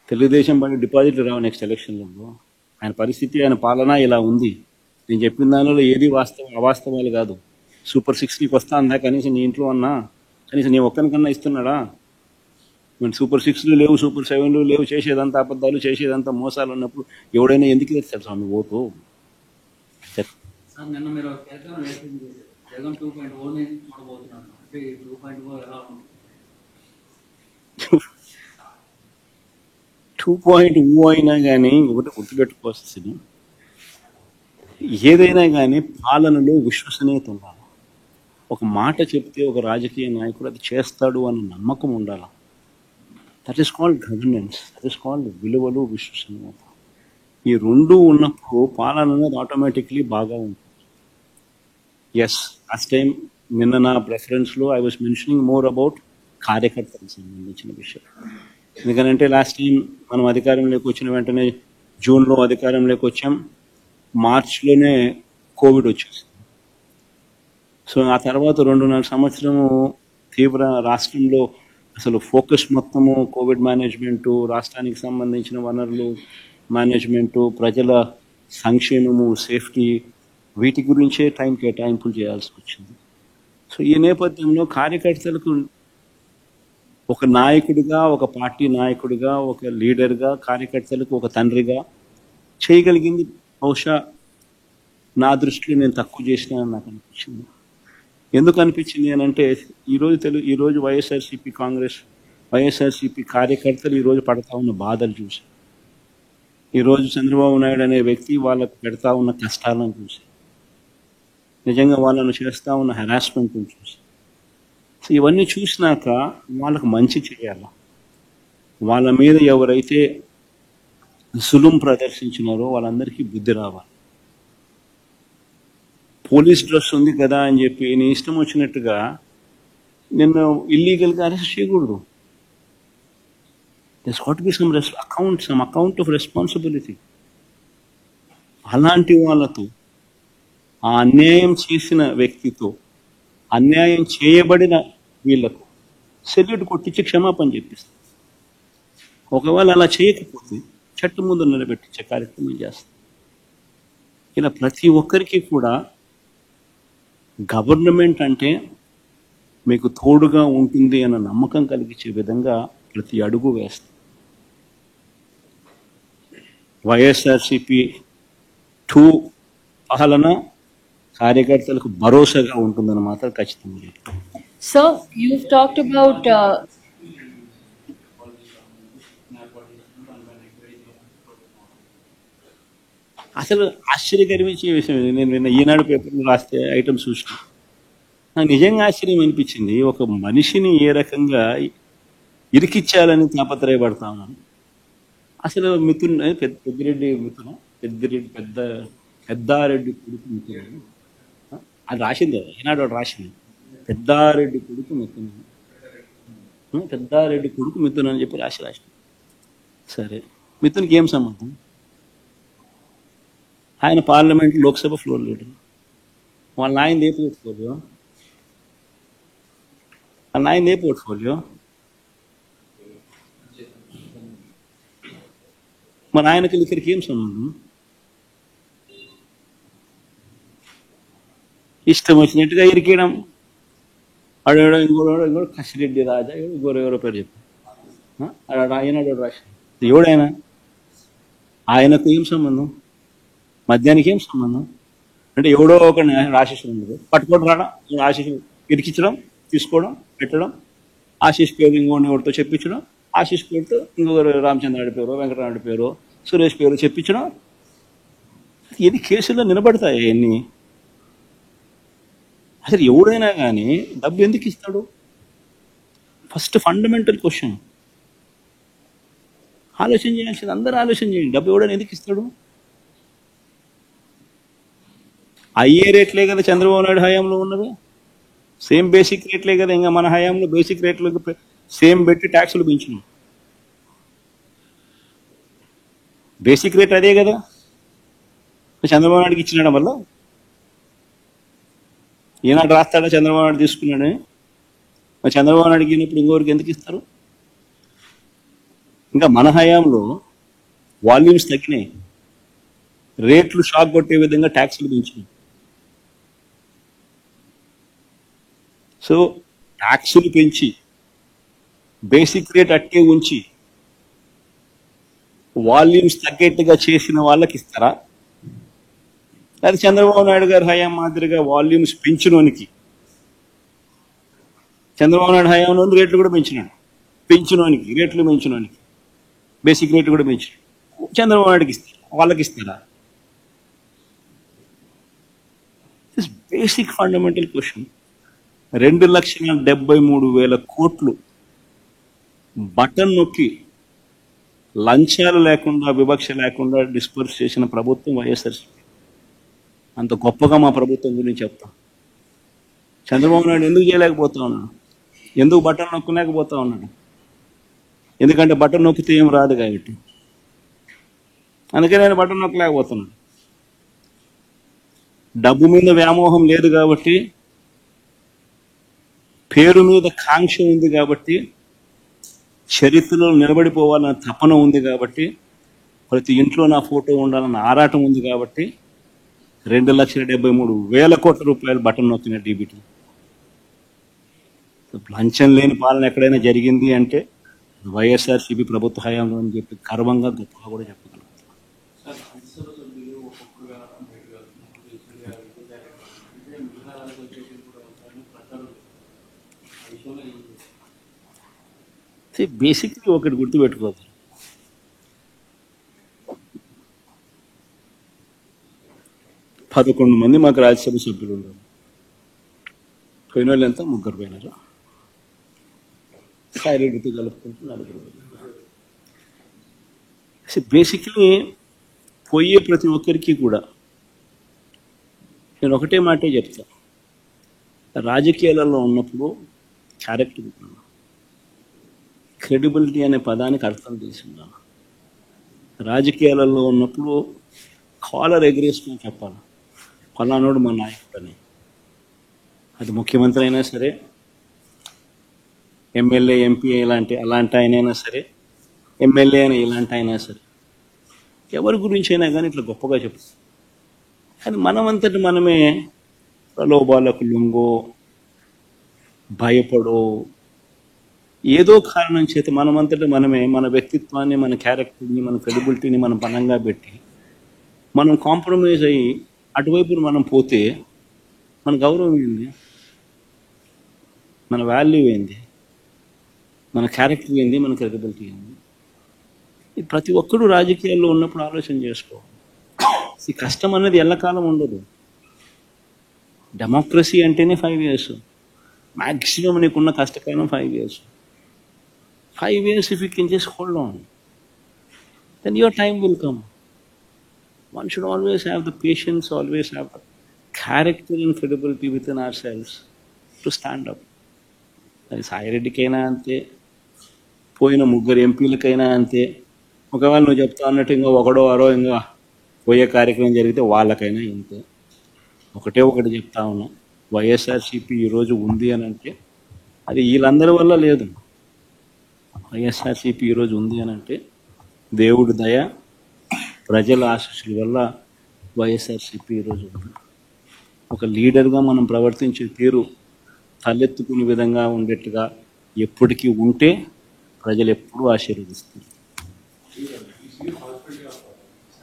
తెలుగుదేశం పార్టీ డిపాజిట్లు రావు నెక్స్ట్ ఎలక్షన్లో. ఆయన పరిస్థితి, ఆయన పాలన ఇలా ఉంది. నేను చెప్పిన దానిలో ఏది అవాస్తవాలు కాదు. సూపర్ 60కి వస్తా అందా కనీసం నీ ఇంట్లో అన్నా, కనీసం నీ ఒక్కరికన్నా ఇస్తున్నాడా? మన సూపర్ 6లు లేవు, సూపర్ 7లు లేవు, చేసేదంతా అబద్ధాలు, చేసేదంతా మోసాలు ఉన్నప్పుడు ఎవడైనా ఎందుకు తెస్తాడు స్వామి ఓటు? సార్, నిన్న మీరు జగన్ 2.0 చూడబోతున్నాను అంటే 2.0 ఎలా ఉంది? 2.0 అయినా కానీ ఒకటి గుర్తుపెట్టుకోవాల్సింది, ఏదైనా కానీ పాలనలో విశ్వసనీయత ఉండాలి. ఒక మాట చెప్తే ఒక రాజకీయ నాయకుడు అది చేస్తాడు అన్న నమ్మకం ఉండాలి. That is called governance, that is called విలువలు, విశ్వసనీయత. ఈ రెండు ఉన్నప్పుడు పాలన అనేది ఆటోమేటిక్లీ బాగా ఉంటుంది. ఎస్, లాస్ట్ టైం నిన్న నా ప్రెఫరెన్స్లో I was mentioning more about కార్యకర్తలకు సంబంధించిన విషయం. ఎందుకంటే లాస్ట్ టైం మనం అధికారంలోకి వచ్చిన వెంటనే జూన్లో అధికారంలోకి వచ్చాం, మార్చిలోనే కోవిడ్ వచ్చేసింది. సో ఆ తర్వాత 2.5 సంవత్సరము తీవ్ర రాష్ట్రంలో అసలు ఫోకస్ మొత్తము కోవిడ్ మేనేజ్మెంటు, రాష్ట్రానికి సంబంధించిన వనరులు మేనేజ్మెంటు, ప్రజల సంక్షేమము, సేఫ్టీ, వీటి గురించే టైం కేటాయింపులు చేయాల్సి వచ్చింది. సో ఈ నేపథ్యంలో కార్యకర్తలకు ఒక నాయకుడిగా, ఒక పార్టీ నాయకుడిగా, ఒక లీడర్గా, కార్యకర్తలకు ఒక తండ్రిగా చేయగలిగింది బహుశా నా దృష్టిలో నేను తక్కువ చేసినానని నాకు అనిపించింది. ఎందుకు అనిపించింది అని అంటే ఈరోజు వైఎస్ఆర్సీపీ కార్యకర్తలు ఈరోజు పడతా ఉన్న బాధలు చూసి, ఈరోజు చంద్రబాబు నాయుడు అనే వ్యక్తి వాళ్ళకు పెడతా ఉన్న కష్టాలను చూసి, నిజంగా వాళ్ళను చేస్తూ ఉన్న హెరాస్మెంట్ని చూసి, సో ఇవన్నీ చూసినాక వాళ్ళకు మంచి చేయాలి. వాళ్ళ మీద ఎవరైతే సులుం ప్రదర్శించినారో వాళ్ళందరికీ బుద్ధి రావాలి. పోలీస్ డ్రెస్ ఉంది కదా అని చెప్పి నీ ఇష్టం వచ్చినట్టుగా నిన్ను ఇల్లీగల్గా అరెస్ట్ చేయకూడదు. There's got to be some account of responsibility. అలాంటి వాళ్ళతో, ఆ అన్యాయం చేసిన వ్యక్తితో, అన్యాయం చేయబడిన వీళ్లకు సెల్యూట్ కొట్టించి క్షమాపణ చెప్పిస్తాం. ఒకవేళ అలా చేయకపోతే చట్టం ముందు నిలబెట్టించే కార్యక్రమం చేస్తాం. ఇలా ప్రతి ఒక్కరికి కూడా గవర్నమెంట్ అంటే మీకు తోడుగా ఉంటుంది అన్న నమ్మకం కలిగించే విధంగా ప్రతి అడుగు వేస్తాం. వైఎస్ఆర్సీపీ 2 పాలన కార్యకర్తలకు భరోసాగా ఉంటుందని మాత్రం ఖచ్చితంగా. So you've talked about అసలు ఆశ్చర్యకరమించే విషయం ఇది. నేను నిన్న ఈనాడు పేపర్లో రాస్తే ఐటమ్స్ చూసిన నాకు నిజంగా ఆశ్చర్యం అనిపించింది. ఒక మనిషిని ఏ రకంగా ఇరికిచ్చాలని తాపత్రయపడతా ఉన్నాను. అసలు మిథున్ పెద్దిరెడ్డి మిథున పెద్దారెడ్డి కొడుకు మిథున అది రాసింది కదా ఈనాడు వాడు రాసింది. పెద్దారెడ్డి కొడుకు మిథున పెద్దారెడ్డి కొడుకు మిథున అని చెప్పి రాసింది. సరే, మిథున్కి ఏం సంబంధం? ఆయన పార్లమెంట్ లోక్సభ ఫ్లోర్ లీడర్. వాళ్ళ నాయనది ఏ పోర్ట్ఫోలియో? వాళ్ళ నాయనది ఏ పోర్ట్ఫోలియో? మన ఆయనకి ఇక్కడికి ఏం సంబంధం? ఇష్టం వచ్చినట్టుగా ఇరికేయడం. ఆడేడో ఇంకోడో కసిరెడ్డి రాజా ఎవరో పేరు చెప్పారు. ఆయనాడు రాసి ఎవడైనా ఆయనకు ఏం సంబంధం? మద్యానికి ఏం సంబంధం? అంటే ఎవడో ఒక ఆశీస్సు ఉండదు, పట్టుకోవడం రావడం, ఆశీస్సు ఇరికించడం, తీసుకోవడం, పెట్టడం, ఆశీష్ పేరు ఇంకోటి చెప్పించడం, ఆశీష్ పేరుతో ఇంకొకరు రామచంద్రాడి పేరు, వెంకటరాముడి పేరు, సురేష్ పేరు చెప్పించడం. ఎన్ని కేసుల్లో నిలబడతాయి ఎన్ని? అసలు ఎవడైనా కానీ డబ్బు ఎందుకు ఇస్తాడు? ఫస్ట్ ఫండమెంటల్ క్వశ్చన్ ఆలోచన చేయాల్సింది. అందరూ ఆలోచన చేయండి. డబ్బు ఎవడైనా ఎందుకు ఇస్తాడు? అయ్యే రేట్లే కదా చంద్రబాబు నాయుడు హయాంలో ఉన్నది. సేమ్ బేసిక్ రేట్లే కదా. ఇంకా మన హయాంలో బేసిక్ రేట్లకు సేమ్ పెట్టి ట్యాక్సులు పెంచినాం. బేసిక్ రేట్ అదే కదా. చంద్రబాబు నాయుడుకి ఇచ్చినడం వల్ల ఈనాడు రాస్తాడా చంద్రబాబు నాయుడు తీసుకున్నాడని? మరి చంద్రబాబు నాయుడుకి ఇచ్చినప్పుడు ఇంకోరికి ఎందుకు ఇస్తారు? ఇంకా మన హయాంలో వాల్యూమ్స్ తగ్గినాయి, రేట్లు షాక్ కొట్టే విధంగా ట్యాక్సులు పెంచినాయి. సో ట్యాక్సులు పెంచి బేసిక్ రేట్ అట్టే ఉంచి వాల్యూమ్స్ తగ్గేట్టుగా చేసిన వాళ్ళకి ఇస్తారా? అది చంద్రబాబు నాయుడు గారి హయాం మాదిరిగా వాల్యూమ్స్ పెంచినోనికి, చంద్రబాబు నాయుడు హయాంలో రేట్లు కూడా పెంచినోనికి రేట్లు పెంచినోనికి బేసిక్ రేట్లు కూడా పెంచినాడు. చంద్రబాబు నాయుడుకి ఇస్తారు, వాళ్ళకి ఇస్తారా? Basic fundamental question. 2,73,000 కోట్లు బటన్ నొక్కి లంచాలు లేకుండా, వివక్ష లేకుండా డిస్పర్స్ చేసిన ప్రభుత్వం వైఎస్ఆర్సీపీ. అంత గొప్పగా మా ప్రభుత్వం గురించి చెప్తాం. చంద్రబాబు నాయుడు ఎందుకు చేయలేకపోతా ఉన్నాడు? ఎందుకు బటన్ నొక్కలేకపోతా ఉన్నాడు? ఎందుకంటే బటన్ నొక్కితే ఏం రాదు కాబట్టి. అందుకే నేను బటన్ నొక్కలేకపోతున్నాను. డబ్బు మీద వ్యామోహం లేదు కాబట్టి, పేరు మీద కాంక్ష ఉంది కాబట్టి, చరిత్రలో నిలబడిపోవాలన్న తపన ఉంది కాబట్టి, ప్రతి ఇంట్లో నా ఫోటో ఉండాలన్న ఆరాటం ఉంది కాబట్టి 2,73,000 కోట్ల రూపాయలు బటన్ నొక్కిన డీబీటీ. లంచం లేని పాలన ఎక్కడైనా జరిగింది అంటే వైఎస్ఆర్సీపీ ప్రభుత్వ హయాంలో అని చెప్పి గర్వంగా గొప్పగా కూడా చెప్పగలం. బేసిక్లీ ఒకటి గుర్తుపెట్టుకోవాలి, పదకొండు మంది మాకు రాజ్యసభ సభ్యులు ఉన్నారు. పోయిన వాళ్ళు ఎంత? 3 పోయినారు. సాయిరెడ్డితో కలుపుకుంటూ 4. బేసిక్లీ పోయే ప్రతి ఒక్కరికి కూడా నేను ఒకటే మాటే చెప్తా, రాజకీయాలలో ఉన్నప్పుడు క్యారెక్టర్, క్రెడిబిలిటీ అనే పదానికి అర్థం తీసుకున్నాను. రాజకీయాలలో ఉన్నప్పుడు కాలర్ ఎగరేసుకుని చెప్పాలి, ఫలానోడు మా నాయకుడు అని. అది ముఖ్యమంత్రి అయినా సరే, ఎమ్మెల్యే, ఎంపీ అలాంటి ఆయనైనా సరే, ఎమ్మెల్యే అయినా ఇలాంటి అయినా సరే, ఎవరి గురించి అయినా కానీ ఇట్లా గొప్పగా చెప్తాం. కానీ మనమంతటి మనమే ప్రలోభాలకు లొంగో, భయపడో, ఏదో కారణం చేత మనమంతటి మనమే మన వ్యక్తిత్వాన్ని, మన క్యారెక్టర్ని, మన క్రెడిబిలిటీని మనం బలంగా పెట్టి మనం కాంప్రమైజ్ అయ్యి అటువైపు మనం పోతే మన గౌరవం ఏంది? మన వాల్యూ ఏంది? మన క్యారెక్టర్ ఏంది? మన క్రెడిబిలిటీ ఏంది? ఈ ప్రతి ఒక్కరూ రాజకీయాల్లో ఉన్నప్పుడు ఆలోచన చేసుకో. ఈ కష్టం అనేది ఎల్లకాలం ఉండదు. డెమోక్రసీ అంటేనే 5 years. మ్యాక్సిమం నీకున్న కష్టకాలం 5 years. 5 years if you can just hold on, then your time will come. One should always have the patience, always have the character and credibility within ourselves to stand up. అది సాయిరెడ్డికైనా అంతే, పోయిన 3 ఎంపీలకైనా అంతే. ఒకవేళ నువ్వు చెప్తా అన్నట్టు ఇంకా ఒకడో అరో ఇంకా పోయే కార్యక్రమం జరిగితే వాళ్ళకైనా ఇంతే. ఒకటి చెప్తా ఉన్నా, వైఎస్ఆర్సీపీ ఈరోజు ఉంది అని అంటే అది వీళ్ళందరి వల్ల లేదు. వైఎస్ఆర్సీపీ ఈరోజు ఉంది అని అంటే దేవుడి దయ, ప్రజల ఆశీస్సుల వల్ల వైఎస్ఆర్సీపీ ఈరోజు ఉంది. ఒక లీడర్గా మనం ప్రవర్తించే తీరు తలెత్తుకునే విధంగా ఉండేట్టుగా ఎప్పటికీ ఉంటే ప్రజలు ఎప్పుడూ ఆశీర్వదిస్తారు.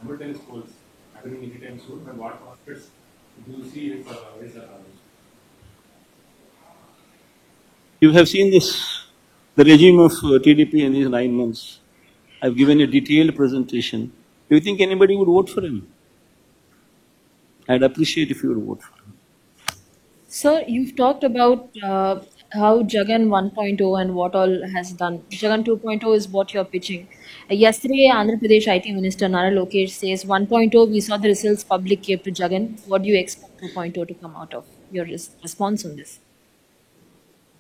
Simultaneous polls happening anytime soon, and what prospects do you see if You have seen this, the regime of TDP in these 9 months. I've given a detailed presentation. Do you think anybody would vote for him? I'd appreciate if you would vote for him. Sir, you've talked about how Jagan 1.0 and what all has done. Jagan 2.0 is what you're pitching. Yesterday, Andhra Pradesh IT Minister Nara Lokesh says 1.0, we saw the results public gave to Jagan. What do you expect 2.0 to come out of? Your response on this?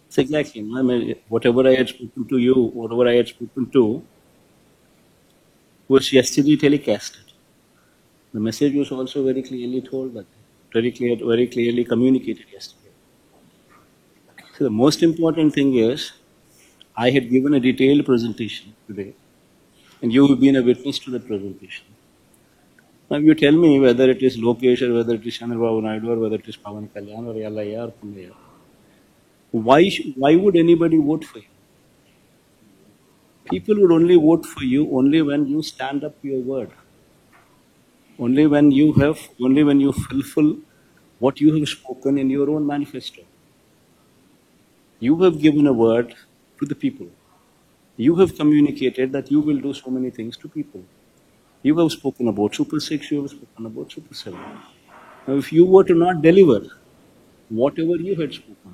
It's exactly. I mean, whatever I had spoken to you, whatever I had spoken to, was yesterday telecasted. The message was also very clearly told, but very clearly communicated yesterday. So the most important thing is, I had given a detailed presentation today, and you have been a witness to that presentation. Now you tell me whether it is Lokesh or whether it is Chandrababu Naidu or whether it is Pawan Kalyan or Yallaya or Punnaya. Why would anybody vote for you? People would only vote for you only when you stand up to your word. Only when you fulfill what you have spoken in your own manifesto. You have given a word to the people. You have communicated that you will do so many things to people. You have spoken about Super 6, you have spoken about Super 7. Now, if you were to not deliver whatever you had spoken,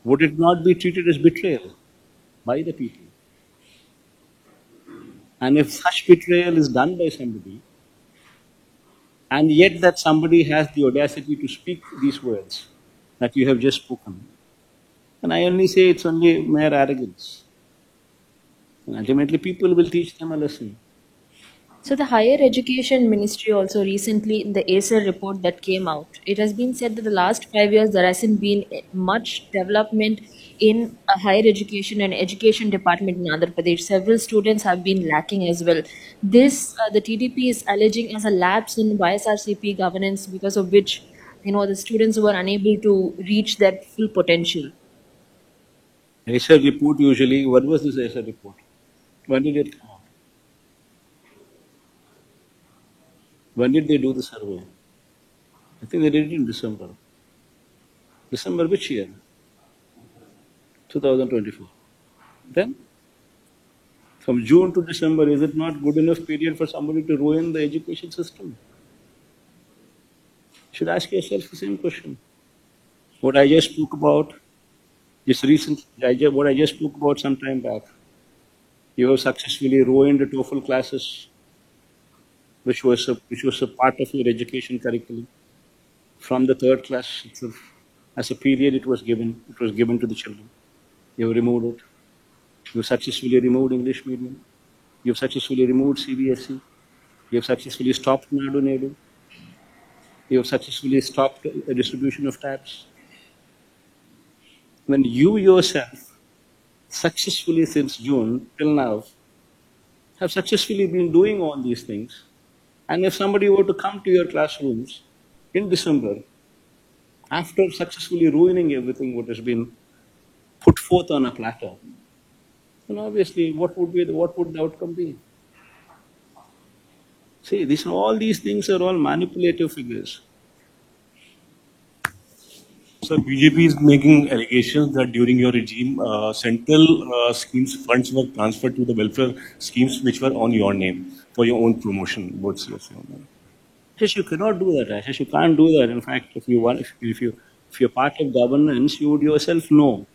would it not be treated as betrayal by the people? And if such betrayal is done by somebody, and yet that somebody has the audacity to speak these words that you have just spoken, and I only say it's only mere arrogance. And ultimately, people will teach them a lesson. So the Higher Education Ministry also recently, in the Acer report that came out, it has been said that the last 5 years there hasn't been much development in a higher education and education department in Andhra Pradesh. Several students have been lacking as well. This, the TDP is alleging as a lapse in YSRCP governance, because of which, the students were unable to reach that full potential. Acer report usually, what was this Acer report? When did it come out? When did they do the survey? I think they did it in December. December which year? 2024. Then, from June to December, is it not good enough period for somebody to ruin the education system? You should ask yourself the same question. What I just spoke about, what I just spoke about some time back, you have successfully ruined the TOEFL classes, which was a part of your education curriculum. From the 3rd class itself, as a period it was given to the children. You have removed it. You have successfully removed English medium. You have successfully removed CBSE. You have successfully stopped Nadu Nedu. You have successfully stopped the distribution of tabs. When you yourself, successfully since June till now, have successfully been doing all these things, and if somebody were to come to your classrooms in December, after successfully ruining everything what has been put forth on a platter, then obviously what would the outcome be? See, all these things are all manipulative figures. So BJP is making allegations that during your regime, central schemes funds were transferred to the welfare schemes which were on your name for your own promotion. What's your say on that? Yes, you cannot do that, Ashish. You can't do that. In fact, if you're part of governance, you would yourself know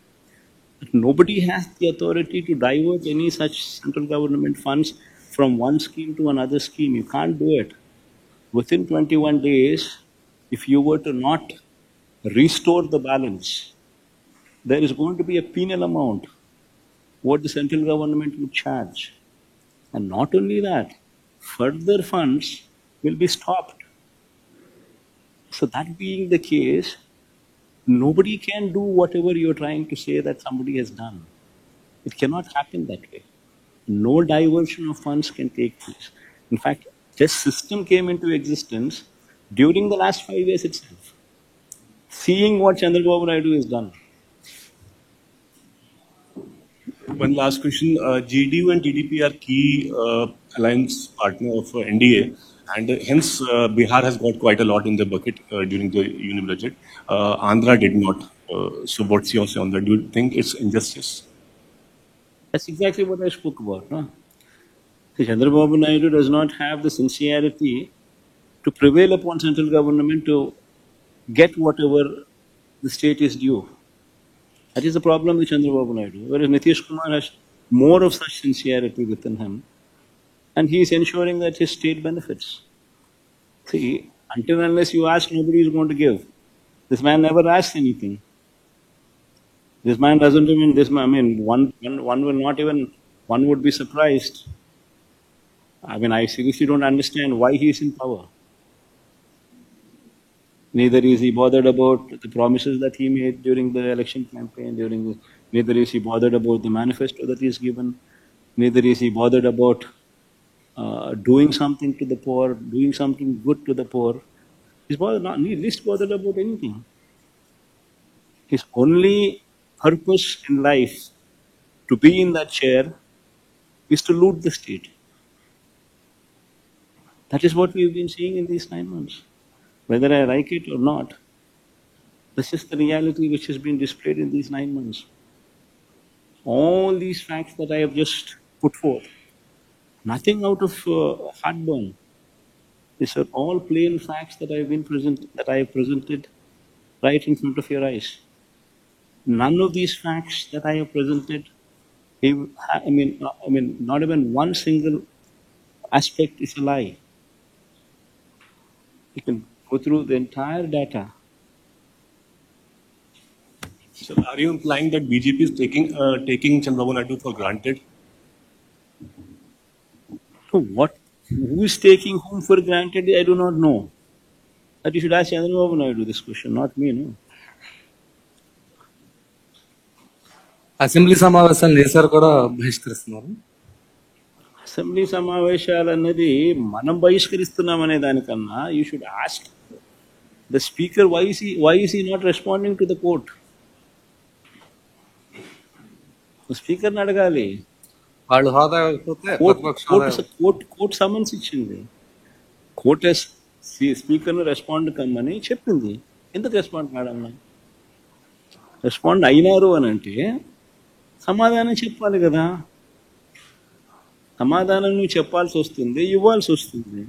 that nobody has the authority to divert any such central government funds from one scheme to another scheme. You can't do it. Within 21 days, if you were to not restore the balance, there is going to be a penal amount what the central government would charge. And not only that, further funds will be stopped. So that being the case, nobody can do whatever you're trying to say that somebody has done. It cannot happen that way. No diversion of funds can take place. In fact, this system came into existence during the last 5 years itself. Seeing what Chandrababu Naidu has done. One last question. JDU and TDP are key alliance partner of NDA, and hence Bihar has got quite a lot in the bucket during the union budget. Andhra did not. So what's your say on that? Do you think it's injustice? That's exactly what I spoke about. No? See, Chandrababu Naidu does not have the sincerity to prevail upon central government to get whatever the state is due. That is the problem with Chandrababu Naidu. Whereas Nitish Kumar has more of such sincerity within him, and he is ensuring that his state benefits. See, until unless you ask, nobody is going to give. This man never asks anything. This man doesn't even, one will not even, one would be surprised. I seriously don't understand why he is in power. Neither is he bothered about the promises that he made during the election campaign, neither is he bothered about the manifesto that he has given, neither is he bothered about doing something to the poor, doing something good to the poor. He's least bothered about anything. His only purpose in life to be in that chair is to loot the state. That is what we've been seeing in these 9 months. Whether I like it or not, this is the reality which has been displayed in these 9 months. All these facts that I have just put forth, nothing out of heartburn. These are all plain facts that I have presented right in front of your eyes. None of these facts that I have presented, not even one single aspect is a lie. You can go through the entire data. So are you implying that BJP is taking Chandrababu Naidu for granted? So who is taking whom for granted, I do not know. But you should ask Chandrababu Naidu this question, not me, no. Assembly సమావేశాలు చేశారు కూడా బహిష్కరిస్తున్నారు. Assembly సమావేశాలు అన్నది మనం బహిష్కరిస్తున్నామనే దానికన్నా you should ask the speaker why is he not responding to the court. స్పీకర్ని అడగాలి. వాళ్ళు హోదా కోర్టు సమన్స్ ఇచ్చింది. కోర్టు స్పీకర్ను రెస్పాండ్ కమ్మని చెప్పింది. ఎందుకు రెస్పాండ్ కాడన్నా? రెస్పాండ్ అయినారు అని అంటే సమాధానం చెప్పాలి కదా. సమాధానం నువ్వు చెప్పాల్సి వస్తుంది, ఇవ్వాల్సి వస్తుంది.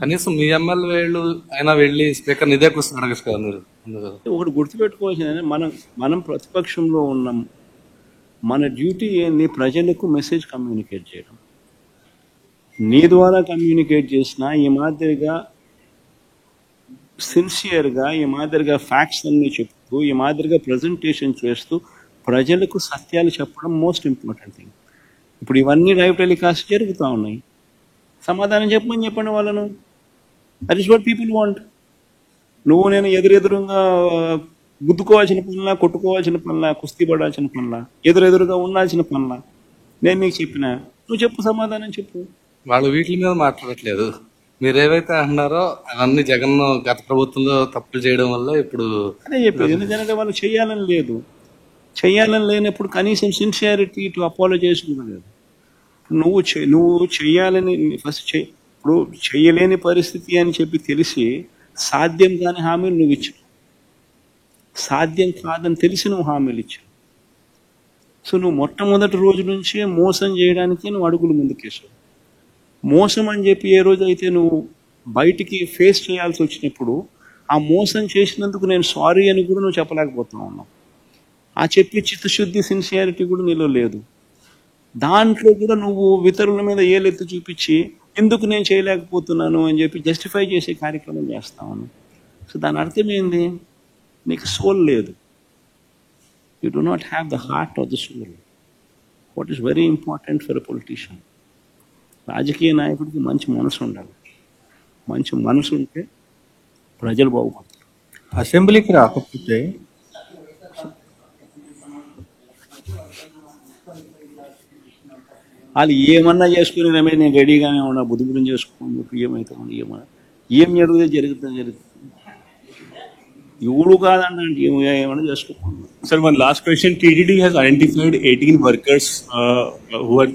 కనీసం మీ ఎమ్మెల్యేలు అయినా వెళ్ళి స్పీకర్ ఇదే క్వశ్చన్ అడగచ్చు కదా మీరు. ఒకటి గుర్తుపెట్టుకోవాల్సింది, మనం ప్రతిపక్షంలో ఉన్నాం. మన డ్యూటీ ఏంది? ప్రజలకు మెసేజ్ కమ్యూనికేట్ చేయడం. నీ ద్వారా కమ్యూనికేట్ చేసినా ఈ మాదిరిగా సిన్సియర్గా, ఈ మాదిరిగా ఫ్యాక్ట్స్ అన్ని చెప్తూ, ఈ మాదిరిగా ప్రజెంటేషన్ చేస్తూ ప్రజలకు సత్యాలు చెప్పడం మోస్ట్ ఇంపార్టెంట్ థింగ్. ఇప్పుడు ఇవన్నీ లైవ్ టెలికాస్ట్ జరుగుతూ ఉన్నాయి. సమాధానం చెప్పండి వాళ్ళను. That is what people want. నువ్వు నేను ఎదురుగా గుద్దుకోవాల్సిన పనులా, కొట్టుకోవాల్సిన పనులా, కుస్తీ పడాల్సిన పనులా, ఎదురుగా ఉండాల్సిన పనులా నేను నీకు చెప్పినా నువ్వు చెప్పు, సమాధానం చెప్పు. వాళ్ళు వీటి మీద మాట్లాడట్లేదు. మీరు ఏవైతే అంటున్నారో అవన్నీ జగన్ గత ప్రభుత్వంలో తప్పులు చేయడం వల్ల ఇప్పుడు అదే చెప్పేది. ఎందుకంటే వాళ్ళు చేయాలని లేదు. చేయాలని లేనప్పుడు కనీసం సిన్సియారిటీ టు అపాలజైజ్ లేదు. నువ్వు చేయాలని ఫస్ట్ ఇప్పుడు చేయలేని పరిస్థితి అని చెప్పి తెలిసి సాధ్యం కాని హామీలు నువ్వు ఇచ్చావు. సాధ్యం కాదని తెలిసి నువ్వు హామీలు ఇచ్చావు. సో నువ్వు మొట్టమొదటి రోజు నుంచే మోసం చేయడానికి నువ్వు అడుగులు ముందుకేసావు. మోసం అని చెప్పి ఏ రోజు అయితే నువ్వు బయటికి ఫేస్ చేయాల్సి వచ్చినప్పుడు ఆ మోసం చేసినందుకు నేను సారీ అని కూడా నువ్వు చెప్పలేకపోతా ఉన్నావు. ఆ చెప్పి చిత్తశుద్ధి సిన్సియారిటీ కూడా నీలో లేదు. దాంట్లో కూడా నువ్వు ఇతరుల మీద ఏలెత్తి చూపించి ఎందుకు నేను చేయలేకపోతున్నాను అని చెప్పి జస్టిఫై చేసే కార్యక్రమం చేస్తా ఉన్నావు. సో దాని అర్థం ఏంది? నీకు సోల్ లేదు. You do not have the heart of the soul. What is very important for a politician. రాజకీయ నాయకుడికి మంచి మనసు ఉండాలి. మంచి మనసు ఉంటే ప్రజలు బాగుపడతారు. అసెంబ్లీకి రాకపోతే వాళ్ళు ఏమన్నా చేసుకుని రమేష్ నేను రెడీగానే ఉన్నా బుద్ధిగురం చేసుకోమని చెప్పి ఏమవుతా ఉంది. ఏం జరుగుతుంది. ఎవడు కాదంటే ఏమన్నా చేసుకోకుండా. Sir, one last question. TDD has identified 18 workers who have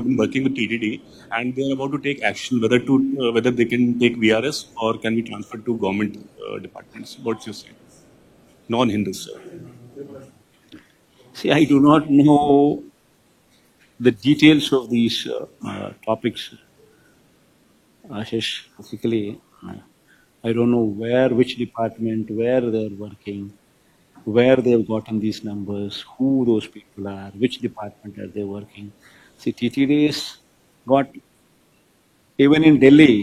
been working with TDD, and they are about to take action whether they can take VRS or can be transferred to government departments. What's your say? Non-Hindus, sir. See, I do not know the details of these topics, Ashish. Basically, I don't know which department, where they're working, where they've gotten these numbers, who those people are, which department are they working. See, TTD's got, even in Delhi,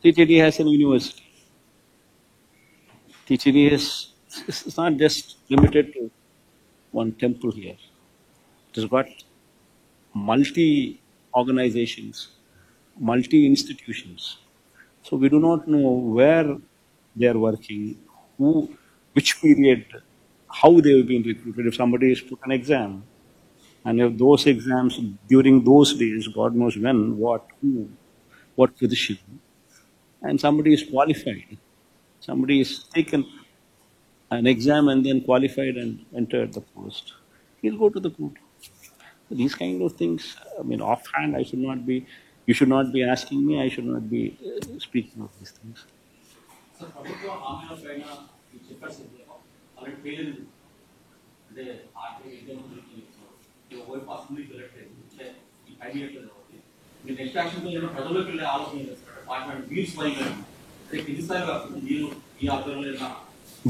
TTD has an university. TTD it's not just limited to one temple here. It has got multi-organizations, multi-institutions. So we do not know where they are working, which period, how they have been recruited. If somebody has put an exam, and if those exams during those days, God knows when, what position, and somebody is qualified, somebody is taken an exam and then qualified and entered the post, he'll go to the court. So these kind of things, I mean, offhand, you should not be asking me, I should not be speaking of these things. Sir ప్రభుత్వ హామీల పైన చెప్పారు sir అలాంటి పేరు అంటే ఆర్థిక వైపు అసెంబ్లీకి వెళ్ళట్లేదు అంటే ఈ 5 years కాబట్టి మీరు నెక్స్ట్ యాక్షన్తో ఏదైనా ప్రజల్లోకి వెళ్ళే ఆలోచన చేస్తారు పార్లమెంట్ వీల్స్ పైగా అంటే ఎన్నిసార్లు మీరు ఈ ఆధ్వర్యంలో ఏదైనా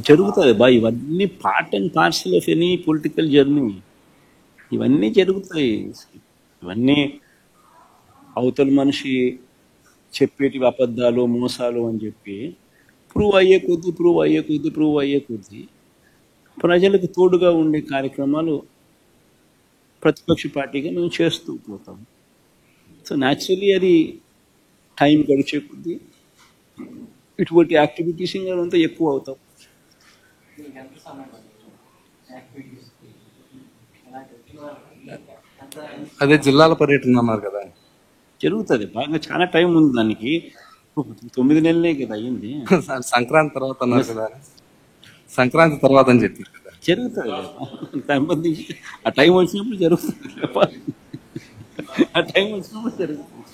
జరుగుతుంది బా. ఇవన్నీ part and parcel of any political journey. ఇవన్నీ జరుగుతాయి. ఇవన్నీ అవతల మనిషి చెప్పేటి అబద్ధాలు మోసాలు అని చెప్పి ప్రూవ్ అయ్యే కొద్దీ ప్రజలకు తోడుగా ఉండే కార్యక్రమాలు ప్రతిపక్ష పార్టీగా మేము చేస్తూ పోతాం. సో న్యాచురలీ అది టైం గడిచే కొద్దీ ఇటువంటి యాక్టివిటీస్ ఇంకా ఎక్కువ అవుతాం. అదే జిల్లాల పర్యటన అన్నారు కదా, జరుగుతుంది. బాగా చాలా టైం ఉంది దానికి. 9 నెలలే కదా అయ్యింది. సంక్రాంతి తర్వాత అన్నారు కదా, సంక్రాంతి తర్వాత అని చెప్పారు కదా. జరుగుతుంది సంబంధించి ఆ టైం వచ్చినప్పుడు జరుగుతుంది. ఆ టైం వచ్చినప్పుడు జరుగుతుంది.